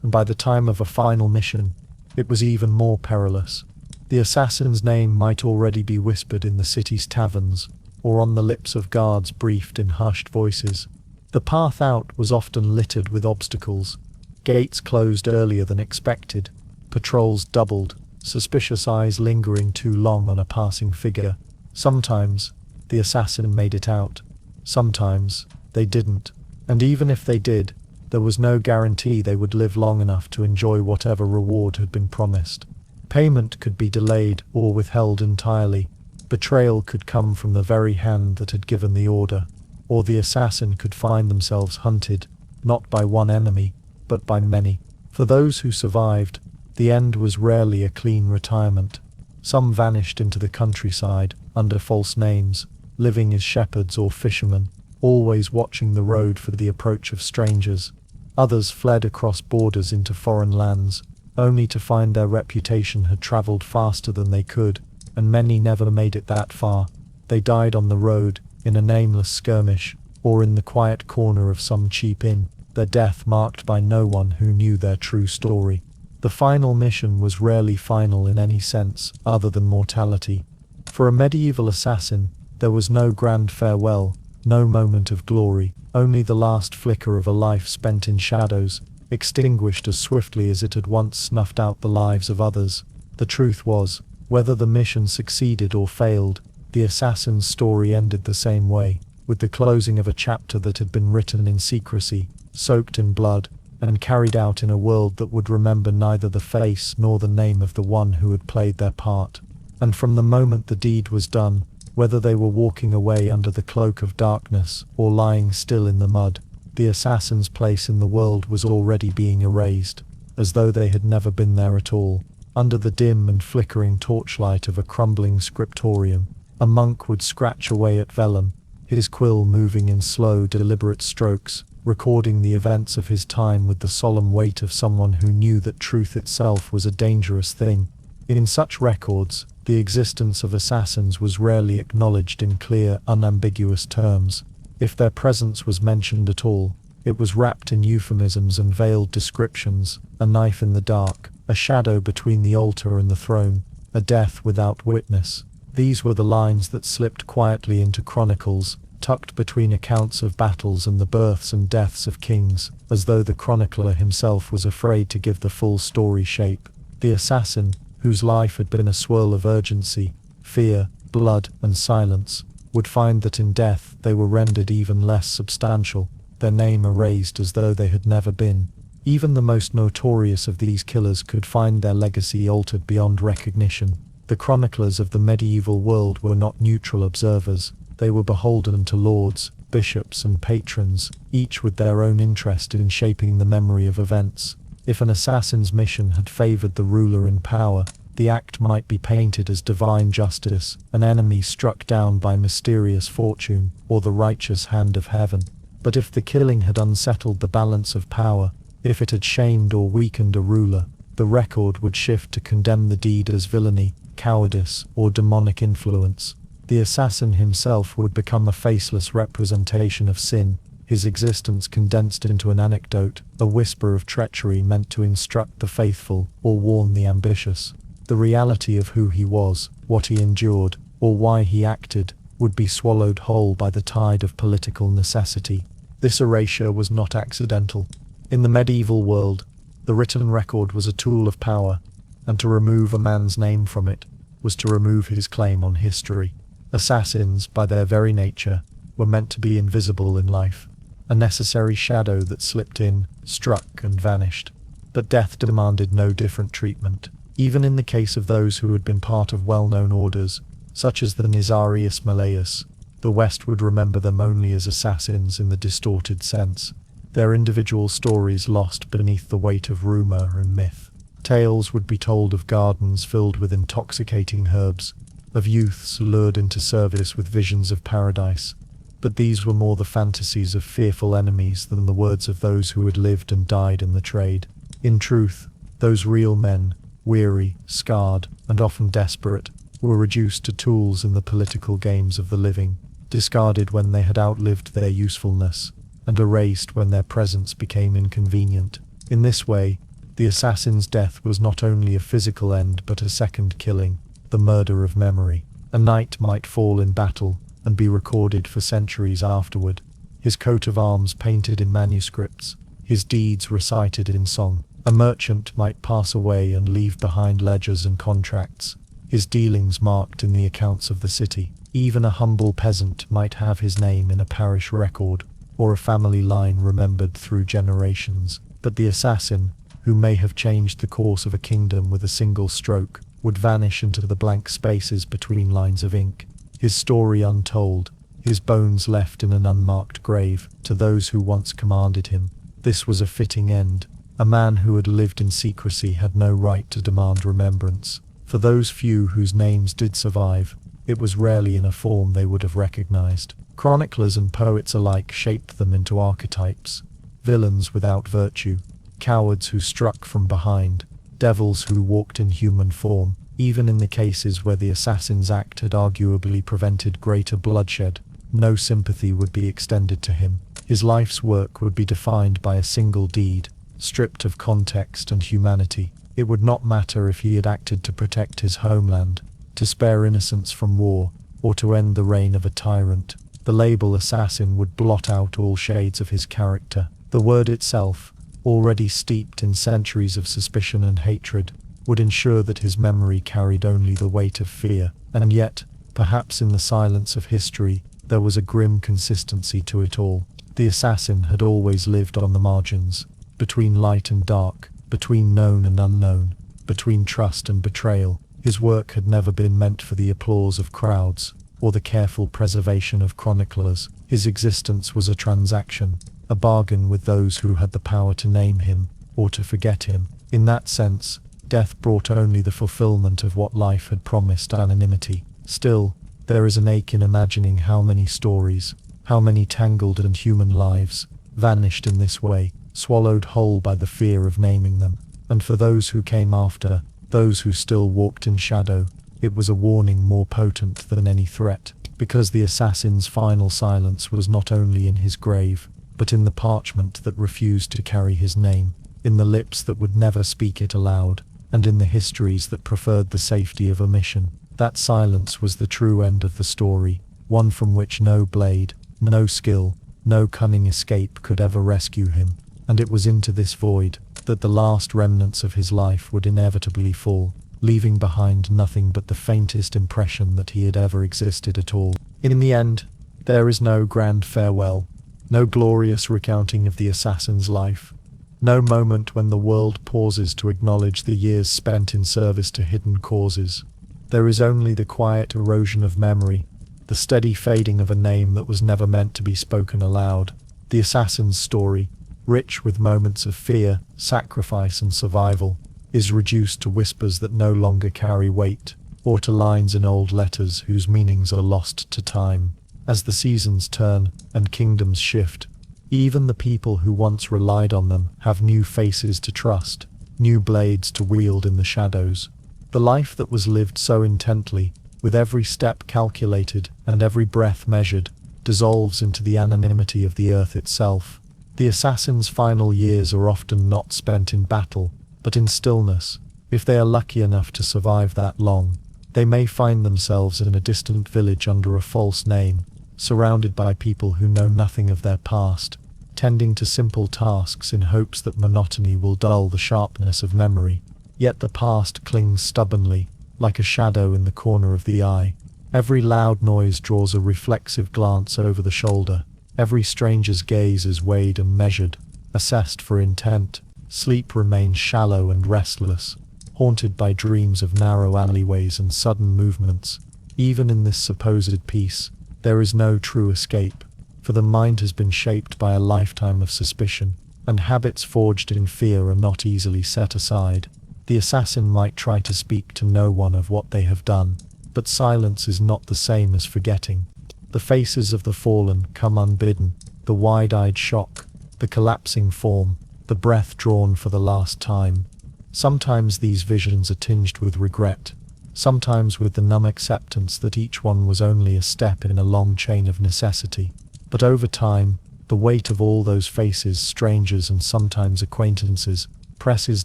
A: and by the time of a final mission, it was even more perilous. The assassin's name might already be whispered in the city's taverns, or on the lips of guards briefed in hushed voices. The path out was often littered with obstacles. Gates closed earlier than expected, patrols doubled, suspicious eyes lingering too long on a passing figure. Sometimes, the assassin made it out. Sometimes, they didn't. And even if they did, there was no guarantee they would live long enough to enjoy whatever reward had been promised. Payment could be delayed or withheld entirely. Betrayal could come from the very hand that had given the order. Or the assassin could find themselves hunted, not by one enemy, but by many. For those who survived, The end was rarely a clean retirement. Some vanished into the countryside, under false names, living as shepherds or fishermen, always watching the road for the approach of strangers. Others fled across borders into foreign lands, only to find their reputation had travelled faster than they could, and many never made it that far. They died on the road, in a nameless skirmish, or in the quiet corner of some cheap inn, their death marked by no one who knew their true story. The final mission was rarely final in any sense, other than mortality. For a medieval assassin, there was no grand farewell, no moment of glory, only the last flicker of a life spent in shadows, extinguished as swiftly as it had once snuffed out the lives of others. The truth was, whether the mission succeeded or failed, the assassin's story ended the same way, with the closing of a chapter that had been written in secrecy, soaked in blood, and carried out in a world that would remember neither the face nor the name of the one who had played their part. And from the moment the deed was done, whether they were walking away under the cloak of darkness or lying still in the mud, the assassin's place in the world was already being erased, as though they had never been there at all. Under the dim and flickering torchlight of a crumbling scriptorium, a monk would scratch away at vellum, his quill moving in slow, deliberate strokes, recording the events of his time with the solemn weight of someone who knew that truth itself was a dangerous thing. In such records, the existence of assassins was rarely acknowledged in clear, unambiguous terms. If their presence was mentioned at all, it was wrapped in euphemisms and veiled descriptions: a knife in the dark, a shadow between the altar and the throne, a death without witness. These were the lines that slipped quietly into chronicles, tucked between accounts of battles and the births and deaths of kings, as though the chronicler himself was afraid to give the full story shape. The assassin, whose life had been a swirl of urgency, fear, blood, and silence, would find that in death they were rendered even less substantial, their name erased as though they had never been. Even the most notorious of these killers could find their legacy altered beyond recognition. The chroniclers of the medieval world were not neutral observers. They were beholden to lords, bishops, and patrons, each with their own interest in shaping the memory of events. If an assassin's mission had favored the ruler in power, the act might be painted as divine justice, an enemy struck down by mysterious fortune, or the righteous hand of heaven. But if the killing had unsettled the balance of power, if it had shamed or weakened a ruler, the record would shift to condemn the deed as villainy, cowardice, or demonic influence. The assassin himself would become a faceless representation of sin, his existence condensed into an anecdote, a whisper of treachery meant to instruct the faithful or warn the ambitious. The reality of who he was, what he endured, or why he acted, would be swallowed whole by the tide of political necessity. This erasure was not accidental. In the medieval world, the written record was a tool of power, and to remove a man's name from it was to remove his claim on history. Assassins, by their very nature, were meant to be invisible in life, a necessary shadow that slipped in, struck, and vanished. But death demanded no different treatment. Even in the case of those who had been part of well-known orders, such as the Nizarius Malleus, the West would remember them only as assassins in the distorted sense, their individual stories lost beneath the weight of rumor and myth. Tales would be told of gardens filled with intoxicating herbs, of youths lured into service with visions of paradise, but these were more the fantasies of fearful enemies than the words of those who had lived and died in the trade. In truth, those real men, weary, scarred, and often desperate, were reduced to tools in the political games of the living, discarded when they had outlived their usefulness, and erased when their presence became inconvenient. In this way, the assassin's death was not only a physical end but a second killing, the murder of memory. A knight might fall in battle and be recorded for centuries afterward, his coat of arms painted in manuscripts, his deeds recited in song. A merchant might pass away and leave behind ledgers and contracts, his dealings marked in the accounts of the city. Even a humble peasant might have his name in a parish record, or a family line remembered through generations. But the assassin, who may have changed the course of a kingdom with a single stroke, would vanish into the blank spaces between lines of ink, his story untold, his bones left in an unmarked grave to those who once commanded him. This was a fitting end, A man who had lived in secrecy had no right to demand remembrance. For those few whose names did survive, it was rarely in a form they would have recognized. Chroniclers and poets alike shaped them into archetypes: villains without virtue, cowards who struck from behind, devils who walked in human form. Even in the cases where the assassin's act had arguably prevented greater bloodshed, no sympathy would be extended to him. His life's work would be defined by a single deed, stripped of context and humanity. It would not matter if he had acted to protect his homeland, to spare innocents from war, or to end the reign of a tyrant. The label assassin would blot out all shades of his character. The word itself, already steeped in centuries of suspicion and hatred, would ensure that his memory carried only the weight of fear. And yet, perhaps in the silence of history, there was a grim consistency to it all. The assassin had always lived on the margins, between light and dark, between known and unknown, between trust and betrayal. His work had never been meant for the applause of crowds, or the careful preservation of chroniclers. His existence was a transaction, a bargain with those who had the power to name him, or to forget him. In that sense, death brought only the fulfillment of what life had promised: anonymity. Still, there is an ache in imagining how many stories, how many tangled and human lives, vanished in this way, swallowed whole by the fear of naming them. And for those who came after, those who still walked in shadow, it was a warning more potent than any threat, because the assassin's final silence was not only in his grave, but in the parchment that refused to carry his name, in the lips that would never speak it aloud, and in the histories that preferred the safety of omission. That silence was the true end of the story, one from which no blade, no skill, no cunning escape could ever rescue him. And it was into this void that the last remnants of his life would inevitably fall, leaving behind nothing but the faintest impression that he had ever existed at all. In the end, there is no grand farewell, no glorious recounting of the assassin's life, no moment when the world pauses to acknowledge the years spent in service to hidden causes. There is only the quiet erosion of memory, the steady fading of a name that was never meant to be spoken aloud. The assassin's story, rich with moments of fear, sacrifice and survival, is reduced to whispers that no longer carry weight, or to lines in old letters whose meanings are lost to time. As the seasons turn and kingdoms shift, even the people who once relied on them have new faces to trust, new blades to wield in the shadows. The life that was lived so intently, with every step calculated and every breath measured, dissolves into the anonymity of the earth itself. The assassin's final years are often not spent in battle, but in stillness. If they are lucky enough to survive that long, they may find themselves in a distant village under a false name, surrounded by people who know nothing of their past, tending to simple tasks in hopes that monotony will dull the sharpness of memory. Yet the past clings stubbornly, like a shadow in the corner of the eye. Every loud noise draws a reflexive glance over the shoulder. Every stranger's gaze is weighed and measured, assessed for intent. Sleep remains shallow and restless, haunted by dreams of narrow alleyways and sudden movements. Even in this supposed peace, there is no true escape, for the mind has been shaped by a lifetime of suspicion, and habits forged in fear are not easily set aside. The assassin might try to speak to no one of what they have done, but silence is not the same as forgetting. The faces of the fallen come unbidden, the wide-eyed shock, the collapsing form, the breath drawn for the last time. Sometimes these visions are tinged with regret, sometimes with the numb acceptance that each one was only a step in a long chain of necessity. But over time, the weight of all those faces, strangers and sometimes acquaintances, presses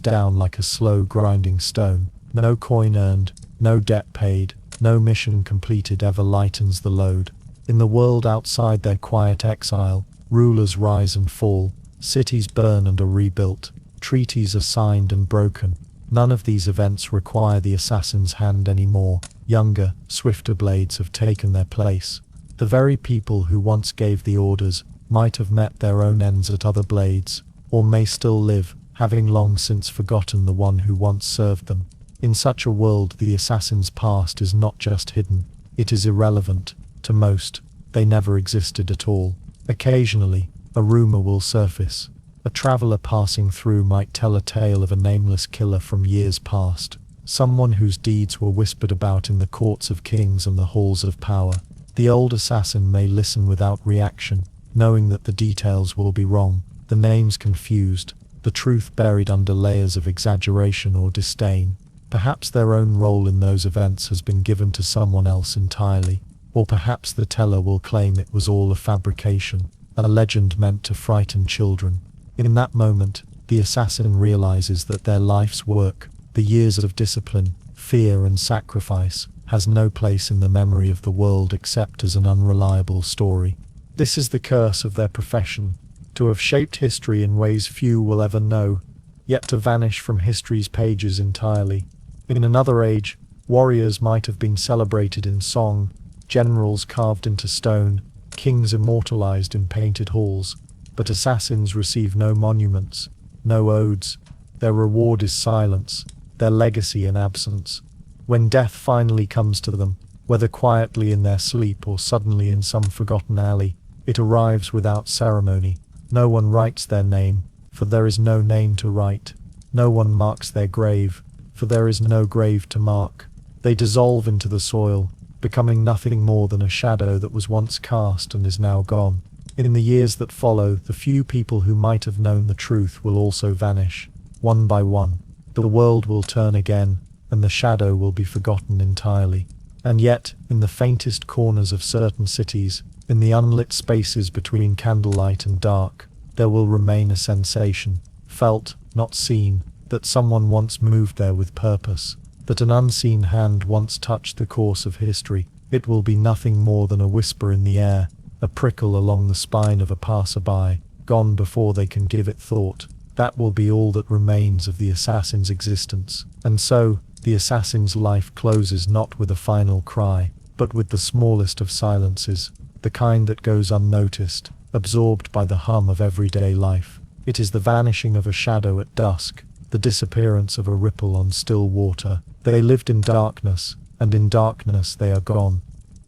A: down like a slow grinding stone. No coin earned, no debt paid, no mission completed ever lightens the load. In the world outside their quiet exile, rulers rise and fall, cities burn and are rebuilt, treaties are signed and broken. None of these events require the assassin's hand anymore. Younger, swifter blades have taken their place. The very people who once gave the orders might have met their own ends at other blades, or may still live, having long since forgotten the one who once served them. In such a world, the assassin's past is not just hidden, it is irrelevant. To most, they never existed at all. Occasionally, a rumor will surface, A traveler passing through might tell a tale of a nameless killer from years past, someone whose deeds were whispered about in the courts of kings and the halls of power. The old assassin may listen without reaction, knowing that the details will be wrong, the names confused, the truth buried under layers of exaggeration or disdain. Perhaps their own role in those events has been given to someone else entirely, or perhaps the teller will claim it was all a fabrication, a legend meant to frighten children. In that moment, the assassin realizes that their life's work, the years of discipline, fear and sacrifice, has no place in the memory of the world except as an unreliable story. This is the curse of their profession, to have shaped history in ways few will ever know, yet to vanish from history's pages entirely. In another age, warriors might have been celebrated in song, generals carved into stone, kings immortalized in painted halls, but assassins receive no monuments, no odes. Their reward is silence, their legacy an absence. When death finally comes to them, whether quietly in their sleep or suddenly in some forgotten alley, it arrives without ceremony. No one writes their name, for there is no name to write. No one marks their grave, for there is no grave to mark. They dissolve into the soil, becoming nothing more than a shadow that was once cast and is now gone. In the years that follow, the few people who might have known the truth will also vanish, one by one. The world will turn again, and the shadow will be forgotten entirely. And yet, in the faintest corners of certain cities, in the unlit spaces between candlelight and dark, there will remain a sensation, felt, not seen, that someone once moved there with purpose, that an unseen hand once touched the course of history. It will be nothing more than a whisper in the air, a prickle along the spine of a passerby, gone before they can give it thought. That will be all that remains of the assassin's existence. And so, the assassin's life closes not with a final cry, but with the smallest of silences, the kind that goes unnoticed, absorbed by the hum of everyday life. It is the vanishing of a shadow at dusk, the disappearance of a ripple on still water. They lived in darkness, and in darkness they are gone.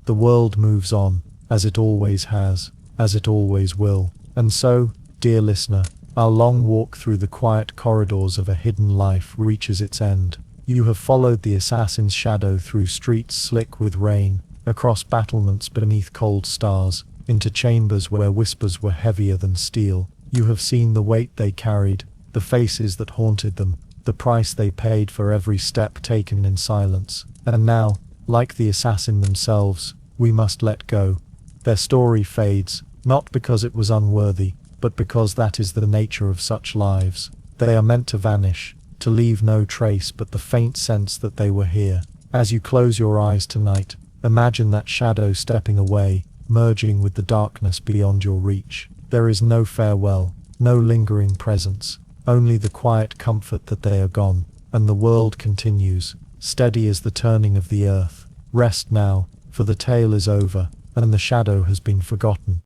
A: The world moves on, as it always has, as it always will. And so, dear listener, our long walk through the quiet corridors of a hidden life reaches its end. You have followed the assassin's shadow through streets slick with rain, across battlements beneath cold stars, into chambers where whispers were heavier than steel. You have seen the weight they carried, the faces that haunted them, the price they paid for every step taken in silence. And now, like the assassin themselves, we must let go. Their story fades, not because it was unworthy, but because that is the nature of such lives. They are meant to vanish, to leave no trace but the faint sense that they were here. As you close your eyes tonight, imagine that shadow stepping away, merging with the darkness beyond your reach. There is no farewell, no lingering presence, only the quiet comfort that they are gone, and the world continues, steady as the turning of the earth. Rest now, for the tale is over, and the shadow has been forgotten.